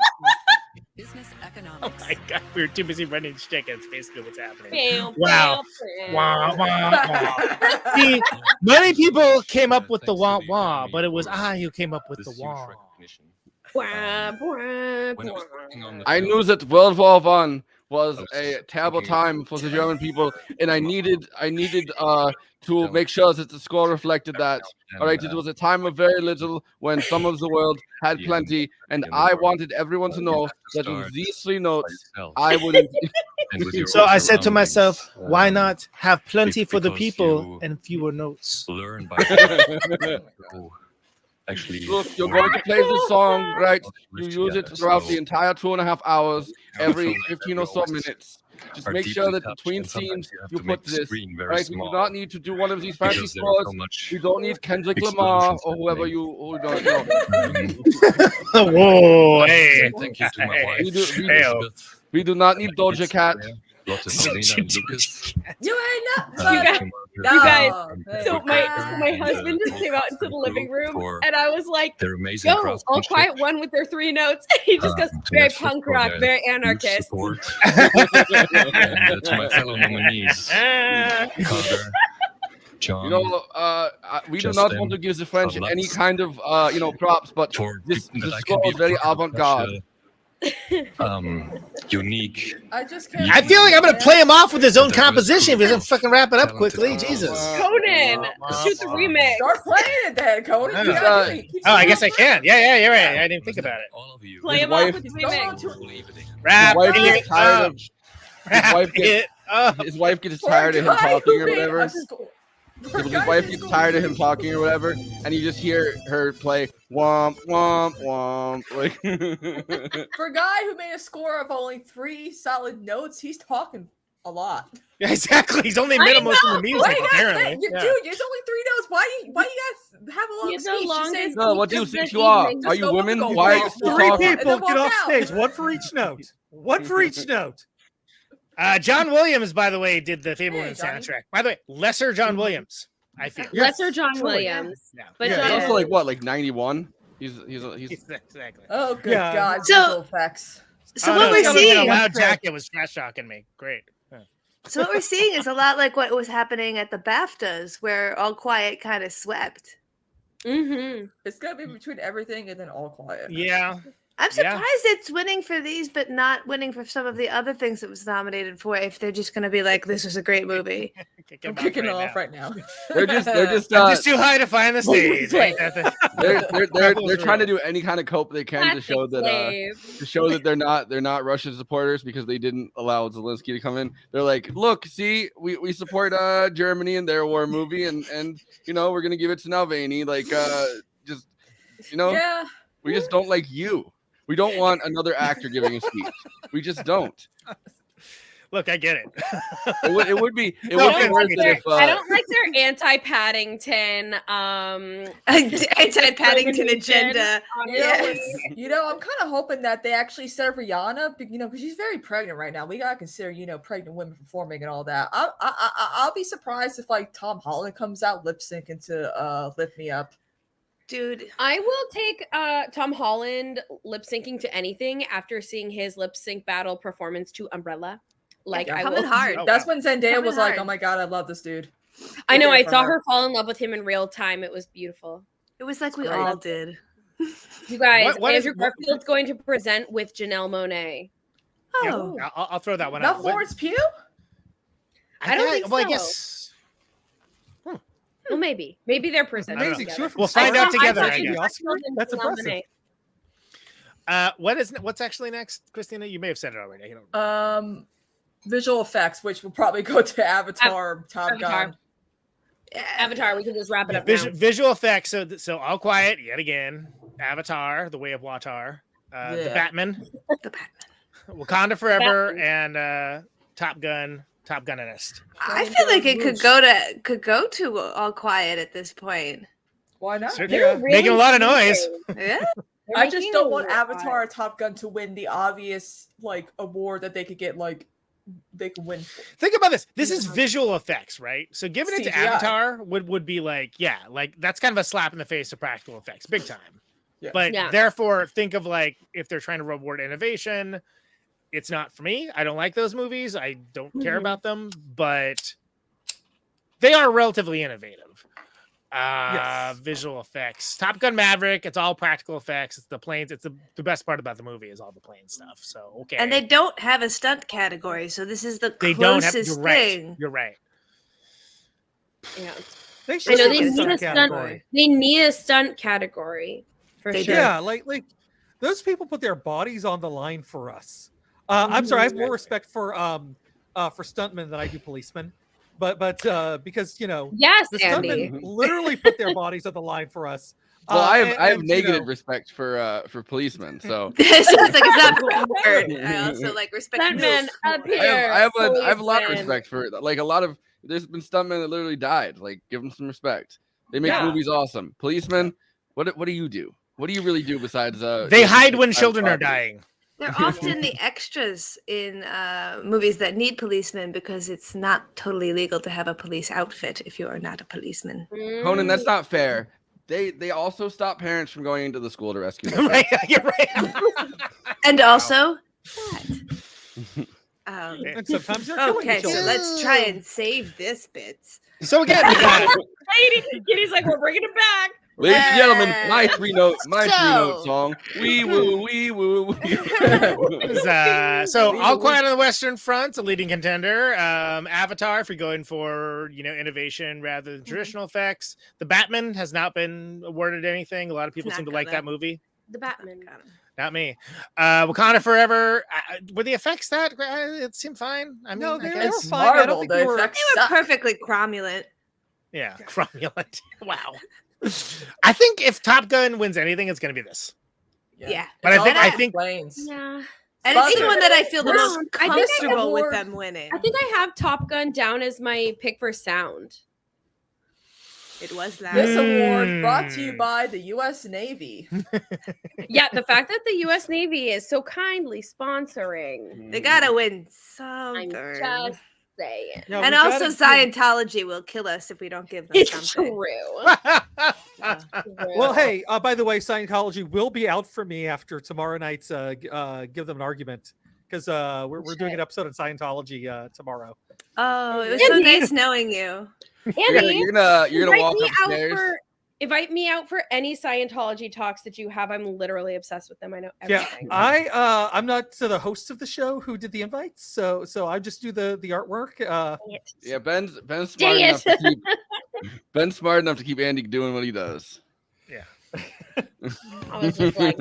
Business Oh economics. my God, we were too busy running chickens. Basically, what's happening? Bam, Wow. bam, Wah, wah, wah. See, many people came up with the wah wah, but it was I who came up with the wah. Wah, wah, wah. I knew that World War I was a terrible time for the German people, and I needed to make sure that the score reflected that. All right, it was a time of very little when some of the world had plenty, and I wanted everyone to know that with these 3 notes, I would. So I said to myself, why not have plenty for the people and fewer notes? Learn by actually. Look, you're going to play the song, right? You use it throughout the entire 2.5 hours, every 15 or so minutes. Just make sure that between scenes you put this, right? We do not need to do one of these fancy scores. We don't need Kendrick Lamar or whoever who don't know. Whoa, hey. Thank you to my wife. We do not need Doja Cat. Lots of Selena and Lucas. You ain't You guys, so my husband just came out into the living room, and I was like, they're amazing. "Yo, All Quiet One with their 3 notes." He just goes, "Very punk rock, very anarchist." And to my fellow nominees, Carter, John. You know, we do not want to give the French any kind of props, but this score is very avant-garde. Unique. I just can't. I feel like I'm gonna play him off with his own composition if he doesn't fucking wrap it up quickly. Jesus. Conan, shoot the remix. Start playing it then, Conan. I guess I can. Yeah, you're right. I didn't think about it. All of you. Play him off with the remix. Rap his wife gets tired of him talking or whatever. His wife gets tired of him talking or whatever, and you just hear her play womp womp womp. Like For a guy who made a score of only 3 solid notes, he's talking a lot. Yeah, exactly. He's only made most of the music, apparently. Dude, it's only 3 notes. Why you guys have a long speech? No, what do you think you are? Are you women? Why are you still 3 talking? people get off stage, 1 for each note. 1 for each note. John Williams, by the way, did the Fableman soundtrack. By the way, lesser John Williams, I feel. Lesser John Williams. Yeah. But He's also like 91. He's exactly. Oh, good Yeah. God. So- visual effects. So what we're seeing, A loud jacket was trash talking me. Great. Yeah. so what we're seeing is a lot like what was happening at the BAFTAs, where All Quiet kind of swept. Mm-hmm. It's gonna be between everything and then All Quiet. Yeah. I'm surprised it's winning for these, but not winning for some of the other things it was nominated for. If they're just going to be like, "This was a great movie," I'm kicking it off right now. They're just too high to find the stage. They're trying to do any kind of cope they can to show that they're not Russian supporters because they didn't allow Zelensky to come in. They're like, look, see, we support Germany in their war movie, and we're gonna give it to Navalny. Like we just don't like you. We don't want another actor giving a speech. We just don't. Look, I get it. It would be worth it if I don't like their anti-Paddington anti-Paddington agenda. Yes. I'm kind of hoping that they actually set up Rihanna, because she's very pregnant right now. We gotta consider, pregnant women performing and all that. I'll be surprised if like Tom Holland comes out lip syncing to "Lift Me Up." Dude, I will take Tom Holland lip syncing to anything after seeing his lip sync battle performance to Umbrella. Like, I coming will. hard. That's when Zendaya Coming was like, hard. "Oh my God, I love this dude." I know. I For saw her. her fall in love with him in real time. It was beautiful. It was like we great. all did. You guys, What is- Andrew Garfield's going to present with Janelle Monáe. Oh, Yeah, I'll throw that one Not out. Florence Pugh. I don't think Well, I so. guess. Well, maybe they're presenting. Amazing. together. We'll find out together, I I guess. That's impressive. What's actually next, Christina? You may have said it already. Visual effects, which will probably go to Avatar, Top Gun. Avatar. We can just wrap it up Visual effects. So All Quiet yet again. Avatar, The Way of Water. The Batman. The Batman. Wakanda Forever and Top Gun. Top Gunnerist. I feel like it could go to All Quiet at this point. Why not? Certainly making a lot of noise. Yeah. I just don't want Avatar or Top Gun to win the obvious award that they could get they could win. Think about this. This is visual effects, right? So giving it to CGI. Avatar would be that's kind of a slap in the face of practical effects, big time. Yeah. But therefore, think of if they're trying to reward innovation. It's not for me. I don't like those movies. I don't care about them, but they are relatively innovative. Visual effects. Top Gun Maverick, it's all practical effects. It's the planes. It's the best part about the movie is all the plane stuff. So, okay. And they don't have a stunt category, so this is the They don't have. closest You're right. thing. You're right. Yeah. They I should know have they a need stunt a stunt. category. They need a stunt category for sure. Yeah, like those people put their bodies on the line for us. I'm sorry, I have more respect for stuntmen than I do policemen. But because Yes, the Andy. stuntmen literally put their bodies on the line for us Well, I have negative respect for policemen. So It's like it's not one word. I also like respect. Stuntman up here. I have a lot of respect for it. Like a lot of there's been stuntmen that literally died. Like give them some respect. They make movies awesome. Policemen, what do you do? What do you really do besides they hide when children are dying? They're often the extras in movies that need policemen because it's not totally legal to have a police outfit if you are not a policeman. Conan, that's not fair. They also stop parents from going into the school to rescue them. Right, you're right. And also, and sometimes they're killing okay, each so other. let's try and save this bit. So again, we got Kitty's like, we're bringing it back. Ladies and gentlemen, my three note song. Wee woo, wee woo. So All Quiet on the Western Front, a leading contender. Avatar, if you're going for innovation rather than traditional effects. The Batman has not been awarded anything. A lot of people seem to like that movie. The Batman. Not me. Wakanda Forever. Were the effects that it seemed fine? I mean, No, they were fine. I don't think they were perfectly cromulent. Yeah, cromulent. Wow. I think if Top Gun wins anything, it's going to be this. Yeah. But I think Yeah. And it's the one that I feel the most I think I have comfortable with more- them winning. I think I have Top Gun down as my pick for sound. It was that. This award brought to you by the U.S. Navy. Yeah, the fact that the U.S. Navy is so kindly sponsoring. They gotta win something. I'm just saying. No, And we also gotta Scientology will kill us if we don't give them It's something. true. Well, hey, by the way, Scientology will be out for me after tomorrow night's Give Them an Argument, because we're doing an episode on Scientology tomorrow. Oh, it was so nice knowing you. Andy, You're gonna invite walk me out upstairs. invite me out for any Scientology talks that you have. I'm literally obsessed with them. I know Yeah, everything. I'm not the host of the show who did the invites, so I just do the artwork. Yeah, Ben's smart enough to keep Ben's smart enough to keep Andy doing what he does. Yeah. I was just like,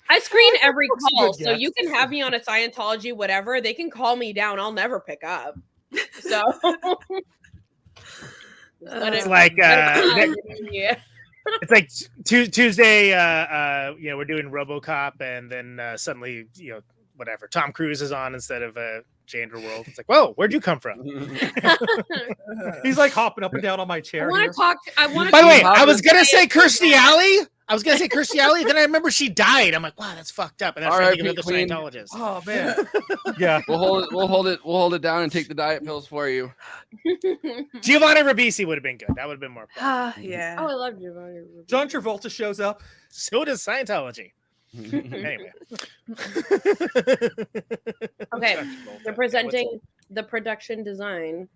I screen every That's a call, good so guess. you can have me on a Scientology, whatever. They can call me down. I'll never pick up. So it's like yeah. it's like Tuesday. We're doing RoboCop, and then suddenly, whatever, Tom Cruise is on instead of Jay Underworld. It's like, whoa, where'd you come from? He's like hopping up and down on my I chair. want here. to talk. I want to. By the way, I was gonna say Kirstie Alley. Then I remember she died. I'm like, wow, that's fucked up. And then I started thinking of the Queen. Scientologists. Oh man. Yeah. We'll hold it down and take the diet pills for you. Giovanni Ribisi would have been good. That would have been more fun. Ah, yeah. Oh, I love Giovanni. John Travolta shows up. So does Scientology. Anyway. Okay, they're presenting the production design.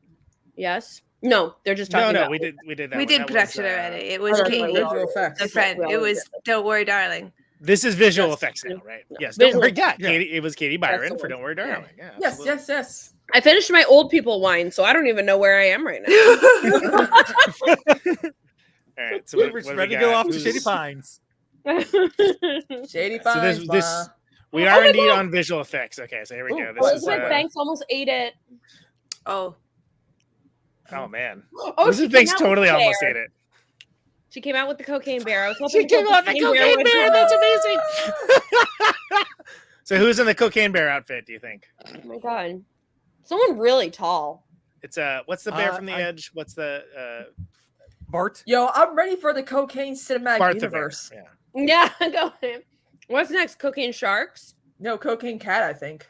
Yes. No, they're just talking about. we did that. We one. did That production was, already. It was Oh, Katie, visual effects. the friend. It was Don't Worry, Darling. This is visual effects now, right? Yes. Don't Visual worry. Yeah, effects. Yeah. Katie, it was Katie Byron That's for the Don't Worry, Darling. Yeah. Yes, absolutely. yes. I finished my old people wine, so I don't even know where I am right now. All right. So We're what do we ready to go got? off to Shady Pines. Shady So Pines. this we are indeed on visual effects. Okay, so here we go. This is Elizabeth Banks almost ate it. Oh. oh man. Oh, Elizabeth she Banks came out totally with almost Bear. ate it. She came out with the cocaine bear. I was hoping She came out with the cocaine was bear. her. That's amazing. So who's in the cocaine bear outfit? Do you think? Oh my god, someone really tall. It's what's the bear from the I- edge? What's the Bart. Yo, I'm ready for the cocaine cinematic Bart the bear? universe. Yeah. Yeah, go ahead. What's next? Cocaine sharks? No, cocaine cat, I think.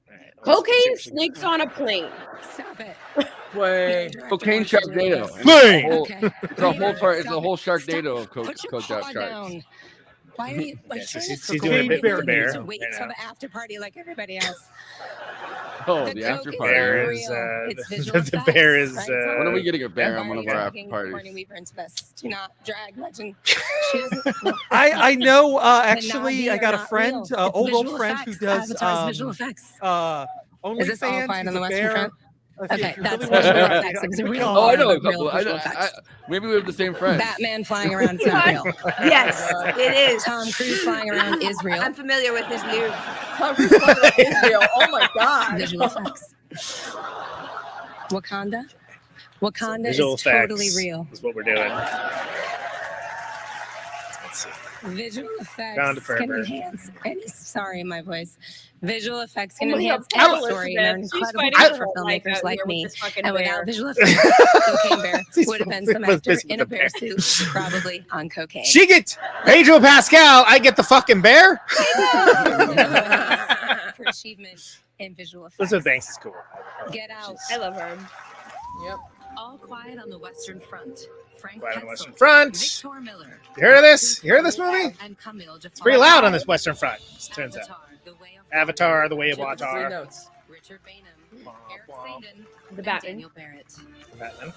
All right, let's Cocaine see what she snakes got. on a plane. Stop it. Wait. Cocaine Sharknado. Plane! It's a whole Sharknado of Put your coke out paw sharks. down. Why are you Yeah, so trying she's to doing a bit bear for bear. to wait right till now. the after party like everybody else? Oh, The the after coke is party. Bear real. is It's visual the bear is effects, right? When are we getting a bear on one of our Barney after Barney parties? Weaver and best to not drag legend. She doesn't. I know. But Actually, now I got a not friend, real. It's old visual friend who effects. does Avatar's visual effects. OnlyFans. Is this all quiet on the Western Front? If Okay, you that's really wanna visual know, effects. It was a real Oh, I know a real couple. visual effects. Maybe we have the same friend. Batman flying around is not real. Yes, it is. Tom Cruise flying around is real. I'm familiar with his new Tom Cruise flying around Israel. Oh my god. Visual effects. Wakanda? Wakanda Visual is totally effects real. is what we're doing. Visual Found it effects for can her. enhance any. Sorry, my voice. Visual effects Oh can my enhance God, any story and are Elizabeth, she's incredible fighting tools for for her life filmmakers out like here with me. this fucking And without bear. visual effects, Cocaine Bear would have been some actor busy in with a the bear bear. suit, probably on cocaine. She gets Pedro Pascal. I get the fucking bear. For achievement in visual effects. Elizabeth Banks is cool. Get Out. I love her. Yep. All Quiet on the Western Front. Frank Quiet on the Petzold, Western Front. Victor Miller, You heard of this? You heard of this movie? and Camille It's pretty loud on this Western Front, it turns out. Avatar, The Way of Three Water. notes. Richard Bainham, Eric Saden, The and Batman. Daniel Barrett. Batman.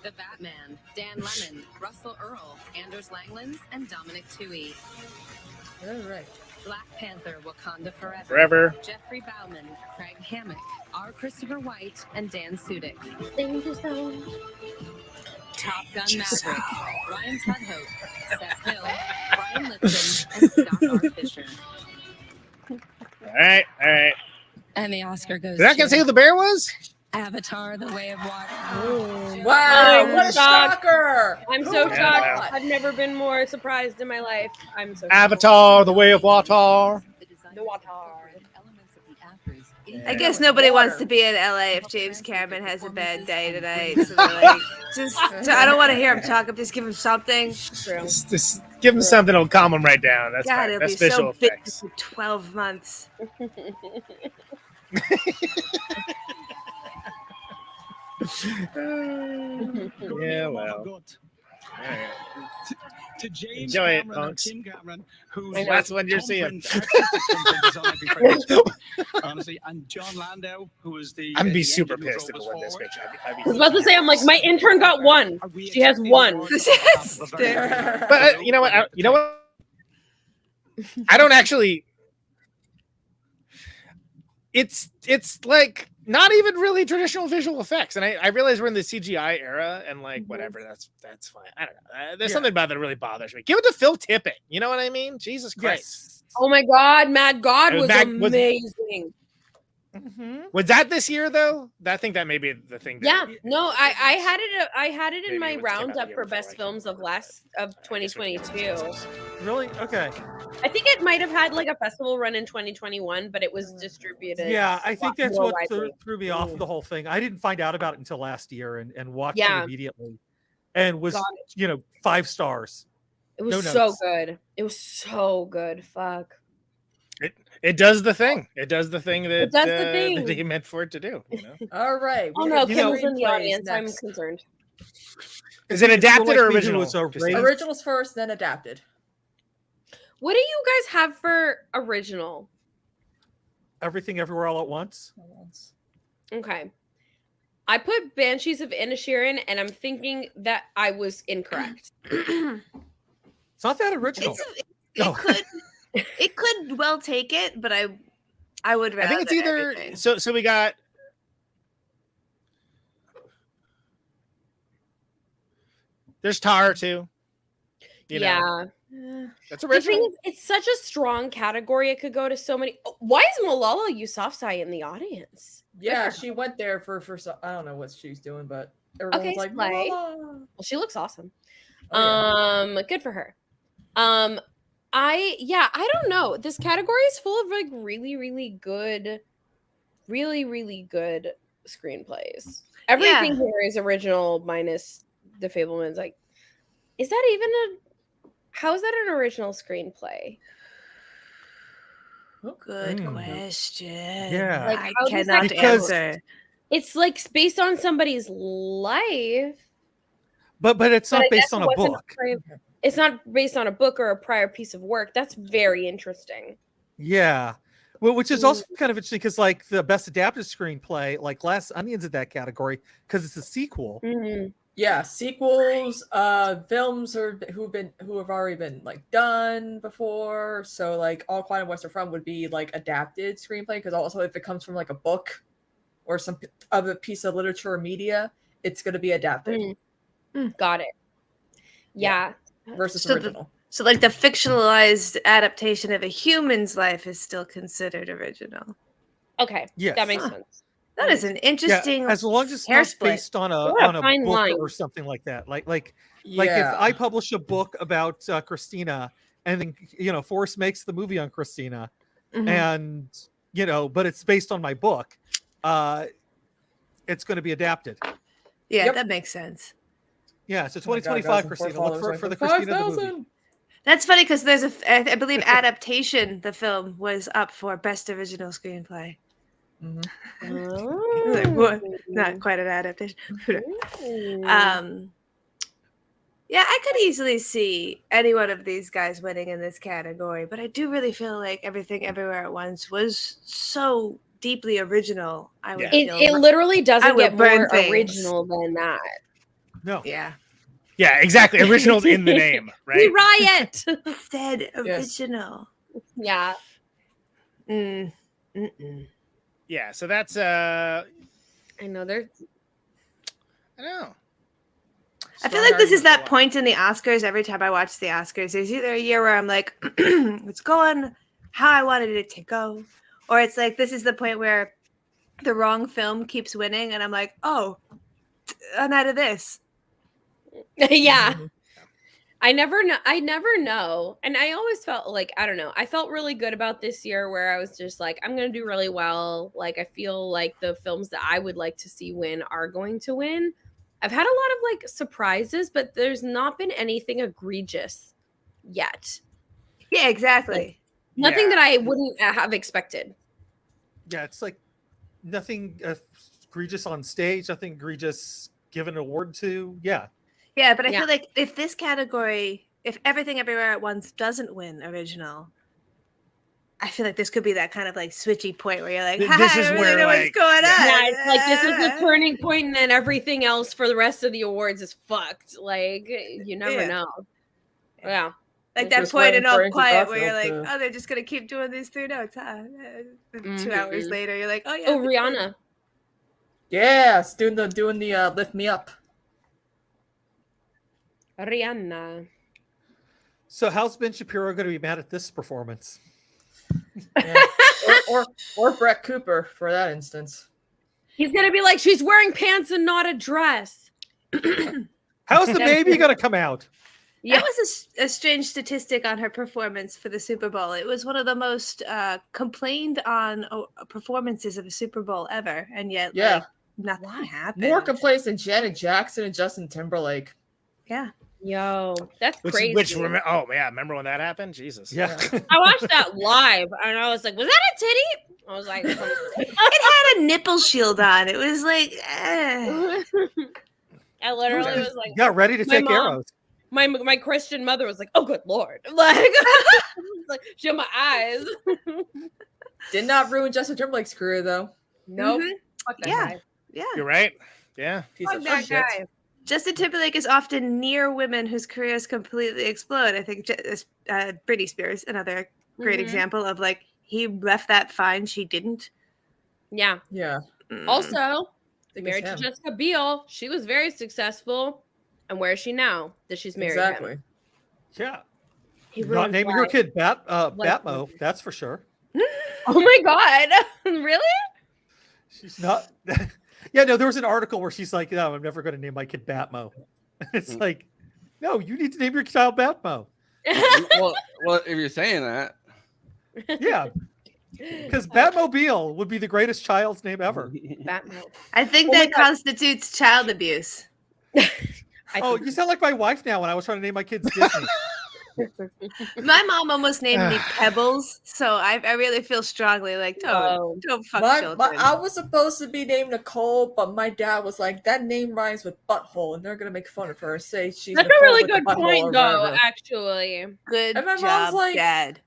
The Batman, Dan Lemon, Russell Earl, Anders Langlands, and Dominic Toohey. All right. Black Panther, Wakanda Forever. Forever. Jeffrey Bauman, Craig Hammock, R. Christopher White, and Dan Sudik. Top Gun Maverick, Ryan Tudhope, Seth Hill, Brian Lipton, and Scott R. Fisher. All right. And the Oscar goes Did I can to say who the bear was? Avatar, The Way of Water. Wow, I'm what a shocked. shocker. I'm so Yeah. shocked. I've never been more surprised in my life. I'm so Avatar, The Way of Water. The water. I guess nobody wants to be in LA if James Cameron has a bad day tonight. So they're like, I don't want to hear him talk. Just give him something. Just give him something that'll calm him right down. That's God, fine. he'll That's be visual so big effects. for 12 months. Yeah, well. To James Enjoy it, Cameron, or punks. Tim Cameron, who's I know. That's what you're seeing. Honestly, and John Landau, who was the. I'm gonna be the super engine who pissed if it drove were us this forward. bitch. I was about to say, I'm like, my intern got one. She has one. But you know what? You know what? I don't actually. It's like not even really traditional visual effects, and I realize we're in the CGI era, and like whatever, that's fine. I don't know. There's something about that really bothers me. Give it to Phil Tippett. You know what I mean? Jesus Christ. Oh my God, Mad God was Mad- was- amazing. Was that this year though? I think that may be the thing. Yeah, no, I had it in Maybe my it came out roundup the for year best films of 2022. Really? Okay. I think it might have had like a festival run in 2021, but it was distributed. Yeah, I think that's more what widely. threw me off of the whole thing. I didn't find out about it until last year and watched Yeah. it immediately, and was Got 5 stars. It was No so notes. good. It was so good. Fuck. It does the thing. It does the thing that It does the thing. that he meant for it to do. You know? All right. Oh we no, have Kim's in the screenplays audience. I'm next. concerned. Is it adapted or like me, who original? was a Christine? raised- Originals first, then adapted. What do you guys have for original? Everything Everywhere All at Once. Okay. I put Banshees of Inisherin, and I'm thinking that I was incorrect. It's not that original. It could well take it, but I would rather. I think it's either everything. so we got there's Tar too. You know, that's The thing original. is, it's such a strong category. It could go to so many. Why is Malala Yousafzai in the audience? Yeah, she went there for some, I don't know what she's doing, but everyone's Okay, like, slay. "Mama." Well, she looks awesome. Oh, Good for her. I don't know. This category is full of like really good screenplays. Everything here is original minus The Fabelmans. Like, is that even how is that an original screenplay? Good question. Yeah. Like, I how does cannot that answer. It's like based on somebody's life. But it's not I based guess on it a wasn't book. It's not based on a book or a prior piece of work. That's very interesting. Yeah. Well, which is also kind of interesting because, like, the best adapted screenplay, like Glass Onion's in that category because it's a sequel. Yeah, sequels, films who have already been like done before. So like All Quiet on the Western Front would be like adapted screenplay because also if it comes from like a book or some other piece of literature or media, it's going to be adapted. Got it. Yeah. Versus So original. So like the fictionalized adaptation of a human's life is still considered original. Okay. Yes. That makes sense. That is an interesting. As long as it's hair not split. based on a What a fine book line. or something like that. Like if I publish a book about Christina, and then Forrest makes the movie on Christina, and but it's based on my book, it's going to be adapted. Yeah, that makes sense. Yeah, so 2025 Christina. Look for the Christina the movie. That's funny because there's I believe adaptation. The film was up for best original screenplay. Like, what? Not quite an adaptation. Yeah, I could easily see any one of these guys winning in this category, but I do really feel like Everything Everywhere at Once was so deeply original. I would it literally doesn't get more things. original than that. No. Yeah. Yeah, exactly. Original's in the name, right? We riot. Said original. Yeah. Yeah, so that's I know I know. I feel like this is that point in the Oscars. Every time I watch the Oscars, there's either a year where I'm like, it's going how I wanted it to go, or it's like this is the point where the wrong film keeps winning, and I'm like, oh, I'm out of this. Yeah. I never know. And I always felt like, I don't know, I felt really good about this year where I was just like, I'm going to do really well. Like, I feel like the films that I would like to see win are going to win. I've had a lot of like surprises, but there's not been anything egregious yet. Yeah, exactly. Like, nothing that I wouldn't have expected. Yeah, it's like nothing egregious on stage, nothing egregious given an award to. Yeah. Yeah, but I feel like if this category, if Everything Everywhere at Once doesn't win original, I feel like this could be that kind of like switchy point where you're like, this is really where know what's going on. Yeah, it's like this is the turning point, and then everything else for the rest of the awards is fucked. Like you never know. Yeah. Like that point in All Quiet where you're like, oh, they're just gonna keep doing these 3 notes, huh? 2 hours later, you're like, oh yeah. Oh, Rihanna. Yes, doing the Lift Me Up. Rihanna. So how's Ben Shapiro going to be mad at this performance? Yeah. or Brett Cooper for that instance. He's gonna be like, she's wearing pants and not a dress. How's the baby going to come out? That was a strange statistic on her performance for the Super Bowl. It was one of the most complained on performances of a Super Bowl ever, and yet like, nothing happened. More complaints than Janet Jackson and Justin Timberlake. Yeah. Yo, that's crazy. Remember when that happened? Jesus. Yeah. I watched that live and I was like, was that a titty? I was like, it had a nipple shield on. It was like, I literally was like, got ready to take arrows. My Christian mother was like, oh, good Lord. Like, show my eyes. Did not ruin Justin Timberlake's career, though. Nope. Fuck that guy. Yeah. You're right. Yeah. Fuck that guy. Justin Timberlake is often near women whose careers completely explode. I think Britney Spears, another great example of like, he left that fine, she didn't. Yeah. Yeah. Also, married to Jessica Biel. She was very successful. And where is she now that she's married him? Yeah. He not naming her kid Batmo, that's for sure. Oh my God. Really? She's not. Yeah, no, there was an article where she's like, no, I'm never going to name my kid Batmo. It's like, no, you need to name your child Batmo. well, if you're saying that. Yeah. Because Batmobile would be the greatest child's name ever. Batmo. I think that constitutes child abuse. You sound like my wife now when I was trying to name my kids Disney. My mom almost named me Pebbles, so I really feel strongly like don't fuck children. I was supposed to be named Nicole, but my dad was like, that name rhymes with butthole, and they're gonna make fun of her. Say she's that's Nicole a really with good the point, though. whatever. Actually, good and my job, mom's like, Dad.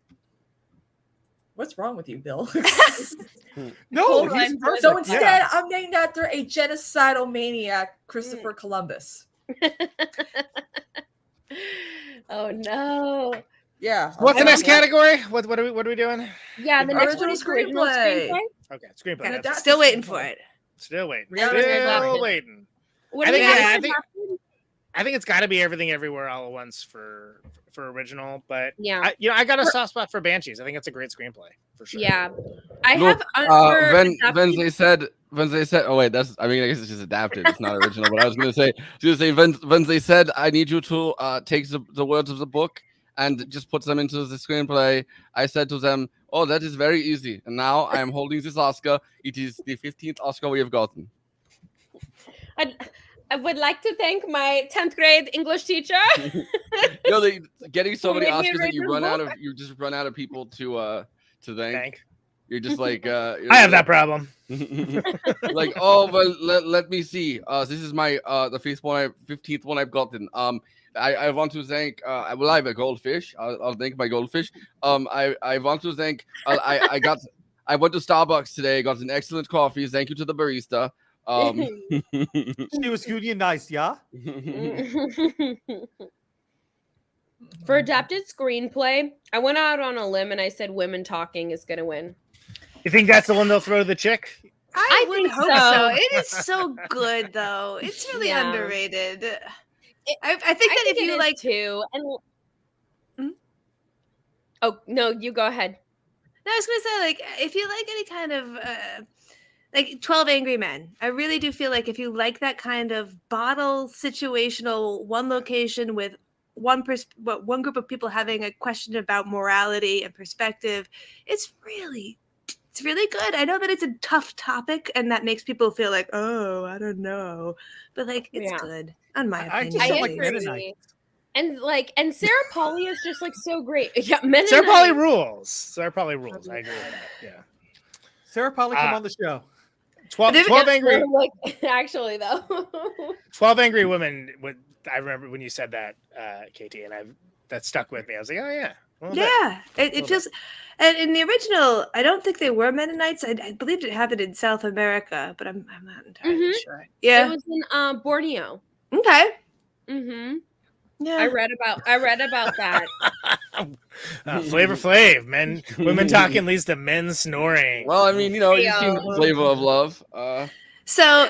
What's wrong with you, Bill? No, he's perfect. So instead, I'm named after a genocidal maniac, Christopher Columbus. Oh no! Yeah. What's the next category? What are we doing? Yeah, the next one is original screenplay. Okay, screenplay. Yeah, still waiting for it. Still waiting. Still waiting. What I think it's got to be Everything Everywhere All at Once for for original, but Yeah. I got a soft spot for Banshees. I think it's a great screenplay for sure. Yeah, I Look, have. when they said, oh wait, I guess it's just adapted. It's not original. But I was gonna say, when they said, I need you to take the words of the book and just put them into the screenplay, I said to them, oh, that is very easy. And now I am holding this Oscar. It is the 15th Oscar we have gotten. I would like to thank my 10th grade English teacher. Getting so many Who made me Oscars that read this you just run out of people to thank. You're just like I have that problem. Like, oh well, let me see. This is my the 15th one I've gotten. I want to thank I have a goldfish. I'll thank my goldfish. I want to thank I went to Starbucks today, got an excellent coffee. Thank you to the barista. She was unionized, yeah. For adapted screenplay, I went out on a limb and I said women talking is gonna win. You think that's the one they'll throw to the chick? I would think hope so. so. It is so good, though. It's really Yeah. underrated. I think that if you like too, and oh no, you go ahead. No, I was gonna say, like, if you like any kind of like 12 Angry Men, I really do feel like if you like that kind of bottle situational, one location with one group of people having a question about morality and perspective, it's really good. I know that it's a tough topic and that makes people feel like, oh, I don't know, but like it's good on my opinion. just don't like agree. Mennonite. And Sarah Polley is just like so great. Yeah, Mennonite. Sarah Polley rules. Sarah Polley rules. I agree with that. Yeah. Sarah Polley, come on the show. 12 angry. Actually, though. 12 Angry Women. I remember when you said that, Katie, and that stuck with me. I was like, oh yeah. It feels. And in the original, I don't think they were Mennonites. I believe it happened in South America, but I'm not entirely sure. Yeah, it was in Borneo. Okay. Mm-hmm. Yeah, I read about that. Flavor Flav, women talking leads to men snoring. Well, I mean, you've seen the Flavor of Love. So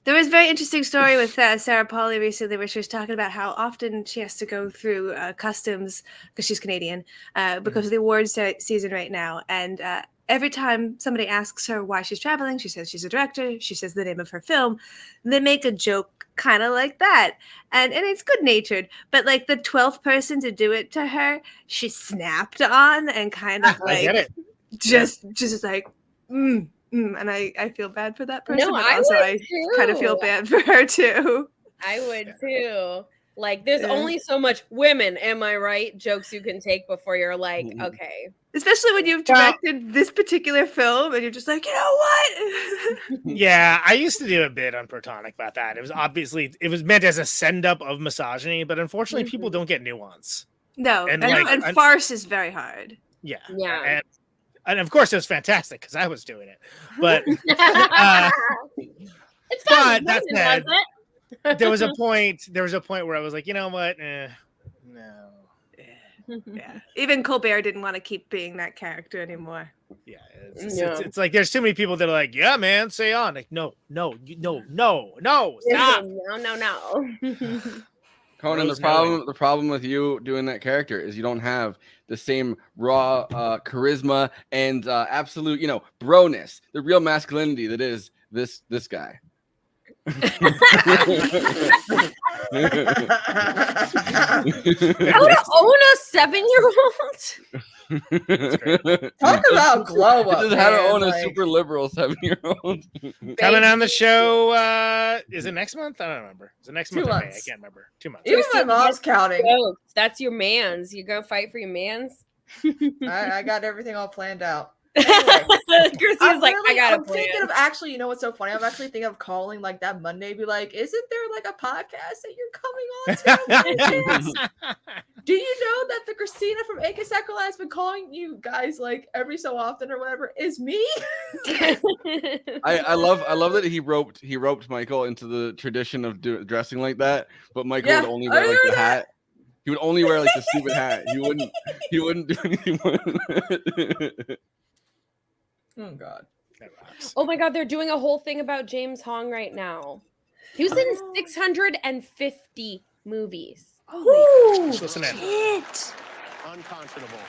there was a very interesting story with Sarah Polley recently where she was talking about how often she has to go through customs because she's Canadian because of the awards season right now. And every time somebody asks her why she's traveling, she says she's a director. She says the name of her film. They make a joke kind of like that. And it's good natured. But like the 12th person to do it to her, she snapped on and kind of like just like, and I feel bad for that person, No, but I also would I kind of feel too. bad for her too. I would too. Like, there's Yeah. only so much women, am I right? Jokes you can take before you're like, okay. Especially when you've directed this particular film and you're just like, you know what? Yeah, I used to do a bit on Protonic about that. It was meant as a send up of misogyny, but unfortunately, people don't get nuance. No, and farce is very hard. Yeah, yeah, and of course it was fantastic because I was doing it. But it's but that said, there was a point where I was like, you know what? No. Yeah. Even Colbert didn't want to keep being that character anymore. Yeah, it's like there's too many people that are like, yeah, man, say on. Like, no, stop. No. Conan, the problem with you doing that character is you don't have the same raw charisma and absolute, bro-ness, the real masculinity that is this guy. I would own a 7-year-old. Talk about glow up. Just how to own a super liberal 7-year-old. Coming on the show, is it next month? I don't remember. Is it next 2 month? Or May? I months. can't remember. 2 months. Even my mom's counting. That's your man's. You go fight for your man's. I got everything all planned out. Christy's like, I got a I'm plan. thinking of actually, you know what's so funny? I'm actually thinking of calling like that Monday, be like, isn't there like a podcast that you're coming on to? Do you know that the Christina from Acus Ecola has been calling you guys like every so often or whatever is me? I love that he roped Michael into the tradition of dressing like that, but Michael would only wear like the hat. He would only wear like the stupid hat. He wouldn't do anything. Oh God. Oh my God, they're doing a whole thing about James Hong right now. He was in 650 movies. Just listen in. Shit. Unconscionable.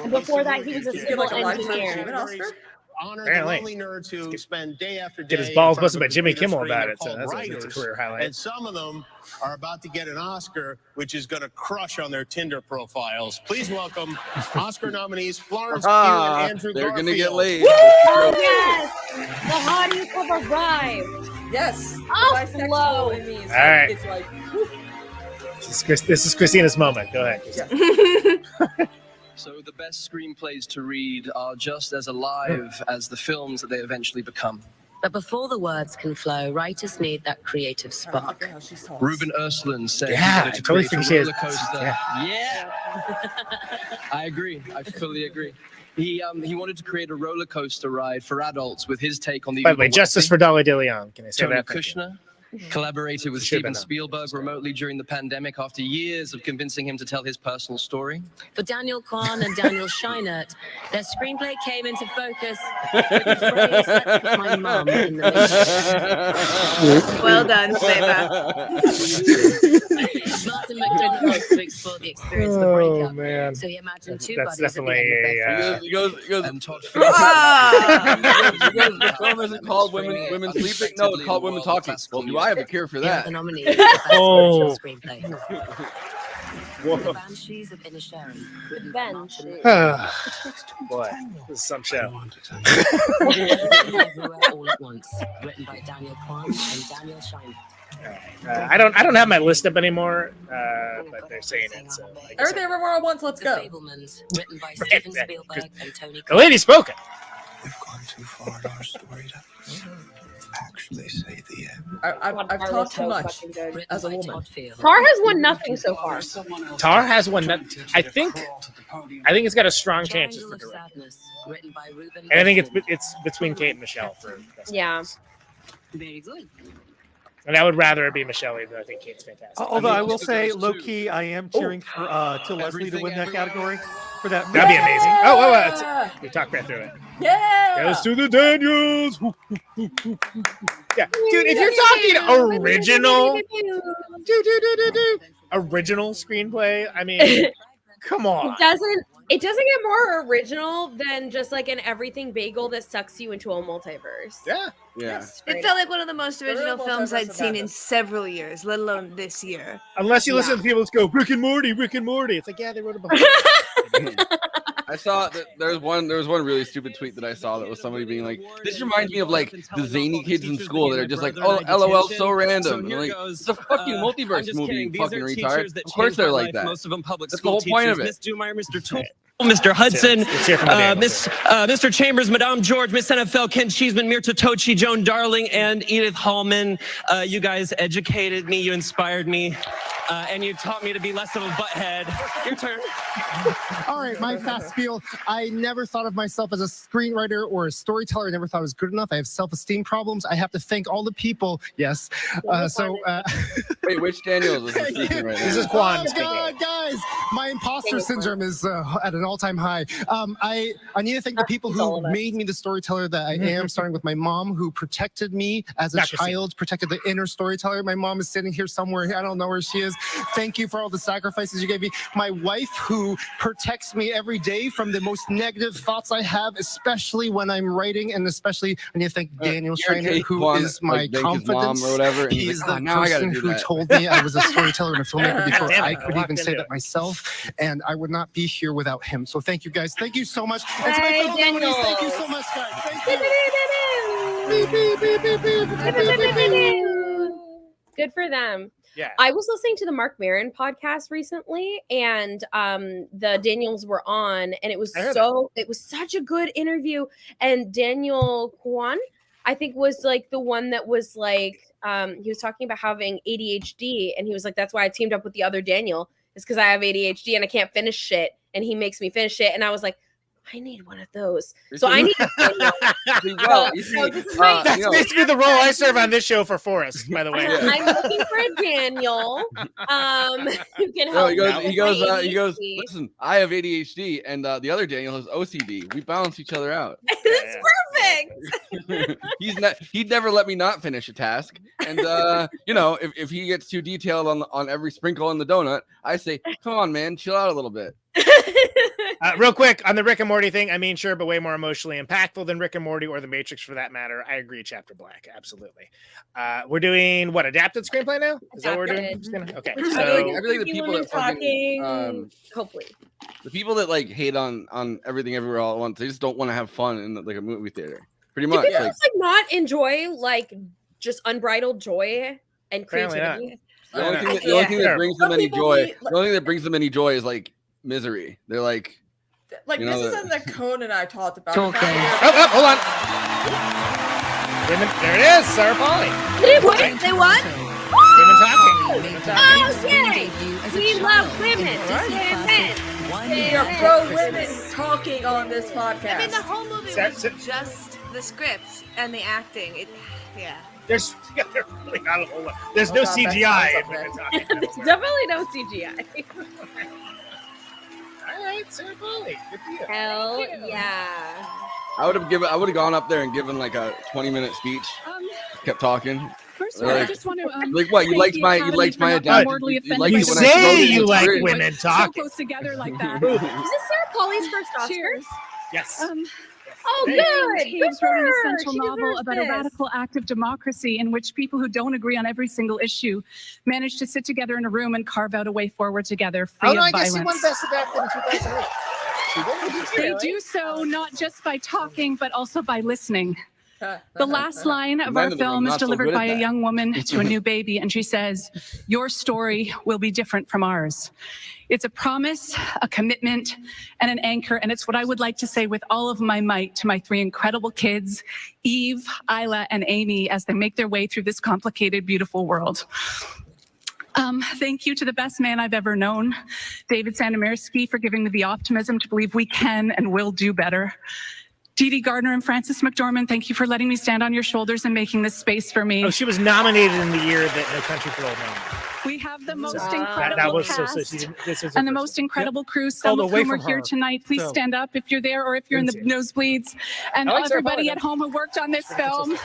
And before that, he was a civil engineer. Honor Apparently. the lonely nerds who spend day after day. Get his balls in front busted of by Jimmy computer Kimmel screen. about They're it, so called that's a writers, career highlight. And some of them are about to get an Oscar, which is going to crush on their Tinder profiles. Please welcome Oscar nominees Florence Pugh and Andrew They're Garfield. gonna get laid. Oh, yes! The hotties have arrived. Yes. Oh, Bisexual flow. in me is All right. It's like, This is Christina's moment. Go ahead. So the best screenplays to read are just as alive as the films that they eventually become. But before the words can flow, writers need that creative spark. Ruben Östlund said Yeah, he I wanted to totally create think a she is. roller coaster. Yeah. I agree. I fully agree. He wanted to create a roller coaster ride for adults with his take on the. By the way, justice for Dolly DeLeon. Can I say Tony that? Thank you. Kushner collaborated with Should've Steven been Spielberg remotely during the pandemic after years of convincing him to tell his personal story. For Daniel Kwan and Daniel Scheinert, their screenplay came into focus with the phrase, "Let's put my mum in the movie." Well done, Flava. Martin McDonagh wants to explore the experience of a breakup. Man. So he imagined two That's buddies at the definitely end of their a, friendship. He goes. And Todd The film isn't called Women Sleeping. No, it's called Women Talking. Well, do I have a cure for Here are that? the nominees for Best Oh. Original Screenplay. The Banshees of Inisherin, written by Martin Boy, this is some show. Everywhere All at Once, written by Daniel Kwan and Daniel Scheinert. I don't have my list up anymore, but they're saying it. So I guess Everything everywhere at once. Let's go. Fablemans, written by Steven Spielberg and Tony. the lady's spoken. We've gone too far in our story to actually say the end. I've talked too much as a woman. Tar has won nothing so far. Tar has one. I think it's got a strong chance for director. And I think it's between Kate and Michelle for best. Yeah. Very good. And I would rather it be Michelle, even though I think Kate's fantastic. Although I will say, low key, I am cheering for to Leslie to win that category for that. That'd be amazing. Oh, we talked right through it. Yeah. Goes to the Daniels. Yeah, dude. If you're talking original screenplay, I mean, come on. It doesn't get more original than just like an everything bagel that sucks you into a multiverse. Yeah. Yeah. It felt like one of the most original Real films I'd multiverse of seen in madness. several years, let alone this year. Unless you listen to people that go Rick and Morty. It's like, yeah, they wrote a book. I saw that there was one really stupid tweet that I saw that was somebody being like, "This reminds me of like the zany kids in school that are just like, oh, LOL, so random." And like, it's a fucking multiverse movie, fucking retard. Of course they're like that. Most of them public That's the whole point of it. Miss Dumeier, Mr. Toole, Mr. Hudson, Mr. Chambers, Madame George, Miss NFL, Ken Cheeseman, Mirta Tochi, Joan Darling, and Edith Hallman. You guys educated me, you inspired me, and you taught me to be less of a butthead. Your turn. All right, my fast spiel. I never thought of myself as a screenwriter or a storyteller. I never thought I was good enough. I have self-esteem problems. I have to thank all the people. Yes. Wait, which Daniels is speaking right now? This is Quan speaking. God, guys, my imposter syndrome is at an all-time high. I need to thank the people who made me the storyteller that I am, starting with my mom, who protected me as a child, protected the inner storyteller. My mom is sitting here somewhere. I don't know where she is. Thank you for all the sacrifices you gave me. My wife, who protects me every day from the most negative thoughts I have, especially when I'm writing, and especially I need to thank Daniel Scheinert, who is my confidence. Or whatever, He is the now I gotta person do who that. told me I was a storyteller and a filmmaker before Damn it, I could walked even say into that it. myself, and I would not be here without him. So thank you guys. Thank you so much. And to my Hey, fellow nominees, Daniel. thank you so much, guys. Thank you. Beep, beep, beep, beep, beep, beep, beep, beep, beep. Good for them. Yeah. I was listening to the Mark Maron podcast recently, and the Daniels were on, and it was such a good interview. And Daniel Kwan, I think, was like the one that was like he was talking about having ADHD, and he was like, that's why I teamed up with the other Daniel, is because I have ADHD and I can't finish shit, and he makes me finish it. And I was like, I need one of those. So I need a Daniel. That's basically the role I serve on this show for Forrest, by the way. I'm looking for a Daniel who can help. He goes. Listen, I have ADHD, and the other Daniel has OCD. We balance each other out. That's perfect. He'd never let me not finish a task. And if he gets too detailed on every sprinkle in the donut, I say, come on, man, chill out a little bit. Real quick on the Rick and Morty thing, I mean, sure, but way more emotionally impactful than Rick and Morty or The Matrix for that matter. I agree, Chapter Black, absolutely. We're doing what, adapted screenplay now? Is that what we're doing? Okay, I feel like the people that fucking, hopefully, the people that like hate on Everything Everywhere All at Once, they just don't want to have fun in like a movie theater. Pretty much. Do people just not enjoy like just unbridled joy and creativity? The only thing that brings them any joy, the only thing that brings them any joy is like misery. They're like this is something that Cone and I talked about. Hold on. Women, there it is, Sarah Pauly. They won? They won? Women talking. Oh, yay! We love women. Just saying men. We are pro women talking on this podcast. I mean, the whole movie was just the script and the acting. There's really not a whole lot. There's no CGI in Women Talking. There's definitely no CGI. All right, Sarah Pauly. Good for you. Hell yeah. I would have gone up there and given like a 20-minute speech. Kept talking. First of all, I just want to like what you liked my dad. You say you like women talking. So close together like that. Is this Sarah Pauly's first Oscars? Yes. Oh, good. Taves wrote an essential novel about a radical act of democracy in which people who don't agree on every single issue manage to sit together in a room and carve out a way forward together, free of I violence. guess he won Best Adapted in 2008. They do so not just by talking, but also by listening. The last line of our film is delivered by a young woman to a new baby, and she says, "Your story will be different from ours." It's a promise, a commitment, and an anchor, and it's what I would like to say with all of my might to my three incredible kids, Eve, Isla, and Amy, as they make their way through this complicated, beautiful world. Thank you to the best man I've ever known, David Sandomirsky, for giving me the optimism to believe we can and will do better. Dee Dee Gardner and Frances McDormand, thank you for letting me stand on your shoulders and making this space for me. Oh, she was nominated in the year that No Country for Old Men. We have the most incredible cast and the most incredible crew, Called some of Away whom are From here Her. tonight. Please So- stand up if you're there or if you're in the nosebleeds. And I like Sarah everybody Pauly. at home who worked on this film.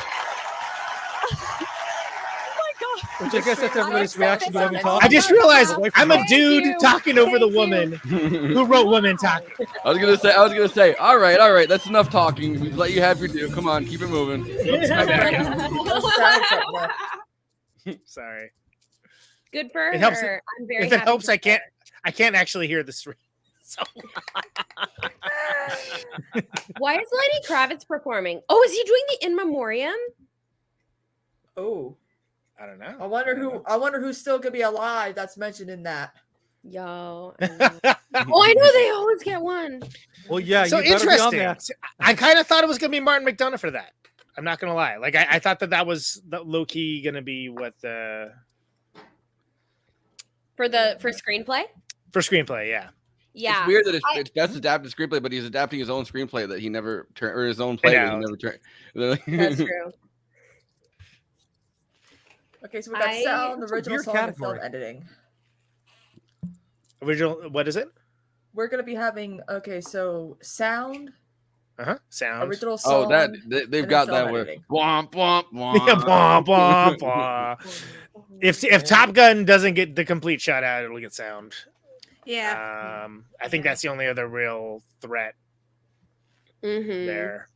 Which I guess that's everybody's reaction to Women Talking. I just realized I'm a dude talking over the woman who wrote Women Talking. I was gonna say, all right, that's enough talking. We let you have your due. Come on, keep it moving. Sorry. Good for It helps. her. I'm very If it happy helps, for I can't actually hear the stream. So Why is Lenny Kravitz performing? Oh, is he doing the In Memoriam? Oh, I don't know. I wonder who's still gonna be alive. That's mentioned in that. Yo. Oh, I know they always get one. Well, yeah. So you better be on interesting. that. I kind of thought it was gonna be Martin McDonagh for that. I'm not gonna lie. Like I thought that was low key gonna be what the For screenplay? for screenplay. Yeah. Yeah. It's weird that it's best adapted screenplay, but he's adapting his own screenplay that he never turned, or his own play that he never turned. That's true. Okay, so we got sound, That's a original weird song, and film category. editing. Original. What is it? We're gonna be having so sound, Sound. original song. Oh, that they've and got then that film word. editing. Womp womp womp. Yeah, blah, blah, blah. If Top Gun doesn't get the complete shout out, it'll get sound. Yeah. I think that's the only other real threat there.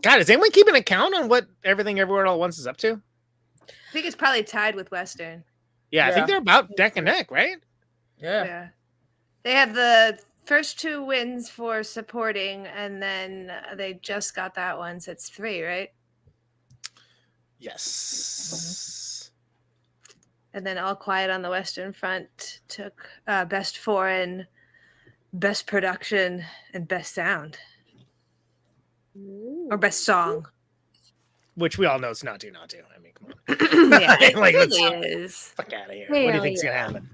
God, is anyone keeping account on what Everything Everywhere All at Once is up to? I think it's probably tied with Western. Yeah, I think they're about neck and neck, right? Yeah. They have the first 2 wins for supporting, and then they just got that one, so it's 3, right? Yes. And then All Quiet on the Western Front took Best Foreign, Best Production, and Best Sound. Or Best Song. Which we all know is not do. I mean, come on. Yeah, it Like, let's really is. fuck out of here. Hell What do you think's yeah. gonna happen?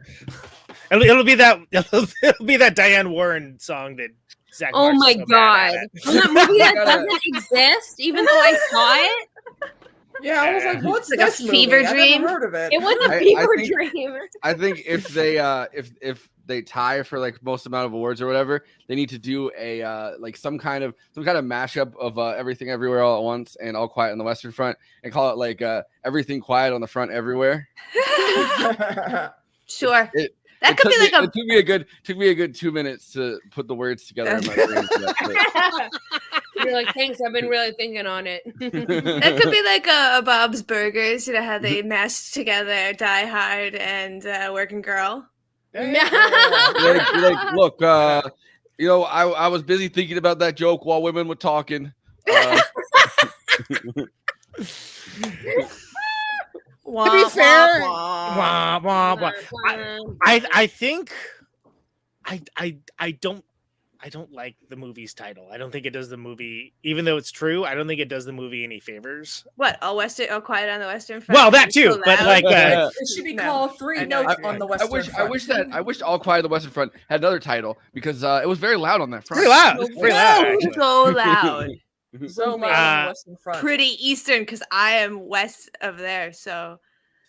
It'll be that. It'll be that Diane Warren song that Zach. Oh Marks my is so god. mad at. From that movie that doesn't exist, even though I saw it. Yeah, I was like, what's Like a this movie? fever I dream? never heard of it. It was a I fever think- dream. I think if they if they tie for like most amount of awards or whatever, they need to do a like some kind of mashup of Everything Everywhere All at Once and All Quiet on the Western Front, and call it like Everything Quiet on the Front Everywhere. Sure. That could be like it took me a good 2 minutes to put the words together in my brain. You're like, thanks, I've been really thinking on it. That could be like a Bob's Burgers, you know how they mashed together Die Hard and Working Girl. like, look, you know, I was busy thinking about that joke while women were talking. To be fair, I think I don't like the movie's title. I don't think it does the movie, even though it's true. I don't think it does the movie any favors. What? All Quiet on the Western Front. Well, that too, but like it should be called Three Notes on the Western Front. I wish All Quiet on the Western Front had another title, because it was very loud on that front. Pretty loud. Pretty loud. So loud. So loud on the Western Front. Pretty Eastern, because I am west of there. So,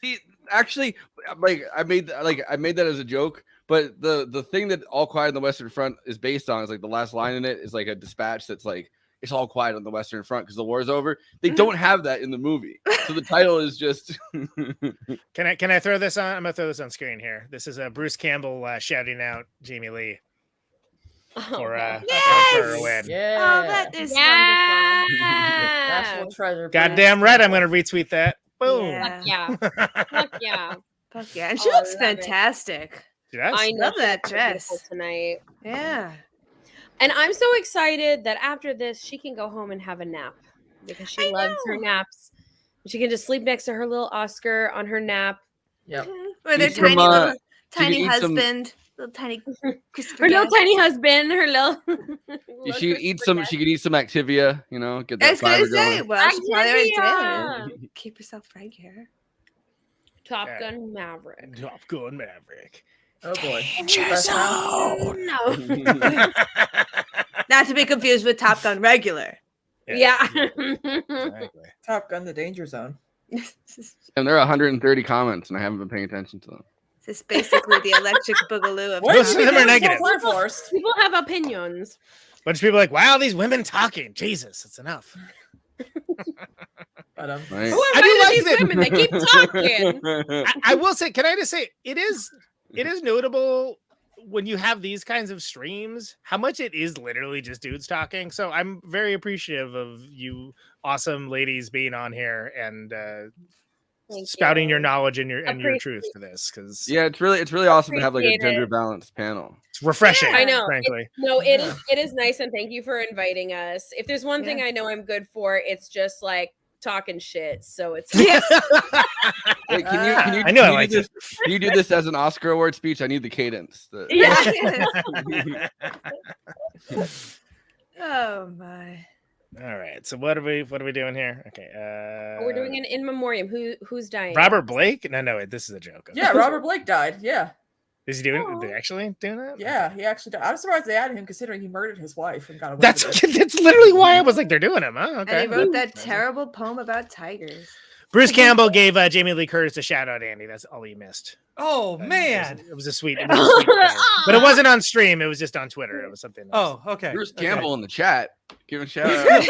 see, actually, like I made that as a joke. But the thing that All Quiet on the Western Front is based on is like the last line in it is like a dispatch that's like, it's all quiet on the Western Front because the war's over. They don't have that in the movie. So the title is just Can I throw this on? I'm gonna throw this on screen here. This is Bruce Campbell shouting out Jamie Lee for a win. Oh, that is wonderful. National treasure. Goddamn right, I'm gonna retweet that. Boom. Yeah. Fuck yeah. Fuck yeah. And she looks fantastic. I love that dress tonight. Yeah. And I'm so excited that after this, she can go home and have a nap because she loves her naps. She can just sleep next to her little Oscar on her nap. Yep. Or their tiny husband. Little tiny Christopher. Her little tiny husband. Her little. She could eat some Activia, you know, get that I was gonna fiber say, going. well, she's probably already did. Keep yourself regular. Top Gun Maverick. Top Gun Maverick. Oh boy. No. Not to be confused with Top Gun Regular. Yeah. Exactly. Top Gun: The Danger Zone. And there are 130 comments, and I haven't been paying attention to them. This is basically the electric boogaloo of Most of them are negative. People have opinions. Bunch of people are like, wow, these women talking. Jesus, it's enough. Right. I do like these women. They keep talking. I will say, can I just say, it is notable when you have these kinds of streams, how much it is literally just dudes talking. So I'm very appreciative of you awesome ladies being on here and spouting your knowledge and your truth to this. Because it's really awesome to have like a gender balanced panel. It's refreshing. I know. Frankly, it is nice, and thank you for inviting us. If there's one thing I know I'm good for, it's just like talking shit. So it's Wait, can you do this as an Oscar award speech? I need the cadence. Oh my. All right. So what are we doing here? Okay. We're doing an in memoriam. Who's dying? Robert Blake? No, this is a joke. Okay. Yeah, Robert Blake died. Yeah. Is he doing? They actually doing that? Yeah, he actually died. I'm surprised they added him, considering he murdered his wife and got away. That's literally why I was like, they're doing him. Huh? Okay. And he wrote that terrible poem about tigers. Bruce Campbell gave Jamie Lee Curtis a shout out, Andy. That's all you missed. Oh man, it was a sweet but it wasn't on stream. It was just on Twitter. It was something else. Oh, okay. Bruce Campbell in the chat, give a shout out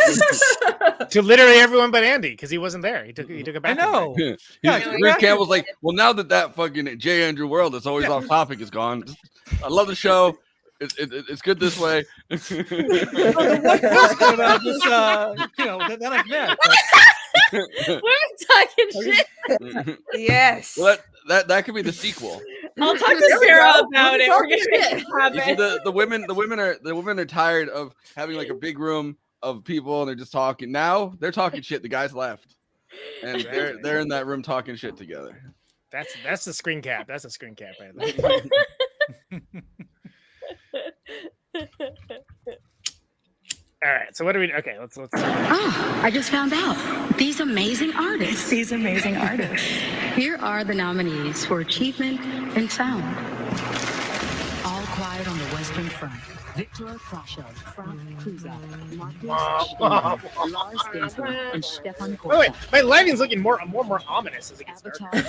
to literally everyone but Andy because he wasn't there. He took it back. I know. Bruce Campbell's like, well, now that fucking J. Andrew World that's always off topic is gone. I love the show. It's good this way. About this, then I've met. We're talking shit. Yes. Well, that could be the sequel. I'll talk to Sarah about it. We're gonna You see, the women are tired of having like a big room of people and they're just talking. Now they're talking shit. The guys left, and they're in that room talking shit together. That's the screen cap. That's a screen cap. All right. So what do we? Okay. Let's. I just found out these amazing artists. Here are the nominees for achievement in sound. All Quiet on the Western Front, Victor Krasov, Frank Kuzak, Marcus Wow. Schindler, Lars Ginsburg, and Stefan Oh, wait, Korsak. my lighting's looking more ominous as it gets darker.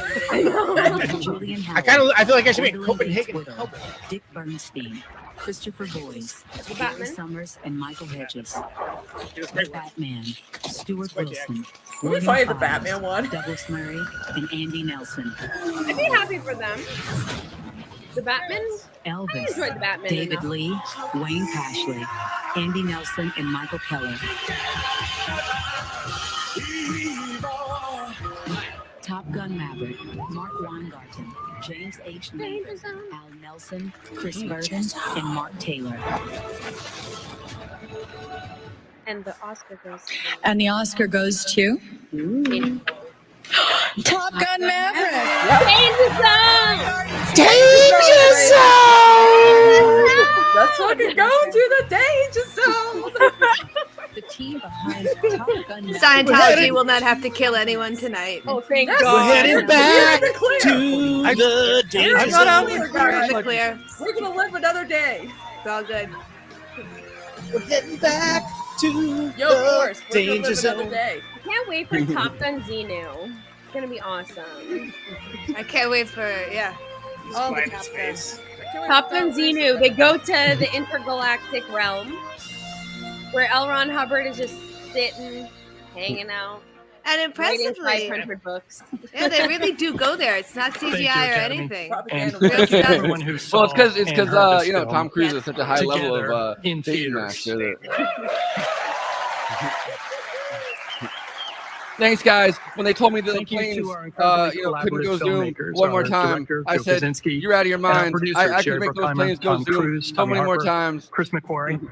Julian I feel like I should be in Copenhagen. Widow, Dick Bernstein, Christopher Boyes, Gary Summers, and Michael Hedges. The Batman, Stuart Wilson, Let me find the Batman one. Douglas Murray, and Andy Nelson. I'd be happy for them. The Batman? I Elvis, enjoyed the Batman David enough. Lee, Wayne Pashley, Andy Nelson, and Michael Keller. Top Gun Maverick, Mark Weingarten, James H. Nathan, Al Nelson, Chris Burden, and Mark Taylor. And the Oscar goes to And the Oscar goes to Top Gun Maverick. Danger Zone! Danger Zone! Let's fucking go to the danger zone. The team behind Top Gun Maverick. Scientology will not have to kill anyone tonight. Oh, thank Yes, God. we're headed back to the danger I'm zone. not out with the clear. We're gonna live another day. It's all good. We're heading back to Yo, of course. We're gonna danger live another zone. day. I can't wait for Top Gun Xenu. It's gonna be awesome. I can't wait for all the Flying in Top space. Top Gun Xenu. They go to the intergalactic realm where L. Ron Hubbard is just sitting, hanging out, And writing impressively, 500 books. yeah, they really do go there. It's not Thank you, CGI or Academy. anything. And Real thank you to stuff. everyone who saw Well, it's because and heard this you know, film Tom Cruise is such a high level together of in station theaters. master. Thanks, guys. When they told me that the Thank you to planes, our incredibly couldn't go collaborative Zoom filmmakers, one more our time, director, I Joe said, Kaczynski, "You're out of your and our mind. producer, I could Jerry make those Bruckheimer, planes go Tom Zoom Cruise, so Tommy many more Harper, times." Chris McQuarrie.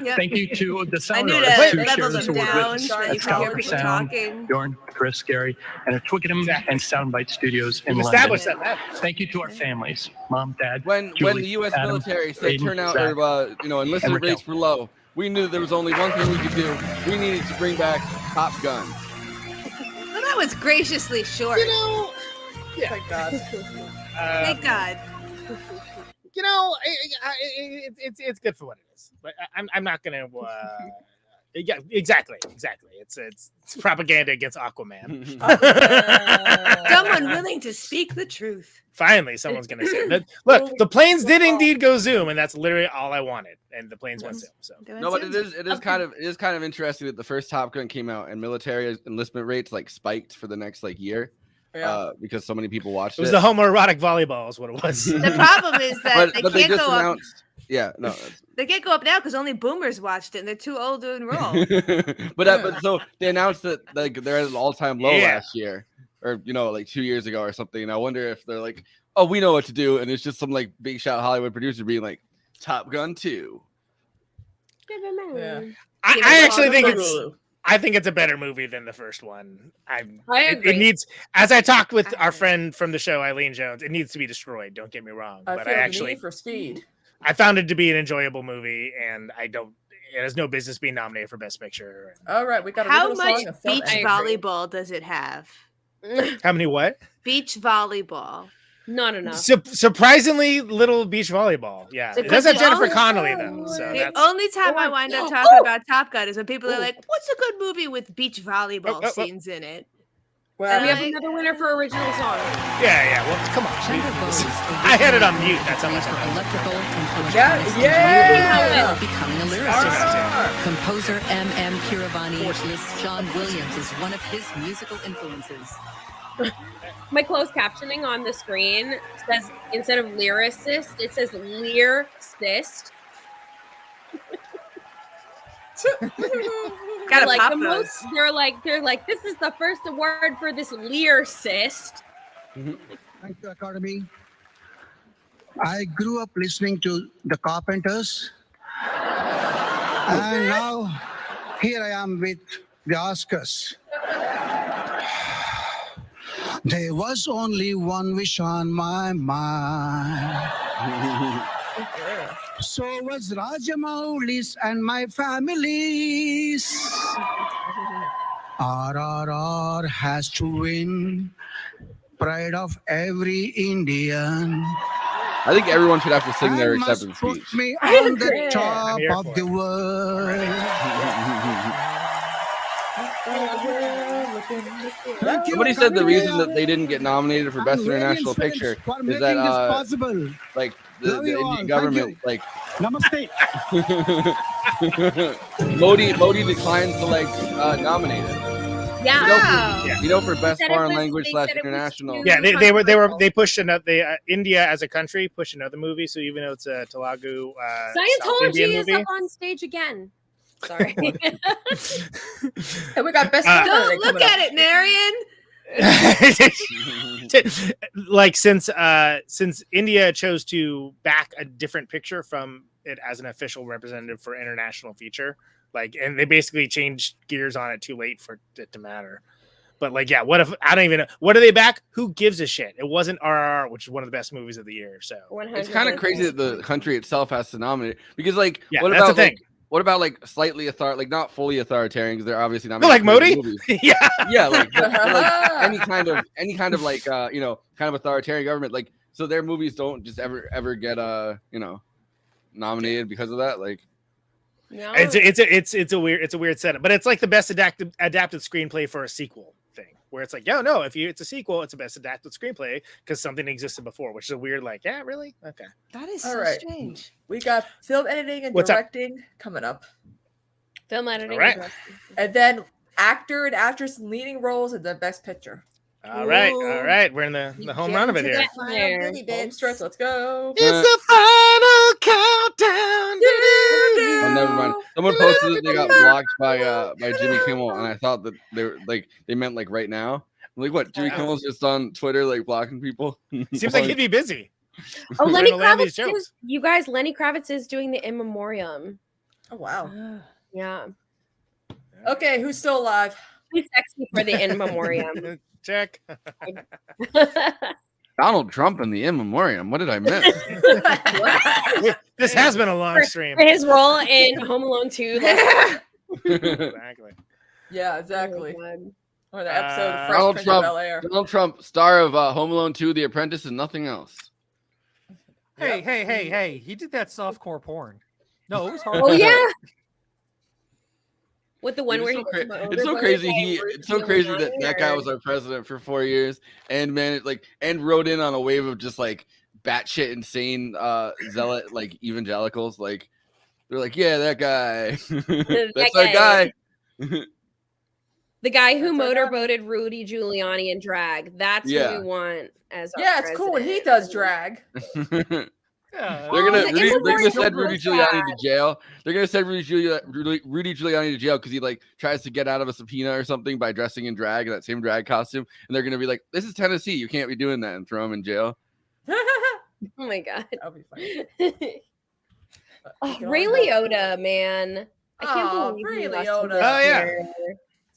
Yeah. Thank you to the I sound knew artists to who level shared this them award with down us so at you can hear Caliber people Sound, talking. Bjorn, Chris, Gary, and at Twickenham and Soundbite Studios in We've London. established that map. Thank you to our families, Mom, Dad, When Julie, the U.S. Adam, military said Aiden, turnout Zach, or enlistment and rates were low, we knew there was only one thing we could do. We needed to bring back Top Gun. Well, that was graciously short. You know, yeah. Thank God. Thank God. You know, it's good for what it is. But I'm not gonna. Yeah, exactly. It's propaganda against Aquaman. Someone willing to speak the truth. Finally, someone's gonna say that. Look, the planes did indeed go Zoom, and that's literally all I wanted. And the planes went Zoom. So No, but it is kind of interesting that the first Top Gun came out and military enlistment rates like spiked for the next year. Yeah. Because so many people watched it was the homoerotic volleyball is what it was. The problem is that but they they can't just go up. announced. Yeah, no. They can't go up now because only boomers watched it and they're too old to enroll. but so they announced that they're at an all-time low Yeah. last year, or 2 years ago or something. And I wonder if they're like, oh, we know what to do, and it's just some big shot Hollywood producer being like, Top Gun 2. Yeah. I actually think it's a better movie than the first one. I It agree. needs, as I talked with our friend from the show, Eileen Jones, it needs to be destroyed. Don't get me wrong, I but feel I the actually need for speed. I found it to be an enjoyable movie, and it has no business being nominated for Best Picture. All right, we got a How original much song and film beach edit. volleyball does it have? How many what? Beach volleyball. Not enough. Surprisingly little beach volleyball. Yeah, it does have Jennifer Connelly though. So The that's only time I wind up talking about Top Gun is when people are like, "What's a good movie with beach volleyball scenes in it?" And we have another winner for original song. yeah. Well, come on. I had it on mute. That's how much I know. Electrical and Yeah, electronics yeah. engineering, becoming a lyricist. Composer M.M. Kiravani lists John Williams as one of his musical influences. My closed captioning on the screen says, instead of lyricist, it says lyricist. Gotta like pop the those. most, they're like, this is the first award for this lyricist. Thank you, Academy. I grew up listening to the Carpenters, and now here I am with the Oscars. There was only one wish on my mind. So was Rajamouli's and my family's. RRR has to win. Pride of every Indian. I think everyone should have to sing their acceptance speech. Put me on the top here of for the world. Somebody said the reason that they didn't get nominated for Best International Picture is that like the Indian government like Namaste. Modi declined to like nominate it. Yeah. You know, for Best Said it Foreign was- Language they / said it was International. Yeah, they pushed another. India as a country pushed another movie. So even though it's a Telugu South Indian Scientology is movie, up on stage again. Sorry. And we got best. Don't look at it, Marion. like since India chose to back a different picture from it as an official representative for international feature, like, and they basically changed gears on it too late for it to matter. But like, yeah, what if I don't even know what are they back? Who gives a shit? It wasn't RRR, which is one of the best movies of the year. So 100%. It's kind of crazy that the country itself has to nominate it, because like, Yeah, what that's about the thing. like, what about like slightly like not fully authoritarian, because they're obviously not like Modi? yeah, yeah, like, but like any kind of like you know, kind of authoritarian government, like, so their movies don't just ever get you know, nominated because of that, like. No. It's a weird setup, but it's like the best adapted screenplay for a sequel thing, where it's like, yo, no, if it's a sequel, it's a best adapted screenplay because something existed before, which is a weird, like, yeah, really, okay. That is All so right. strange. We got film editing and What's up? directing coming up, Film editing. All right. and directing. and then actor and actress in leading roles in the best picture. All right, we're in the home run of it here. There, Home stretch, let's go. It's the final countdown. Oh, never mind. Someone posted that they got blocked by Jimmy Kimmel, and I thought that they meant like right now. I'm like, what? Jimmy Kimmel's just on Twitter like blocking people. Seems like he'd be busy. Oh, Trying Lenny to land these Kravitz jokes. is, you guys, Lenny Kravitz is doing the In Memoriam. Oh wow. Yeah. Okay, who's still alive? He's sexy for the In Memoriam. Check. Donald Trump in the In Memoriam. What did I miss? This has been a long stream. For his role in Home Alone 2. Exactly. Yeah, exactly. Or the episode of Fresh Donald Prince Trump. of Bel-Air. Donald Trump, star of Home Alone 2, The Apprentice, and nothing else. Hey! He did that softcore porn. No, it was hard. Oh yeah. With the one Dude, where it's so crazy. It's so crazy that that guy was our president for 4 years, and man, and rode in on a wave of just like batshit insane zealot like evangelicals. Like they're like, yeah, that guy, that's our guy. The guy who motorboated Rudy Giuliani in drag. That's who we want as our it's cool when he does drag. They're gonna send Rudy Giuliani to jail. They're gonna send Rudy Giuliani to jail because he like tries to get out of a subpoena or something by dressing in drag, in that same drag costume. And they're gonna be like, "This is Tennessee. You can't be doing that," and throw him in jail. Oh my god. That'll be funny. Ray Liotta, man. I can't believe Ray he lost Liotta. this Oh, yeah. year.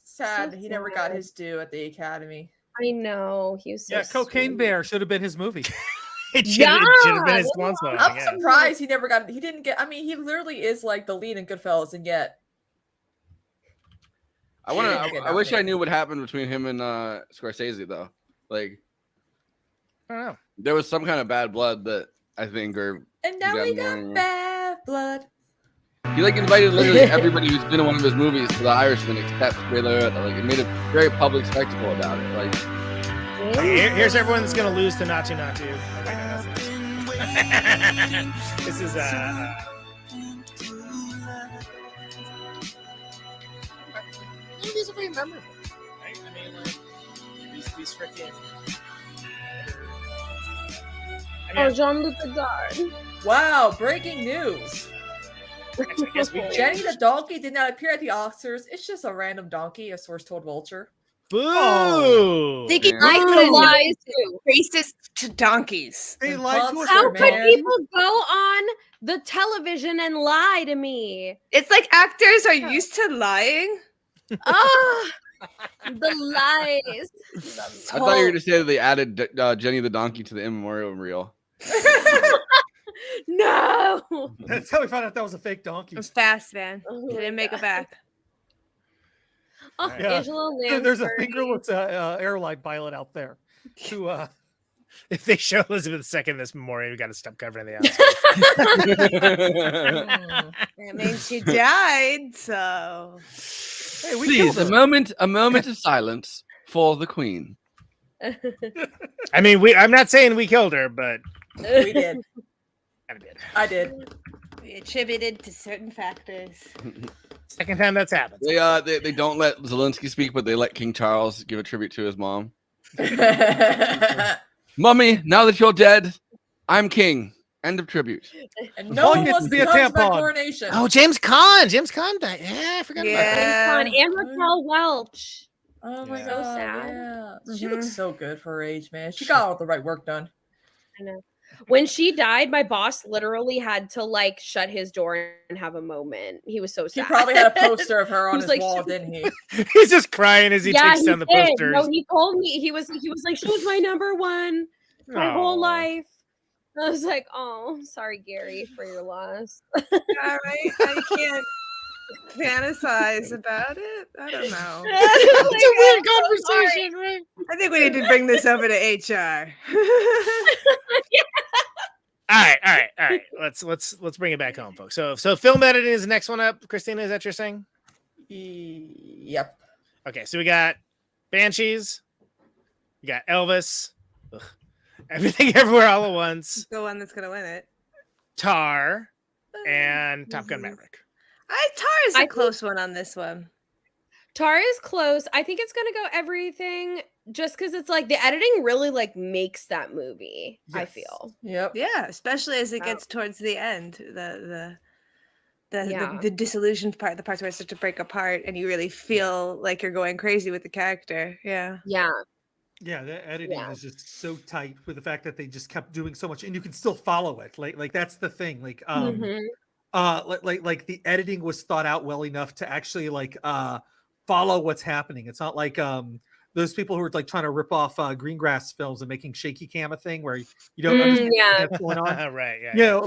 Sad So he never got his due at the Academy. I know. He was so Cocaine sweet. Bear should have been his movie. It should have been his swan song. I'm yeah. surprised he never got. He didn't get. I mean, he literally is like the lead in Goodfellas, and yet. I wish I knew what happened between him and Scorsese though. Like, I don't know. There was some kind of bad blood that I think, or And now we got bad blood. he like invited literally everybody who's been in one of his movies to The Irishman except Ray Liotta. Like, it made a very public spectacle about it. Like, here's everyone that's gonna lose to not to. Oh, wait, no, that's not. This is these are very memorable, right? I mean, like these freaking. Jean-Luc Godard. Wow! Breaking news. Actually, I guess we Jenny the donkey did not appear at the Oscars. It's just a random donkey, a source told Vulture. Boo! They get lies too. racist to donkeys. They lied to us. How could people go on the television and lie to me? It's like actors are used to lying. Oh, the lies. I thought you were going to say that they added Jenny the Donkey to the In Memoriam reel. No. That's how we found out that was a fake donkey. It was fast, man. Didn't make it back. Oh, Yeah. Angela Lansbury. There's a fingerless airline pilot out there who If they show Elizabeth II in this memorial, we got to stop covering the Oscars. I mean, she died, so. Hey, we Please, killed a moment of silence for the Queen. I mean, I'm not saying we killed her, but We did. I did. We attributed to certain factors. Second time that's happened. They don't let Zelensky speak, but they let King Charles give a tribute to his mom. Mummy, now that you're dead, I'm king. End of tribute. And no one wants to touch my coronation. Oh, James Caan. James Caan died. Yeah, I forgot about that. James Caan and Raquel Welch. Oh my So god. sad. Yeah. She looks so good for her age, man. She got all the right work done. I know. When she died, my boss literally had to like shut his door and have a moment. He was so sad. He probably had a poster of her He on was his like, wall, didn't he? He's just crying as he takes he down the did. posters. No, he told me he was like, she was my number one my whole life. I was like, oh, sorry, Gary, for your loss. All right, I can't fantasize about it. I don't know. It's a weird conversation, right? I think we need to bring this over to HR. All right. Let's bring it back home, folks. So film editing is the next one up. Christina, is that what you're saying? Yep. Okay, so we got Banshees, we got Elvis, Everything Everywhere All at Once, The one that's gonna win it. Tar, and Top Gun Maverick. Tar is a close one on this one. Tar is close. I think it's gonna go Everything, just because it's like the editing really like makes that movie. Yes. I feel. Yep. Yeah, especially as it gets towards the end, the disillusioned part, the parts where it starts to break apart, and you really feel like you're going crazy with the character. Yeah. Yeah. Yeah, the editing is just so tight with the fact that they just kept doing so much, and you can still follow it. Like that's the thing. Like like the editing was thought out well enough to actually like follow what's happening. It's not like those people who are like trying to rip off Greengrass films and making shaky cam a thing where you don't understand what's going on. Right. Yeah. You know,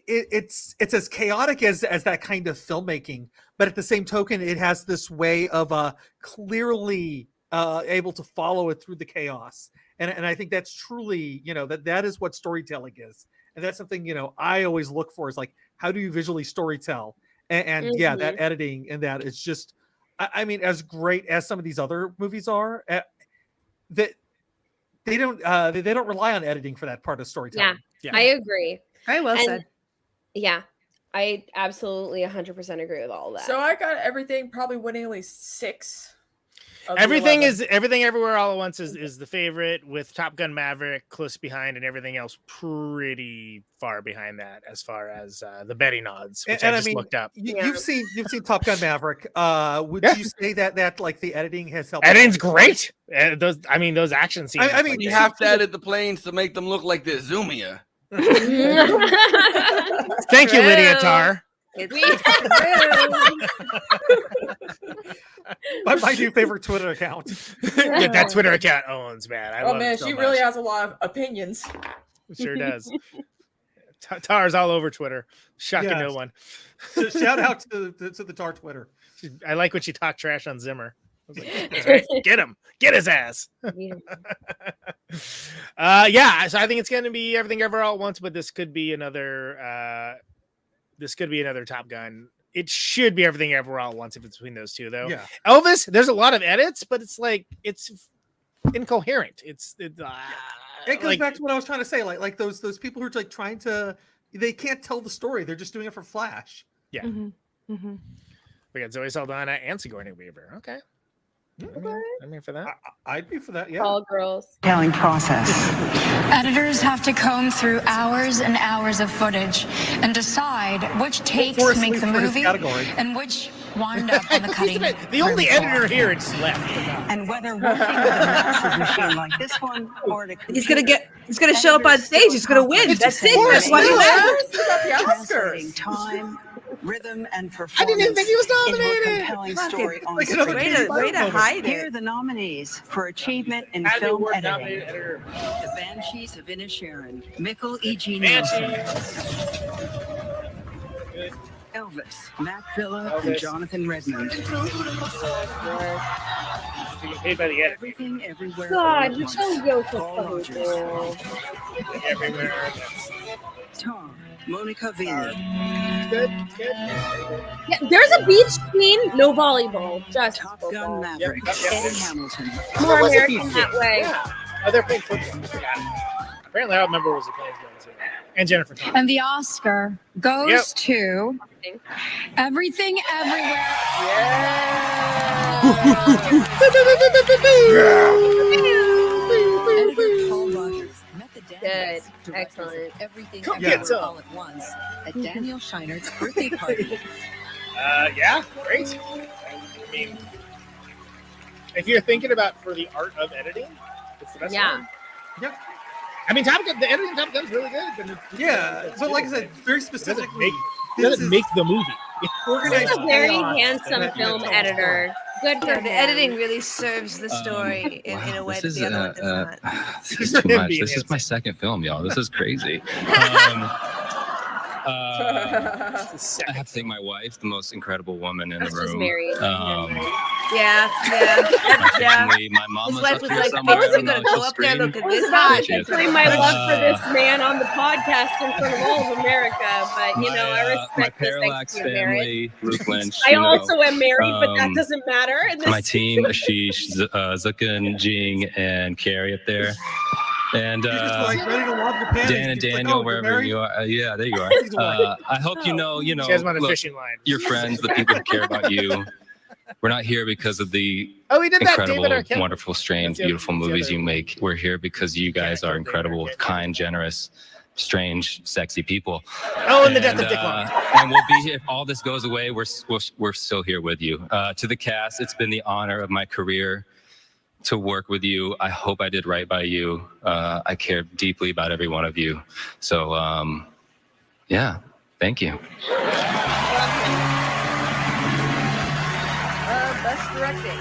it's as chaotic as that kind of filmmaking, but at the same token, it has this way of clearly able to follow it through the chaos. And I think that's truly, that is what storytelling is. And that's something, I always look for is like, how do you visually storytell? And yeah, that editing and that it's just, I mean, as great as some of these other movies are, that they don't rely on editing for that part of storytelling. Yeah. I agree. Very well said. Yeah, I absolutely 100% agree with all that. So I got Everything probably winning at least 6. Everything Everywhere All at Once is the favorite, with Top Gun Maverick close behind, and everything else pretty far behind that as far as the betting odds, which I just looked up. You've seen Top Gun Maverick. Would you say that like the editing has helped? Editing's great. Those action scenes. I mean, you have to edit the planes to make them look like they're zoomier. Thank you, Lydia Tarr. My new favorite Twitter account. Yeah, that Twitter account owns, man. I love it so she much. really has a lot of opinions. It sure does. Tar's all over Twitter. Shocking no one. So shout out to the Tar Twitter. I like when she talked trash on Zimmer. I was like, that's right. Get him. Get his ass. Yeah. So I think it's going to be Everything Everywhere All at Once, but this could be another. This could be another Top Gun. It should be Everything Everywhere All at Once if it's between those two, though. Yeah. Elvis, there's a lot of edits, but it's like it's incoherent. It goes back to what I was trying to say. Like those people who are like trying to, they can't tell the story. They're just doing it for flash. Yeah. We got Zoe Saldana and Sigourney Weaver. Okay. I'm here for that. I'd be for that. Yeah. All girls. Telling process. Editors have to comb through hours and hours of footage and decide which takes make the movie and which wind up on the cutting room The only editor here is left. And whether working with a massive machine like this one or he's gonna show up on stage. He's gonna win. That's it. That's why he matters. Translating time, rhythm, and performance. I didn't even think he was nominated. Into a compelling story on Way to hide it. Here are the nominees for achievement in film editing: The Banshees of Inisherin, Mikkel E.G. Nielsen, Elvis, Matt Villa, and Jonathan Redmond. Paid by the editor. Everything, everywhere. God, you're so cool. Everywhere. Tom, Monica Vini. Good. Yeah, there's a beach scene, no volleyball, just Top football. Gun Maverick. Yep. Eddie Hamilton. More American that way. Yeah. Oh, they're playing football. I forgot. Apparently, I don't remember what was the playing game too. And Jennifer Thomas. And the Oscar goes to Everything Everywhere. Editor Paul Rogers met the Good. Daniels, directors Excellent. of Everything Come Everywhere get some. All at Once at Daniel Scheinert's birthday party. Yeah, great. I mean, if you're thinking about for the art of editing, it's the best one. Yep. I mean, Top Gun, the editing of Top Gun's really good. But like I said, very specifically, it doesn't make the movie. He's a very handsome film editor. Good for Yeah, him. the editing really serves the story in a way that the other one does not. This is too much. This is my second film, y'all. This is crazy. I have to thank my wife, the most incredible woman in the room. She's married. Yeah. Family, my mom His was wife up was here like, somewhere. "Bitch, I you're don't know gonna if go she'll up there, scream. look at I was this about hot." to explain my love for this man on the podcast in front of all of America, but you know, I my respect this Parallax thanks to your marriage. family, Luke Lynch. I you know, also am married, but that doesn't matter. In this my team, Ashish, Zukin, Jing, and Carrie up there. And You're just like ready to love your panties. Dan and You're like, Daniel, oh, you're wherever married? you are. Yeah, there you are. I hope you know, She has them on a look, fishing line. your friends, the people who care about you. We're not here because of the We did that, incredible, David Arquette. wonderful, strange, beautiful movies you make. We're here because you guys are incredible, kind, generous, strange, sexy people. Oh, and the death of Dick Long. And we'll be here if all this goes away. We're still here with you. To the cast, it's been the honor of my career to work with you. I hope I did right by you. I care deeply about every one of you. So, yeah, thank you. Best directing.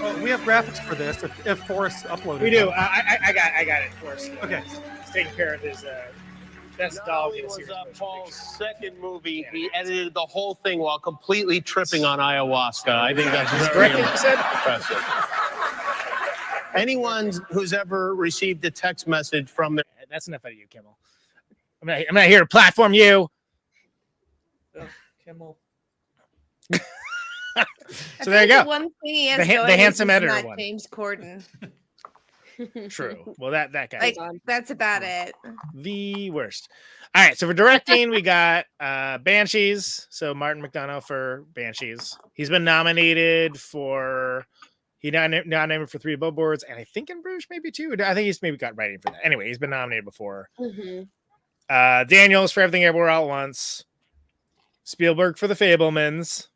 Well, we have graphics for this. If Forrest uploaded, We do. them. I got it for us. Okay. He's taking care of his best dog in a was series. Paul's second movie. He edited the whole thing while completely tripping on ayahuasca. I think that's very impressive. Anyone who's ever received a text message from their... That's enough out of you, Kimmel. I'm not here to platform you. Kimmel. So there you go. The one thing he has The going is handsome he's editor not one. James Corden. True. Well, that guy. Like, that's about it. The worst. All right, so for directing, we got Banshees. So Martin McDonough for Banshees. He's been nominated for nominated for 3 Billboards, and I think in Bruges maybe 2. I think he's maybe got writing for that. Anyway, he's been nominated before. Daniels for Everything Everywhere All at Once. Spielberg for The Fabelmans.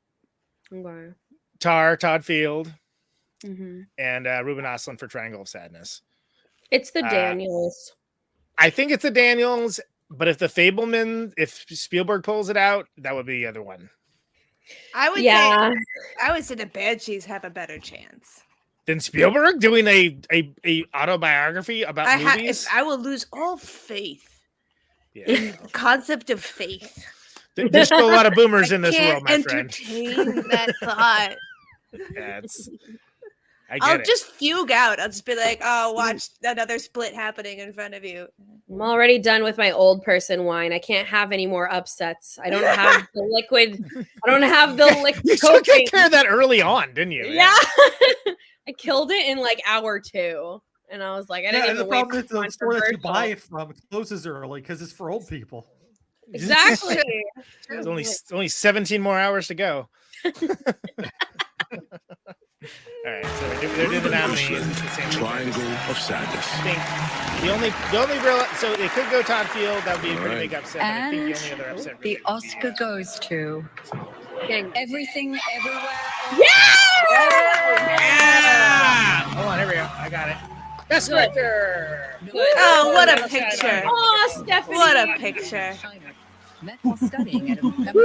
Okay. Todd Field. Mhm. And Ruben Östlund for Triangle of Sadness. It's the Daniels. I think it's the Daniels, but if the Fableman, if Spielberg pulls it out, that would be the other one. I would say the Banshees have a better chance. Then Spielberg doing a autobiography about movies? I will lose all faith Yeah. in the concept of faith. There's still a lot of boomers in this can't world, my friend. entertain that thought. Yeah, I get I'll it. just fugue out. I'll just be like, "Oh, watch another split happening in front of you." I'm already done with my old person wine. I can't have any more upsets. I don't have the liquid. I don't have the liquid. You took care of that early on, didn't you? Yeah. I killed it in like hour 2. And I was like, I didn't Yeah, even and the wait problem for is the store that you controversial. buy it from closes early because it's for old people. Exactly. There's only 17 more hours to go. All right, so they're doing the nominees. It's the same Triangle of Sadness. I think the only real, so it could go Todd Field. That would be a pretty big upset. But I think the only other upset. would The be Oscar goes to Everything Everywhere. Hold on, here we go. I got it. Best director. Oh, what a picture! Oh, Stephanie. What a picture! Met while studying at a It kind of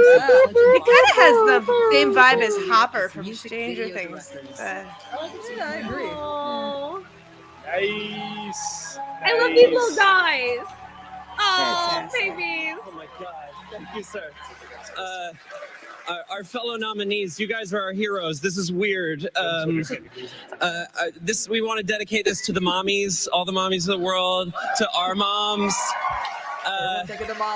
has the same vibe as Hopper from Stranger Things. Yeah, I agree. Nice. I love these little guys. Oh, Fantastic. babies. Oh my God. Thank you, sir. our fellow nominees, you guys are our heroes. This is weird. We want to dedicate this to the mommies, all the mommies of the world, to our moms.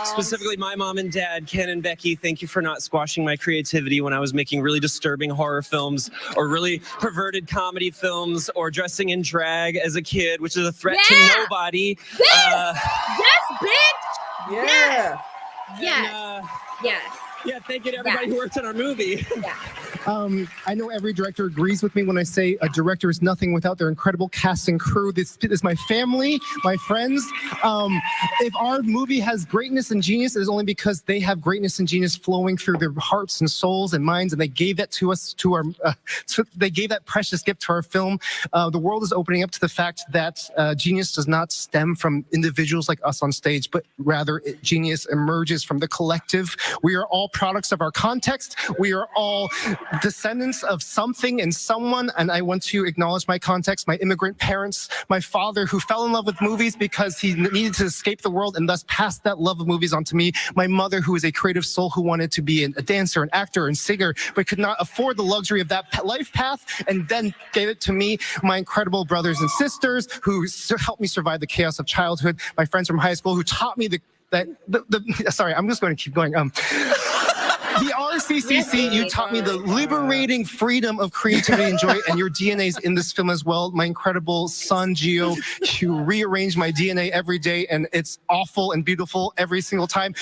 Specifically my mom and dad, Ken and Becky. Thank you for not squashing my creativity when I was making really disturbing horror films or really perverted comedy films or dressing in drag as a kid, which is a threat to nobody. Yes, bitch. Yeah. Yes. Yeah, thank you to everybody who worked on our movie. I know every director agrees with me when I say a director is nothing without their incredible cast and crew. This is my family, my friends. If our movie has greatness and genius, it is only because they have greatness and genius flowing through their hearts and souls and minds, and they gave that to us, they gave that precious gift to our film. The world is opening up to the fact that genius does not stem from individuals like us on stage, but rather genius emerges from the collective. We are all products of our context. We are all descendants of something and someone, and I want to acknowledge my context, my immigrant parents, my father who fell in love with movies because he needed to escape the world and thus passed that love of movies on to me, my mother who is a creative soul who wanted to be a dancer, an actor, and singer, but could not afford the luxury of that life path and then gave it to me, my incredible brothers and sisters who helped me survive the chaos of childhood, my friends from high school who taught me sorry, I'm just going to keep going. The RCCC, you taught me the liberating freedom of creativity and joy, and your DNA's in this film as well. My incredible son, Gio, you rearrange my DNA every day, and it's awful and beautiful every single time.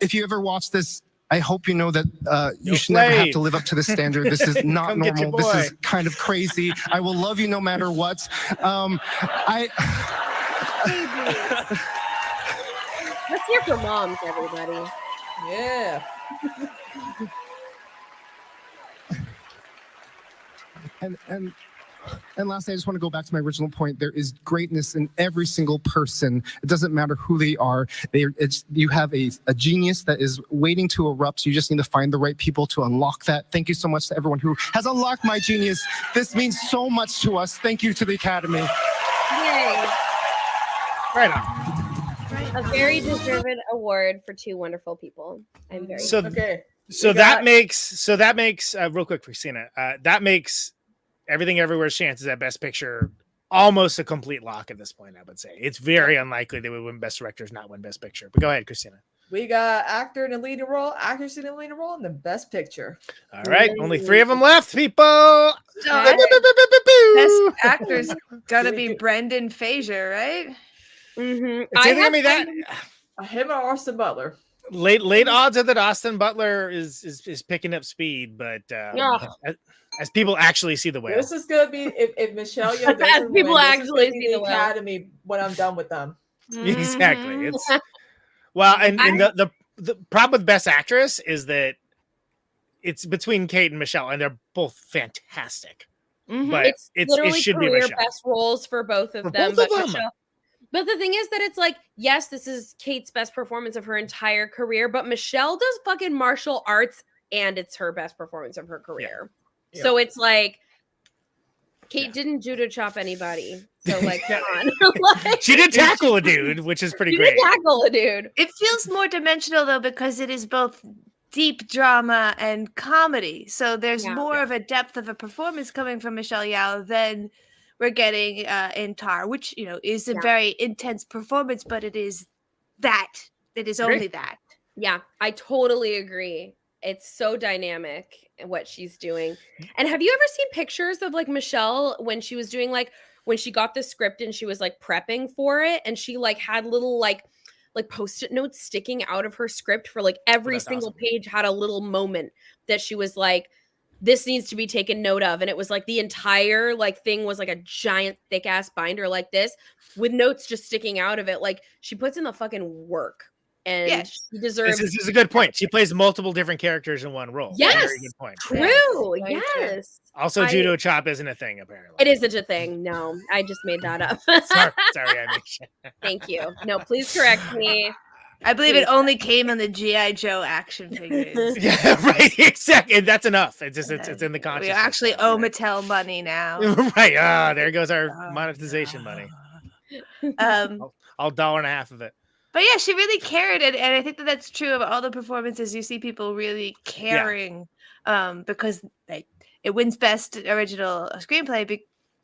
If you ever watch this, I hope you know that you should never have to live up to this standard. This is not normal. This is kind of crazy. I will love you no matter what. Let's hear for moms, everybody. Yeah. And lastly, I just want to go back to my original point. There is greatness in every single person. It doesn't matter who they are. You have a genius that is waiting to erupt. You just need to find the right people to unlock that. Thank you so much to everyone who has unlocked my genius. This means so much to us. Thank you to the Academy. Yay. Right on. A very deserved award for two wonderful people. I'm very okay. So that makes real quick, Christina. That makes Everything Everywhere's chances at Best Picture almost a complete lock at this point. I would say it's very unlikely they would win Best Directors, not win Best Picture. But go ahead, Christina. We got actor in a leading role, actress in a leading role, and the Best Picture. All right, only 3 of them left, people. Best actor's gotta be Brendan Fraser, right? Mm-hmm. It's either gonna be that him or Austin Butler. Late odds are that Austin Butler is picking up speed, but as people actually see the whale. This is gonna be if Michelle Yeoh doesn't people win, actually see the whale. Academy when I'm done with them. Exactly. It's well, and the problem with Best Actress is that it's between Kate and Michelle, and they're both fantastic. Mm-hmm. But it's literally it should be career Michelle. best roles for both of them. But the thing is that it's like, yes, this is Kate's best performance of her entire career, but Michelle does fucking martial arts and it's her best performance of her career. Yeah. So it's like, Kate didn't judo chop anybody. So like, come on. She did tackle a dude, which is pretty great. She did tackle a dude. It feels more dimensional though, because it is both deep drama and comedy. So there's more of a depth of a performance coming from Michelle Yeoh than we're getting in Tar, which, is a very intense performance, but it is that. It is only that. Yeah, I totally agree. It's so dynamic what she's doing. And have you ever seen pictures of like Michelle when she was doing when she got the script and she was like prepping for it and she like had little like Post-it notes sticking out of her script for like every single page had a little moment that she was like, this needs to be taken note of. And it was like the entire thing was like a giant thick ass binder like this with notes just sticking out of it. Like she puts in the fucking work and she deserves. This is a good point. She plays multiple different characters in one role. Yes. Very good point. True. Yes. Also, judo chop isn't a thing, apparently. It isn't a thing. No, I just made that up. sorry, I made sure. Thank you. No, please correct me. I believe it only came in the G.I. Joe action figures. Yeah, right. Exactly. That's enough. It's in the consciousness. We actually owe Mattel money now. Right. There goes our monetization money. I'll $1.50 of it. But yeah, she really cared, and I think that's true of all the performances. You see people really caring, because it wins Best Original Screenplay,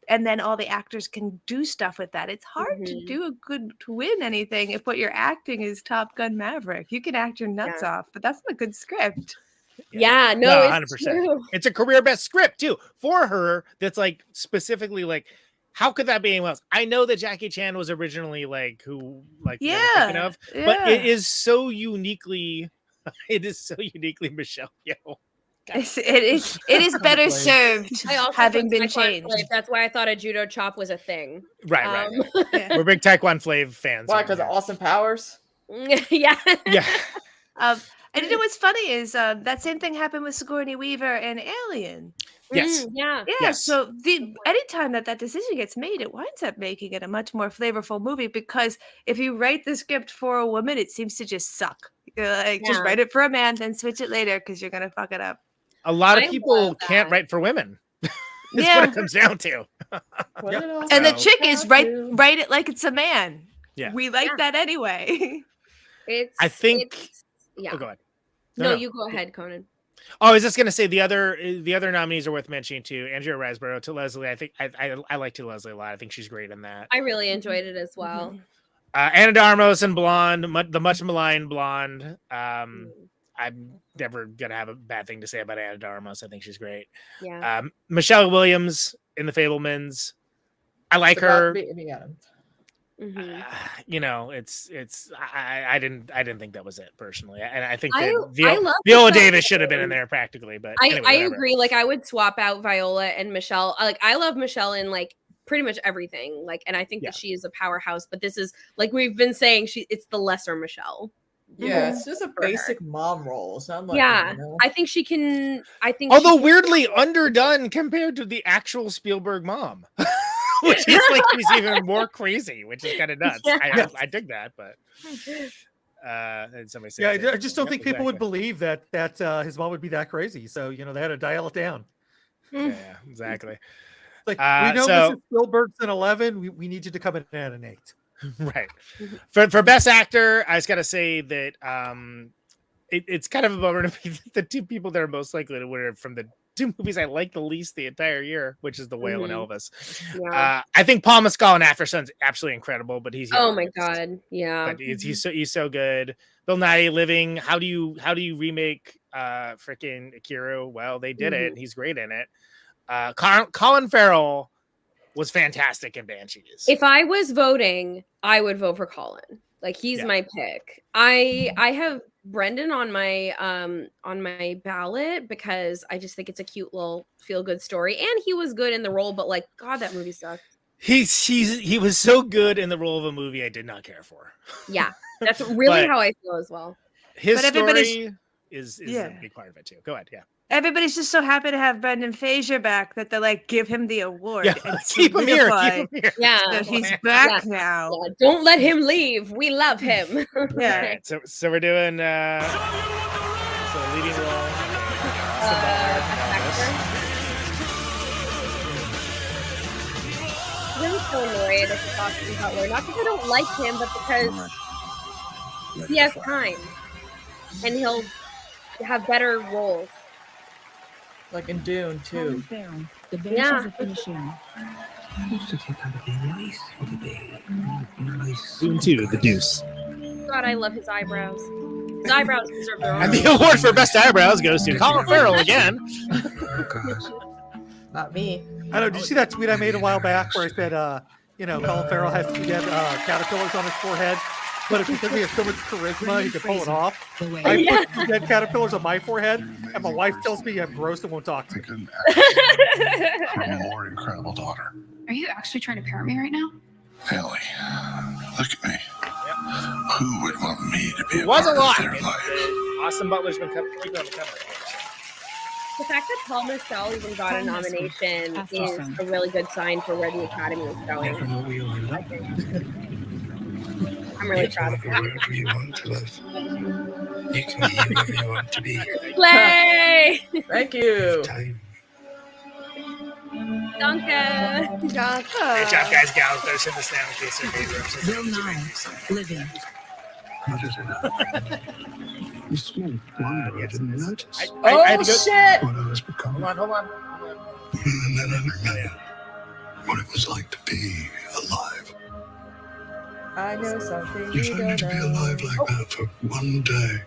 and then all the actors can do stuff with that. It's hard to win anything if what you're acting is Top Gun Maverick. You can act your nuts off, but that's not a good script. Yeah, no, 100%. It's a career best script too for her. That's like specifically like, how could that be anyone else? I know that Jackie Chan was originally like who like they were thinking of, but it is so uniquely, Michelle Yeoh. It is better served having been changed. That's why I thought a judo chop was a thing. Right. We're big Taekwondo Flav fans. Why? Because of Austin Powers? Yeah. And you know what's funny is that same thing happened with Sigourney Weaver and Alien. Yes. Yeah. Yes. So anytime that decision gets made, it winds up making it a much more flavorful movie, because if you write the script for a woman, it seems to just suck. Just write it for a man, then switch it later because you're gonna fuck it up. A lot of people can't write for women. That's what it comes down to. And the trick is write it like it's a man. Yeah. We like that anyway. I think. Yeah. Oh, go ahead. No, you go ahead, Conan. Oh, I was just gonna say the other nominees are worth mentioning too. Andrea Riseborough, to Leslie. I think I like to Leslie a lot. I think she's great in that. I really enjoyed it as well. Anna de Armas in Blonde, the much maligned Blonde. I'm never gonna have a bad thing to say about Anna de Armas. I think she's great. Yeah. Michelle Williams in The Fabelmans. I like her. You know, it's I didn't think that was it personally, and I think that Viola Davis should have been in there practically. But anyway, I agree. Like, I would swap out Viola and Michelle. Like, I love Michelle in like pretty much everything. Like, and I think that she is a powerhouse. But this is, like we've been saying, it's the lesser Michelle. Yeah, it's just a basic mom role. So I'm like, I think she can. Although weirdly underdone compared to the actual Spielberg mom. Which is like, he's even more crazy, which is kind of nuts. I dig that, but somebody said, I just don't think people would believe that his mom would be that crazy. So they had to dial it down. Yeah, exactly. Like, we know Mrs. Spielberg's an 11. We need you to come in at an 8. Right. For best actor, I just got to say that it's kind of a bummer to be the two people that are most likely to win from the two movies I like the least the entire year, which is The Whale and Elvis. Yeah. I think Paul Mescal and After Sun's absolutely incredible, but he's my god, yeah, but he's so good. Bill Nighy Living. How do you remake freaking Akira? Well, they did it, and he's great in it. Colin Farrell was fantastic in Banshees. If I was voting, I would vote for Colin. Like, he's my pick. I have Brendan on my ballot because I just think it's a cute little feel-good story, and he was good in the role, but like, God, that movie sucked. He was so good in the role of a movie I did not care for. Yeah, that's really how I feel as well. His story is a big part of it too. Go ahead, Everybody's just so happy to have Brendan Fraser back that they're like, give him the award. Yeah, and keep him here. Yeah, so he's back now. Yeah, don't let him leave. We love him. Yeah. Right, so we're doing leading role. I'm so annoyed at the Austin Butler. Not because I don't like him, but because he has time and he'll have better roles. Like in Dune too. Yeah. Dune 2, The Deuce. God, I love his eyebrows. His eyebrows deserve their own. And the award for best eyebrows goes to Colin Farrell again. Not me. I know. Did you see that tweet I made a while back where I said, Colin Farrell has to get caterpillars on his forehead, but it's because he has so much charisma, he can pull it off. I put dead caterpillars on my forehead, and my wife tells me I'm gross and won't talk to me. Her more incredible daughter. Are you actually trying to parent me right now? Haley, look at me. Who would want me to be It was a lot. of their life? Austin Butler's been keeping on the cover. The fact that Paul Mescal even got a nomination is a really good sign for where the Academy is going. I'm really proud of him. Wherever you want to live, you can be whoever you want to be. Play! Thank you. Danke. Great job, guys, gals. Better send this down in case they're neighbors. Bill Nye, Living. How did it happen? You smoked one, I didn't notice. I had to go. Shit! What I was becoming. Hold on. And then I knew what it was like to be alive. I know something If you only don't to be know. alive like that for one day.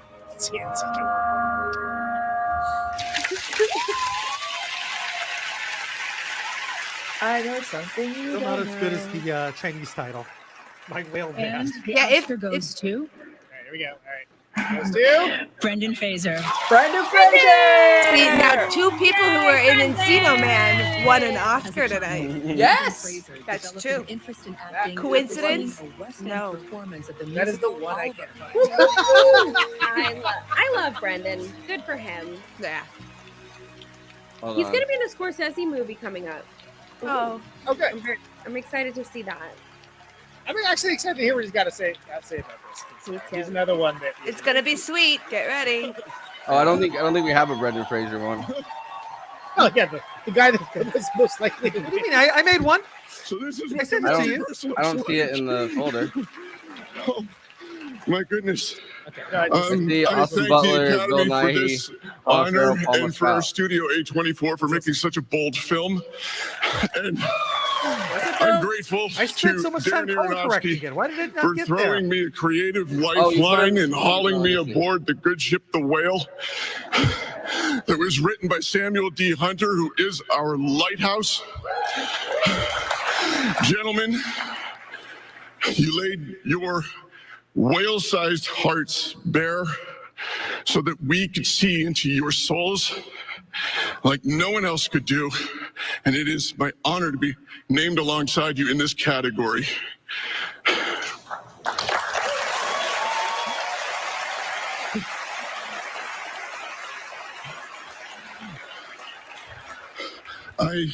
I know something you Still don't not know. as good as the Chinese title. My whale man. And the Yeah, Oscar goes to All right, here we go. All right. Goes to Brendan Fraser. Brendan Fraser! See, now two people who were in Encino Man won an Oscar tonight. Yes! That's true. Interest in acting. Coincidence? No. No. Performance of the that is the musical one I Oliver. get. I love Brendan. Good for him. Yeah. Hold He's on. going to be in a Scorsese movie coming up. Oh. Okay. I'm excited to see that. I'm actually excited to hear what he's got to say about this. Me He's too. another one that It's gonna be sweet. Get ready. Oh, I don't think we have a Brendan Fraser one. Oh yeah, the guy that was most likely to What do you mean? I made one. So this is I what sent the it to you. I don't see it in the folder. Oh, my goodness. Okay. No, I just, see I Austin thank Butler, the Bill Academy for Nighy, this Paul honor Farrell, Paul and for our Mescal. Studio A24 for making such a bold film. And I'm grateful I spent to so much time Darren color correcting Aronofsky it. Why did it not for get there? throwing me a creative Oh, you lifeline put it- and hauling me Oh, I see. aboard the good ship, the Whale, that was written by Samuel D. Hunter, who is our lighthouse. Gentlemen, you laid your whale-sized hearts bare so that we could see into your souls like no one else could do. And it is my honor to be named alongside you in this category. I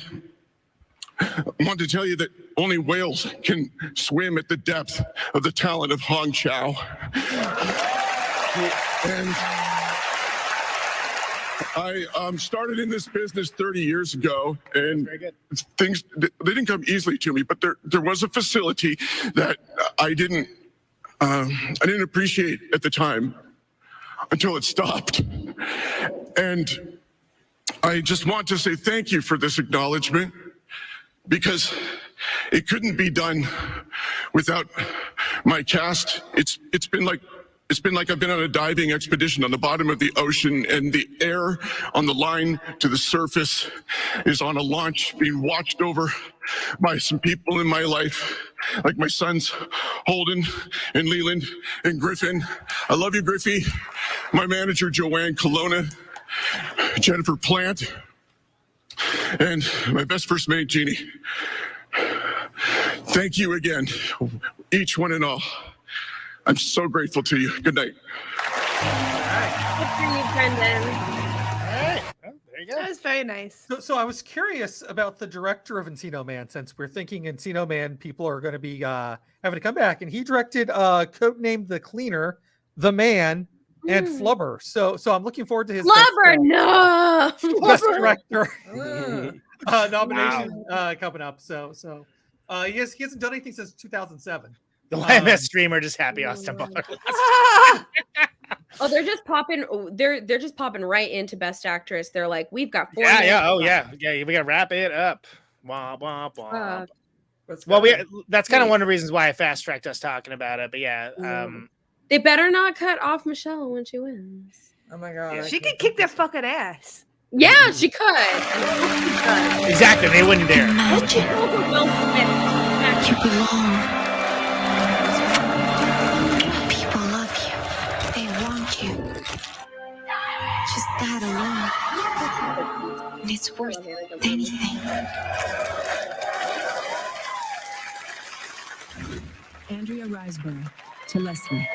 want to tell you that only whales can swim at the depth of the talent of Hong Chow. And I started in this business 30 years ago, and things, they didn't come easily to me, but there was a facility that I didn't appreciate at the time until it stopped. And I just want to say thank you for this acknowledgement, because it couldn't be done without my cast. It's been like I've been on a diving expedition on the bottom of the ocean, and the air on the line to the surface is on a launch being watched over by some people in my life, like my sons Holden and Leland and Griffin. I love you, Griffey. My manager Joanne Colonna, Jennifer Plant, and my best first mate Jeannie. Thank you again, each one and all. I'm so grateful to you. Good night. Good for you, Brendan. well, there you go. That was very nice. So I was curious about the director of Encino Man, since we're thinking Encino Man people are going to be having to come back, and he directed Codenamed The Cleaner, The Man, and Flubber. So I'm looking forward to his Flubber, no. best director nomination coming up. So he hasn't done anything since 2007. The YMS streamer just happy Austin Butler. Oh, they're just popping. They're just popping right into Best Actress. They're like, we've got 4 Yeah, minutes. yeah, oh yeah, yeah. We gotta wrap it up. Womp womp womp. Let's Well, go. that's kind of one of the reasons why I fast tracked us talking about it. But yeah, They better not cut off Michelle when she wins. Oh my god. She could kick their fucking ass. Yeah, she could. exactly. They wouldn't dare. You belong. People love you. They want you. Just that alone. And it's worth anything. Andrea Riseborough to Leslie.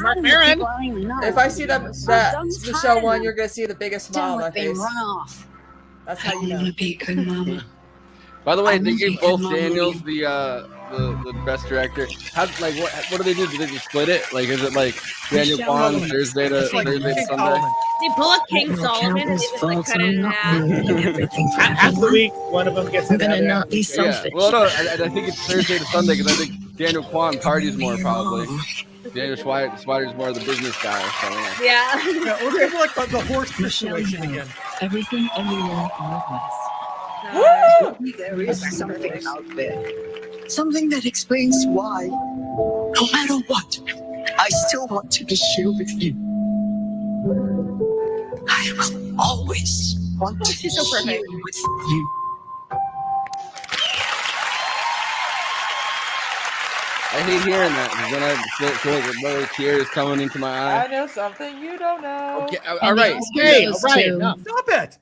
Mark Maron. If I see that Michelle one, you're gonna see the biggest smile on my face. That's how you know. Be a good mama. By the way, they gave both Daniels the best director. How what do they do? Do they just split it? Like, is it like Daniel Kwan Thursday to Sunday? They pull up King Solomon and they just like cut it in half. Half the week, one of them gets it. Gonna not be Yeah. selfish. Well, no, I think it's Thursday to Sunday because I think Daniel Kwan parties more, probably. Daniel Schweider's more of the business guy. So, yeah. Let's give like the horse situation again. Everything, everywhere, all at once. There is something out there. Something that explains why, no matter what, I still want to be here with you. I will always want to be here with you. I hate hearing that because then I feel like another tear is coming into my eye. I know something you don't know. Okay, all right. Hey, all right. Enough. Stop it.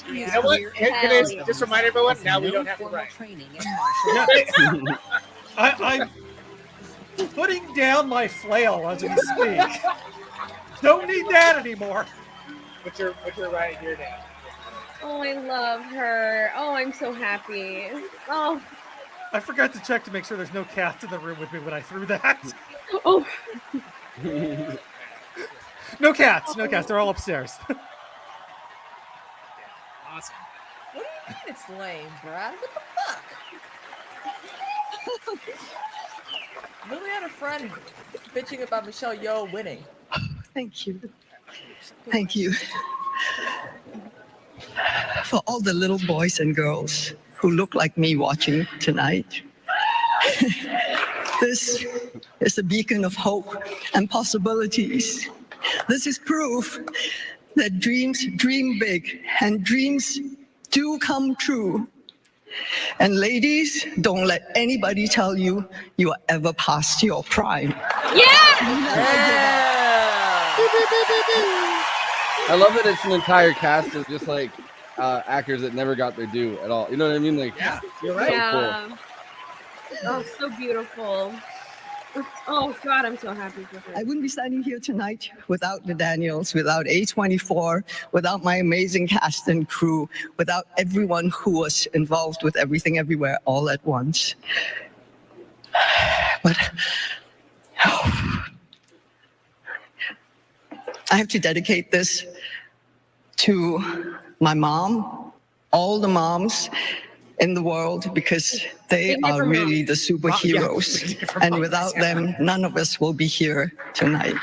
You know what? Can I just remind everyone? Now we don't have to write. I'm putting down my flail as we speak. Don't need that anymore. Put your right here down. Oh, I love her. Oh, I'm so happy. Oh. I forgot to check to make sure there's no cats in the room with me when I threw that. Oh. No cats. No cats. They're all upstairs. Awesome. What do you mean it's lame, Brad? What the fuck? Lily had a friend bitching about Michelle Yeoh winning. Thank you. Thank you. For all the little boys and girls who look like me watching tonight. This is a beacon of hope and possibilities. This is proof that dreams dream big and dreams do come true. And ladies, don't let anybody tell you you are ever past your prime. I love that it's an entire cast of just like actors that never got their due at all. You know what I mean? Like, yeah, you're right. Yeah. Oh, so beautiful. Oh God, I'm so happy for her. I wouldn't be standing here tonight without the Daniels, without A24, without my amazing cast and crew, without everyone who was involved with Everything Everywhere All at Once. But I have to dedicate this to my mom, all the moms in the world, because they are really the superheroes. And without them, none of us will be here tonight.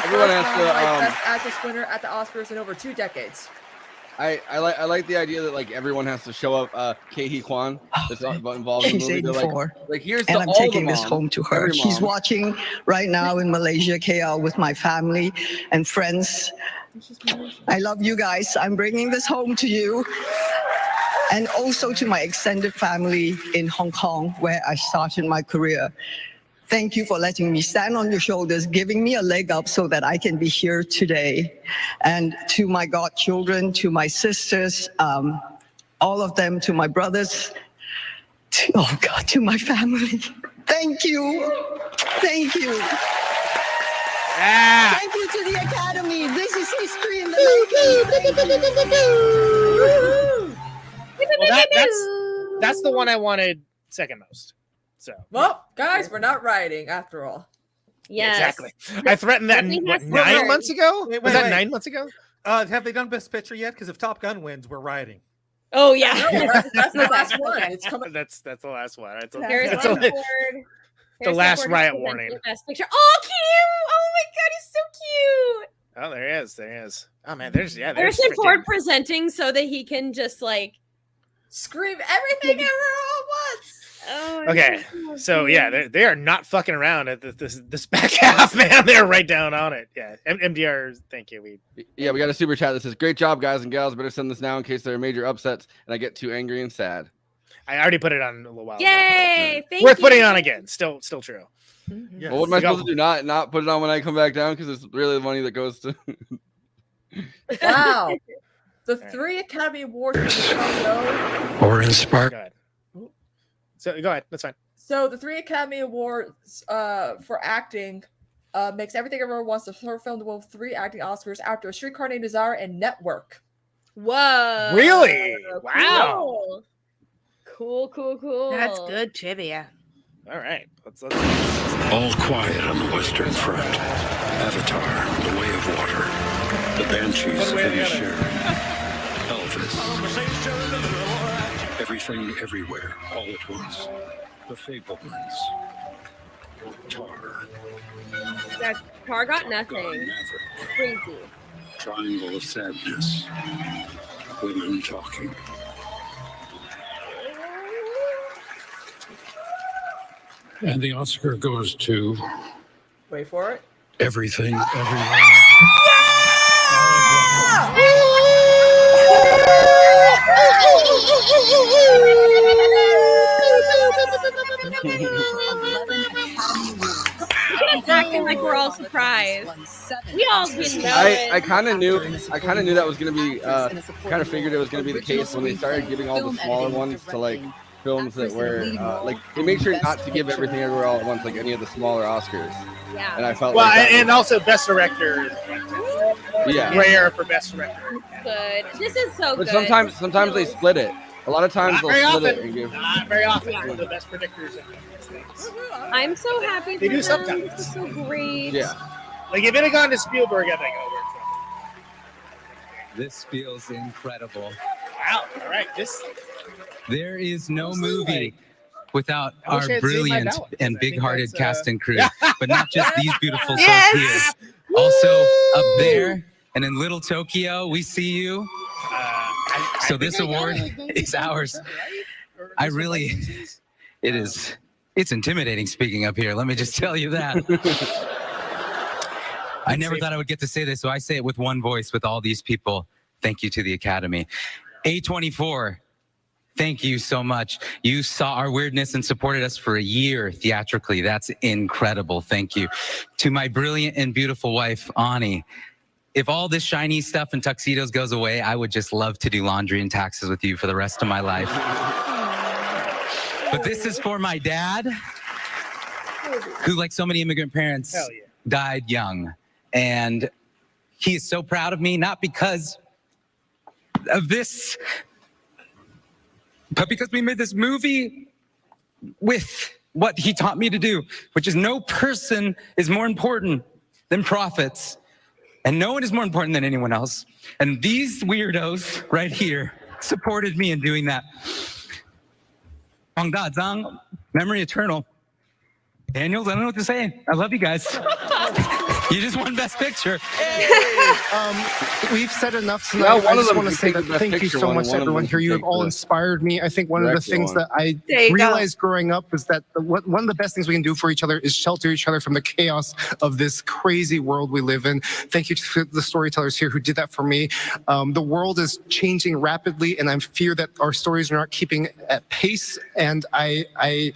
Everyone has to Best Actress winner at the Oscars in over 2 decades. I like the idea that like everyone has to show up. Ke Kwan that's involved in the She's movie. 84. Like here's and to I'm all taking the this moms, home to her. every She's mom. watching right now in Malaysia, KL, with my family and friends. I love you guys. I'm bringing this home to you. And also to my extended family in Hong Kong, where I started my career. Thank you for letting me stand on your shoulders, giving me a leg up so that I can be here today. And to my godchildren, to my sisters, all of them, to my brothers, to my family. Thank you. Thank you. Yeah. Thank you to the Academy. This is history in the making. Well, that's the one I wanted second most. So, well, guys, we're not writing after all. Yes. Exactly. I threatened that 9 months ago. Was that 9 months ago? Have they done Best Picture yet? Because if Top Gun wins, we're rioting. Oh yeah, that's the last one. It's coming. That's the last one. It's the last riot warning. Best Picture. Oh, cute! Oh my God, he's so cute. Oh, there he is. There he is. Oh man, there's Harrison Ford presenting so that he can just like scream everything everywhere all at once. Oh, okay, so yeah, they are not fucking around at this back half, man. They're right down on it. Yeah, MDR, thank you. We got a super chat that says, "Great job, guys and gals. Better send this now in case there are major upsets and I get too angry and sad." I already put it on a little while. Yay! Ago. Worth putting it on again. Still true. Yes. Well, what am I supposed to do? Not put it on when I come back down because it's really the money that goes to. Wow, the 3 Academy Awards for Michelle or inspired. So go ahead. That's fine. So the 3 Academy Awards for acting makes Everything Everywhere Wants the third film to win 3 acting Oscars after A Streetcar Named Desire and Network. Whoa! Really? Wow. Cool. That's good trivia. All right. Let's All quiet on the Western Front. Avatar, The Way of Water. The Banshees of Inisherin. Elvis. Everything, everywhere, all at once. The Fablemans. Tar. That Tar got nothing. Crazy. Triangle of Sadness. Women talking. And the Oscar goes to Wait for it. Everything, Everywhere. Acting like we're all surprised. We all didn't know I kind of knew that was gonna be kind of figured it was gonna be the case when they started giving all the smaller ones to like films that were like they made sure not to give Everything Everywhere All at Once like any of the smaller Oscars. Yeah. And I felt well, like and also best director. Yeah. Rare for best director. Good. This is so But good. sometimes they split it. A lot of times Not they'll very split often. it and give. Not very often. One of the best predictors in things. I'm so happy. They for do them. sometimes. This is so great. Yeah. Like if it had gone to Spielberg, I think it would. This feels incredible. Wow. All right. There is no movie without I wish our I had saved my brilliant ballot, and I think big-hearted that's, cast and crew, Yeah. but not just these beautiful souls Yes! here. Also up there and in Little Tokyo, we see you. So this award is ours. It's intimidating speaking up here. Let me just tell you that. I never thought I would get to say this, so I say it with one voice with all these people. Thank you to the Academy. A24, thank you so much. You saw our weirdness and supported us for a year theatrically. That's incredible. Thank you. To my brilliant and beautiful wife, Ani. If all this shiny stuff and tuxedos goes away, I would just love to do laundry and taxes with you for the rest of my life. But this is for my dad, who, like so many immigrant parents, died young. And he is so proud of me, not because of this, but because we made this movie with what he taught me to do, which is no person is more important than profits. And no one is more important than anyone else. And these weirdos right here supported me in doing that. Hong Da Zhang, memory eternal. Daniels, I don't know what to say. I love you guys. You just won Best Picture. We've said enough tonight. I just want to say that thank you so much, everyone here. You have all inspired me. I think one of the things that I realized growing up is that one of the best things we can do for each other is shelter each other from the chaos of this crazy world we live in. Thank you to the storytellers here who did that for me. The world is changing rapidly, and I fear that our stories are not keeping at pace. And I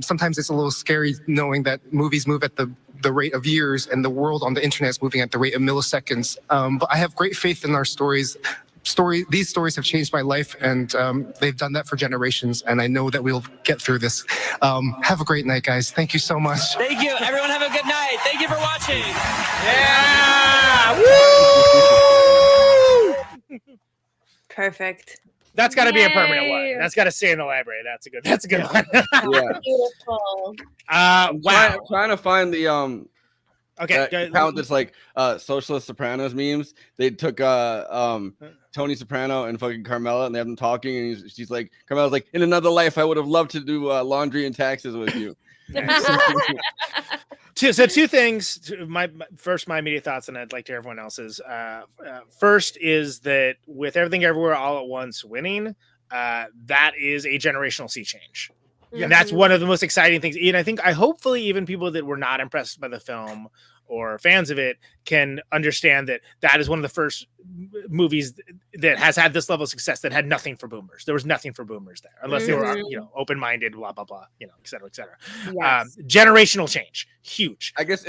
sometimes it's a little scary knowing that movies move at the rate of years and the world on the internet is moving at the rate of milliseconds. But I have great faith in our stories. These stories have changed my life, and they've done that for generations, and I know that we'll get through this. Have a great night, guys. Thank you so much. Thank you. Everyone have a good night. Thank you for watching. Yeah! Woo! Perfect. That's got to be a permanent one. That's got to stay in the library. That's a good one. Yeah. Beautiful. I'm trying to find the okay account that's like Socialist Sopranos memes. They took Tony Soprano and fucking Carmela, and they have them talking, and she's like, Carmela's like, in another life, I would have loved to do laundry and taxes with you. Two things. My immediate thoughts, and I'd like to hear everyone else's. First is that with Everything Everywhere All at Once winning, that is a generational sea change. And that's one of the most exciting things. And I hopefully even people that were not impressed by the film or fans of it can understand that is one of the first movies that has had this level of success that had nothing for boomers. There was nothing for boomers there, unless they were, open-minded, blah, blah, blah, et cetera, et cetera. Yes. Generational change, huge. I guess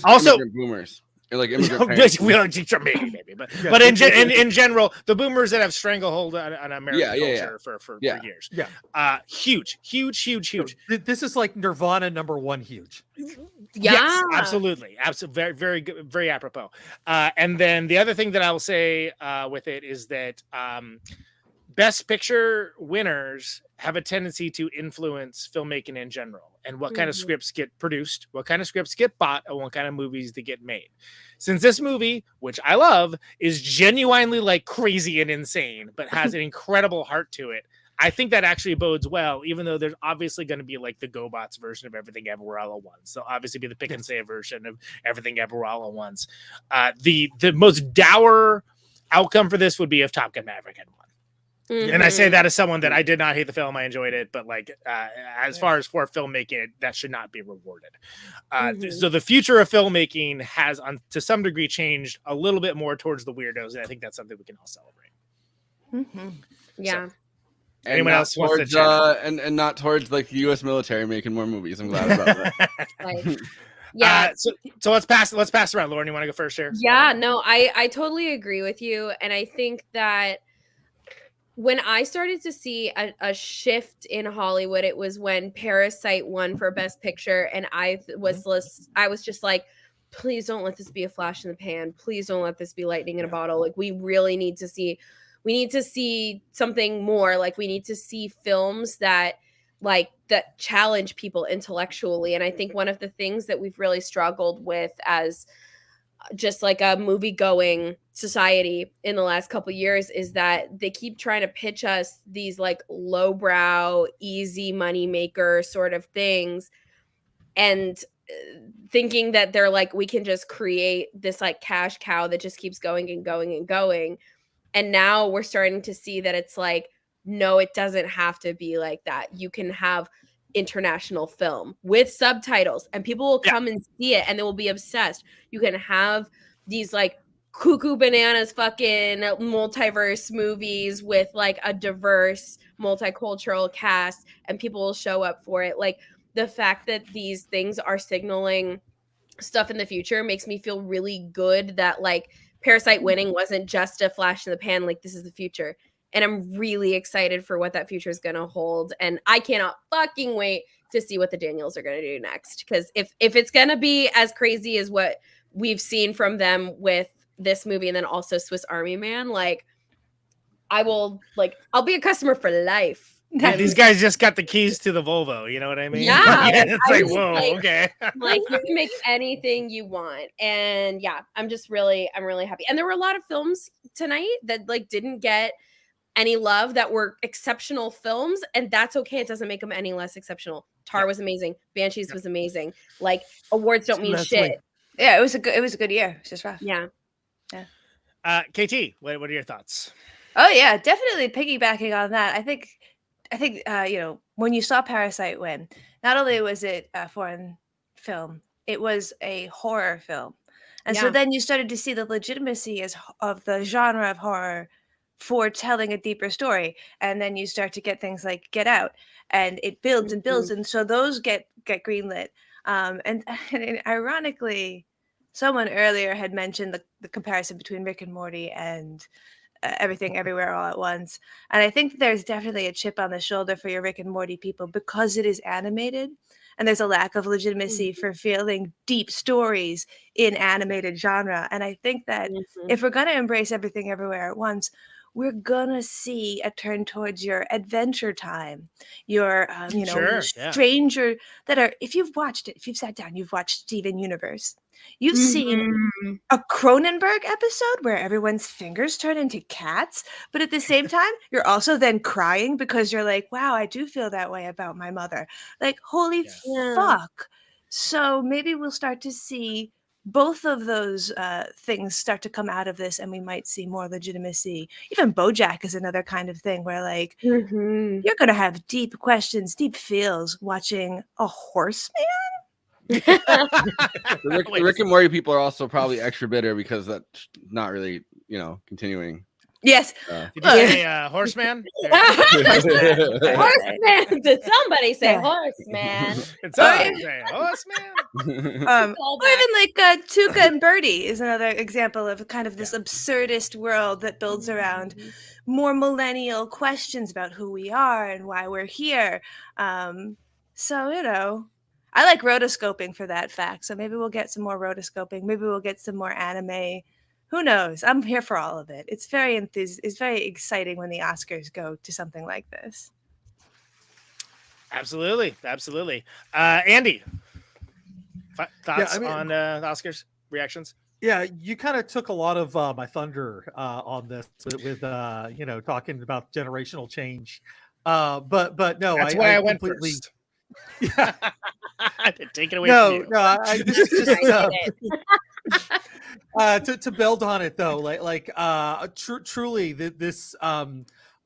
also immigrant boomers. Like immigrant parents. maybe, but in general, the boomers that have stranglehold on American culture for years. Yeah. Huge. This is like Nirvana #1 huge. Yeah. Yes, absolutely. Very, very good, very apropos. And then the other thing that I will say with it is that Best Picture winners have a tendency to influence filmmaking in general and what kind of scripts get produced, what kind of scripts get bought, and what kind of movies that get made. Since this movie, which I love, is genuinely like crazy and insane, but has an incredible heart to it, I think that actually bodes well, even though there's obviously going to be like the GoBots version of Everything Everywhere All at Once. There'll obviously be the pick and save version of Everything Everywhere All at Once. The most dour outcome for this would be if Top Gun Maverick had won. And I say that as someone that I did not hate the film. I enjoyed it. But like, as far as for filmmaking, that should not be rewarded. So the future of filmmaking has, to some degree, changed a little bit more towards the weirdos. And I think that's something we can all celebrate. Yeah. So, anyone else wants to chat? And not towards like the U.S. military making more movies. I'm glad about that. Yeah. So let's pass around. Lauren, you want to go first here? Yeah, no, I totally agree with you. And I think that when I started to see a shift in Hollywood, it was when Parasite won for Best Picture. And I was just like, please don't let this be a flash in the pan. Please don't let this be lightning in a bottle. Like, we really need to see something more. Like, we need to see films that challenge people intellectually. And I think one of the things that we've really struggled with as just like a movie going society in the last couple of years is that they keep trying to pitch us these like lowbrow, easy money maker sort of things, and thinking that they're like, we can just create this like cash cow that just keeps going and going and going. And now we're starting to see that it's like, no, it doesn't have to be like that. You can have international film with subtitles and people will come and see it and they will be obsessed. You can have these like cuckoo bananas fucking multiverse movies with like a diverse multicultural cast and people will show up for it. Like, the fact that these things are signaling stuff in the future makes me feel really good that like Parasite winning wasn't just a flash in the pan. Like, this is the future. And I'm really excited for what that future is going to hold. And I cannot fucking wait to see what the Daniels are going to do next. Because if it's going to be as crazy as what we've seen from them with this movie and then also Swiss Army Man, like, I'll be a customer for life. Yeah, these guys just got the keys to the Volvo. You know what I mean? Yeah. It's like, whoa, okay. Like, you can make anything you want. And yeah, I'm really happy. And there were a lot of films tonight that like didn't get any love that were exceptional films, and that's okay. It doesn't make them any less exceptional. Tar was amazing. Banshees was amazing. Like, awards don't mean shit. Yeah, it was a good year. It's just rough. Yeah. KT, what are your thoughts? Oh yeah, definitely piggybacking on that. I think when you saw Parasite win, not only was it a foreign film, it was a horror film. And so then you started to see the legitimacy of the genre of horror for telling a deeper story. And then you start to get things like Get Out, and it builds and builds. And so those get greenlit. And ironically, someone earlier had mentioned the comparison between Rick and Morty and Everything Everywhere All at Once. And I think there's definitely a chip on the shoulder for your Rick and Morty people because it is animated. And there's a lack of legitimacy for feeling deep stories in animated genre. And I think that if we're going to embrace Everything Everywhere at Once, we're gonna see a turn towards your Adventure Time, your Stranger that are, if you've watched it, if you've sat down, you've watched Steven Universe, you've seen a Cronenberg episode where everyone's fingers turn into cats, but at the same time, you're also then crying because you're like, wow, I do feel that way about my mother. Like, holy fuck. So maybe we'll start to see both of those things start to come out of this, and we might see more legitimacy. Even BoJack is another kind of thing where, like, you're going to have deep questions, deep feels watching a horseman. The Rick and Morty people are also probably extra bitter because that's not really, continuing. Yes. Did you say horseman? Horseman. Did somebody say horseman? Did somebody say horseman? Or even like Tuca and Birdie is another example of kind of this absurdist world that builds around more millennial questions about who we are and why we're here. So, I like rotoscoping for that fact. So maybe we'll get some more rotoscoping. Maybe we'll get some more anime who knows? I'm here for all of it. It's very it's very exciting when the Oscars go to something like this. Absolutely. Andy, thoughts on the Oscars, reactions? Yeah, you kind of took a lot of my thunder on this with talking about generational change. But no, that's why I went completely first. Yeah. Take it away from you. No, I just to build on it though, truly this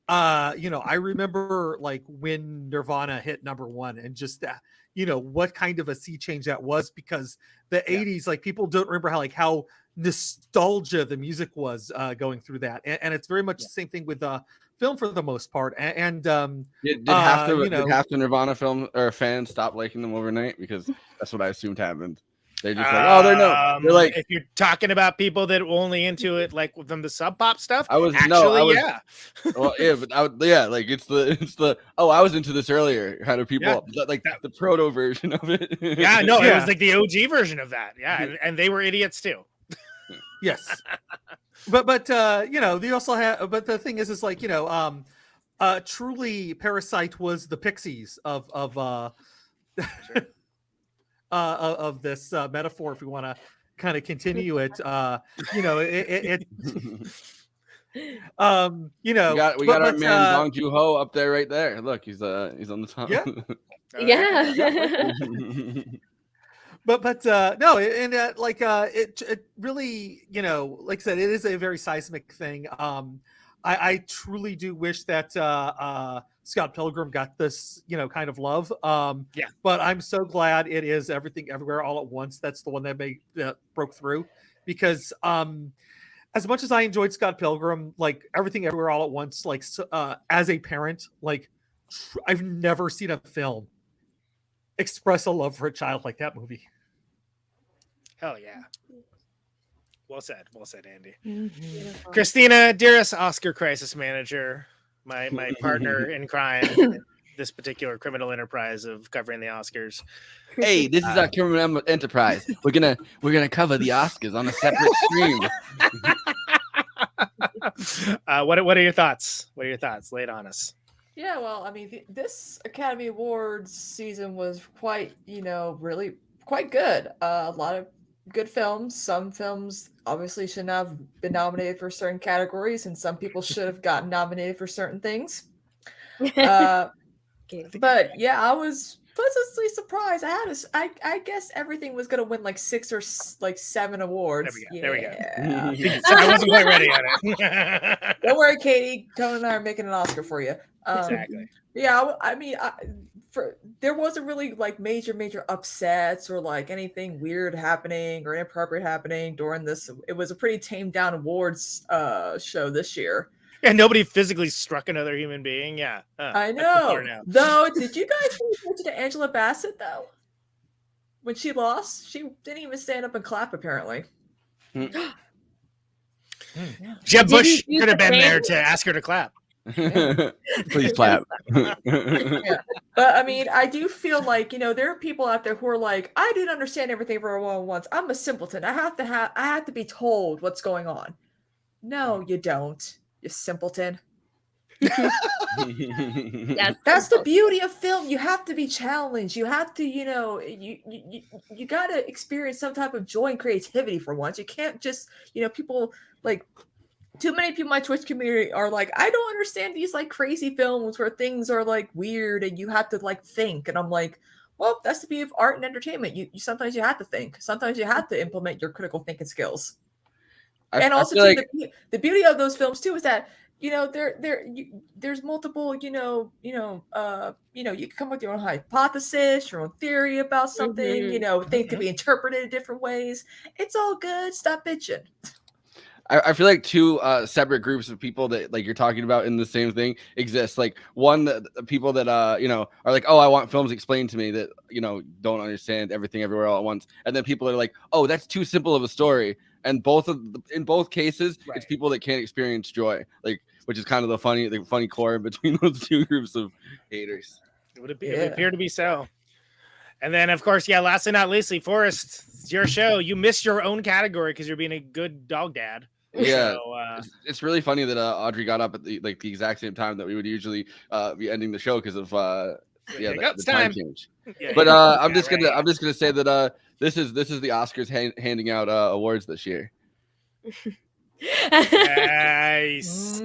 I remember like when Nirvana hit #1 and just that, what kind of a sea change that was, because the 80s, like people don't remember how nostalgia the music was going through that. And it's very much the same thing with film for the most part. And did half the Nirvana film or fans stop liking them overnight? Because that's what I assumed happened. They're just like, they're like, if you're talking about people that were only into it like from the Sub Pop stuff, well, yeah, but like it's the I was into this earlier kind of people, like the proto version of it. It was like the OG version of that. And they were idiots too. Yes. But they also have, but the thing is like, truly Parasite was the Pixies of of this metaphor, if we want to kind of continue it. We got our man Bong Joon-ho up there right there. Look, he's on the top. Yeah. But no, and it really, like I said, it is a very seismic thing. I truly do wish that Scott Pilgrim got this, kind of love. But I'm so glad it is Everything Everywhere All at Once. That's the one that broke through, because as much as I enjoyed Scott Pilgrim, like Everything Everywhere All at Once, like as a parent, like I've never seen a film express a love for a child like that movie. Hell yeah. Well said, Andy. Mm-hmm. Christina, dearest Oscar crisis manager, my partner in crime, this particular criminal enterprise of covering the Oscars. Hey, this is our criminal enterprise. We're gonna cover the Oscars on a separate stream. What are your thoughts? Lay it on us. Yeah, well, I mean, this Academy Awards season was quite, really quite good. A lot of good films. Some films obviously shouldn't have been nominated for certain categories, and some people should have gotten nominated for certain things. But yeah, I was pleasantly surprised. I guess everything was gonna win like 6 or 7 awards. There we go. I wasn't quite ready on it. Don't worry, Katie. Tony and I are making an Oscar for you. Exactly. Yeah, I mean, there wasn't really like major upsets or like anything weird happening or inappropriate happening during this. It was a pretty tamed down awards show this year. Yeah, nobody physically struck another human being. Yeah, I know. Though, did you guys pay attention to Angela Bassett though? When she lost, she didn't even stand up and clap. Apparently. Jeb Bush could have been there to ask her to clap. Please clap. Yeah. But I mean, I do feel like, there are people out there who are like, I didn't understand everything for all at once. I'm a simpleton. I have to be told what's going on. No, you don't, you simpleton. That's the beauty of film. You have to be challenged. You have to, you got to experience some type of joy and creativity for once. You can't just, people like, too many people in my Twitch community are like, I don't understand these like crazy films where things are like weird and you have to like think. And I'm like, well, that's the beauty of art and entertainment. You sometimes you have to think. Sometimes you have to implement your critical thinking skills. And also, too, the beauty of those films too is that there's multiple, you can come with your own hypothesis, your own theory about something. Things can be interpreted in different ways. It's all good. Stop bitching. I feel like two separate groups of people that like you're talking about in the same thing exist. Like one, the people that are like, oh, I want films explained to me that don't understand Everything Everywhere All at Once, and then people are like, oh, that's too simple of a story. And in both cases, it's people that can't experience joy, like, which is kind of the funny core between those two groups of haters. It would appear to be so. And then, of course, last but not least, Forrest, it's your show. You missed your own category because you're being a good dog dad. Yeah, So, it's really funny that Audrey got up at the exact same time that we would usually be ending the show because of the time change. Yeah, But yeah. I'm just gonna say that this is the Oscars handing out awards this year. Nice.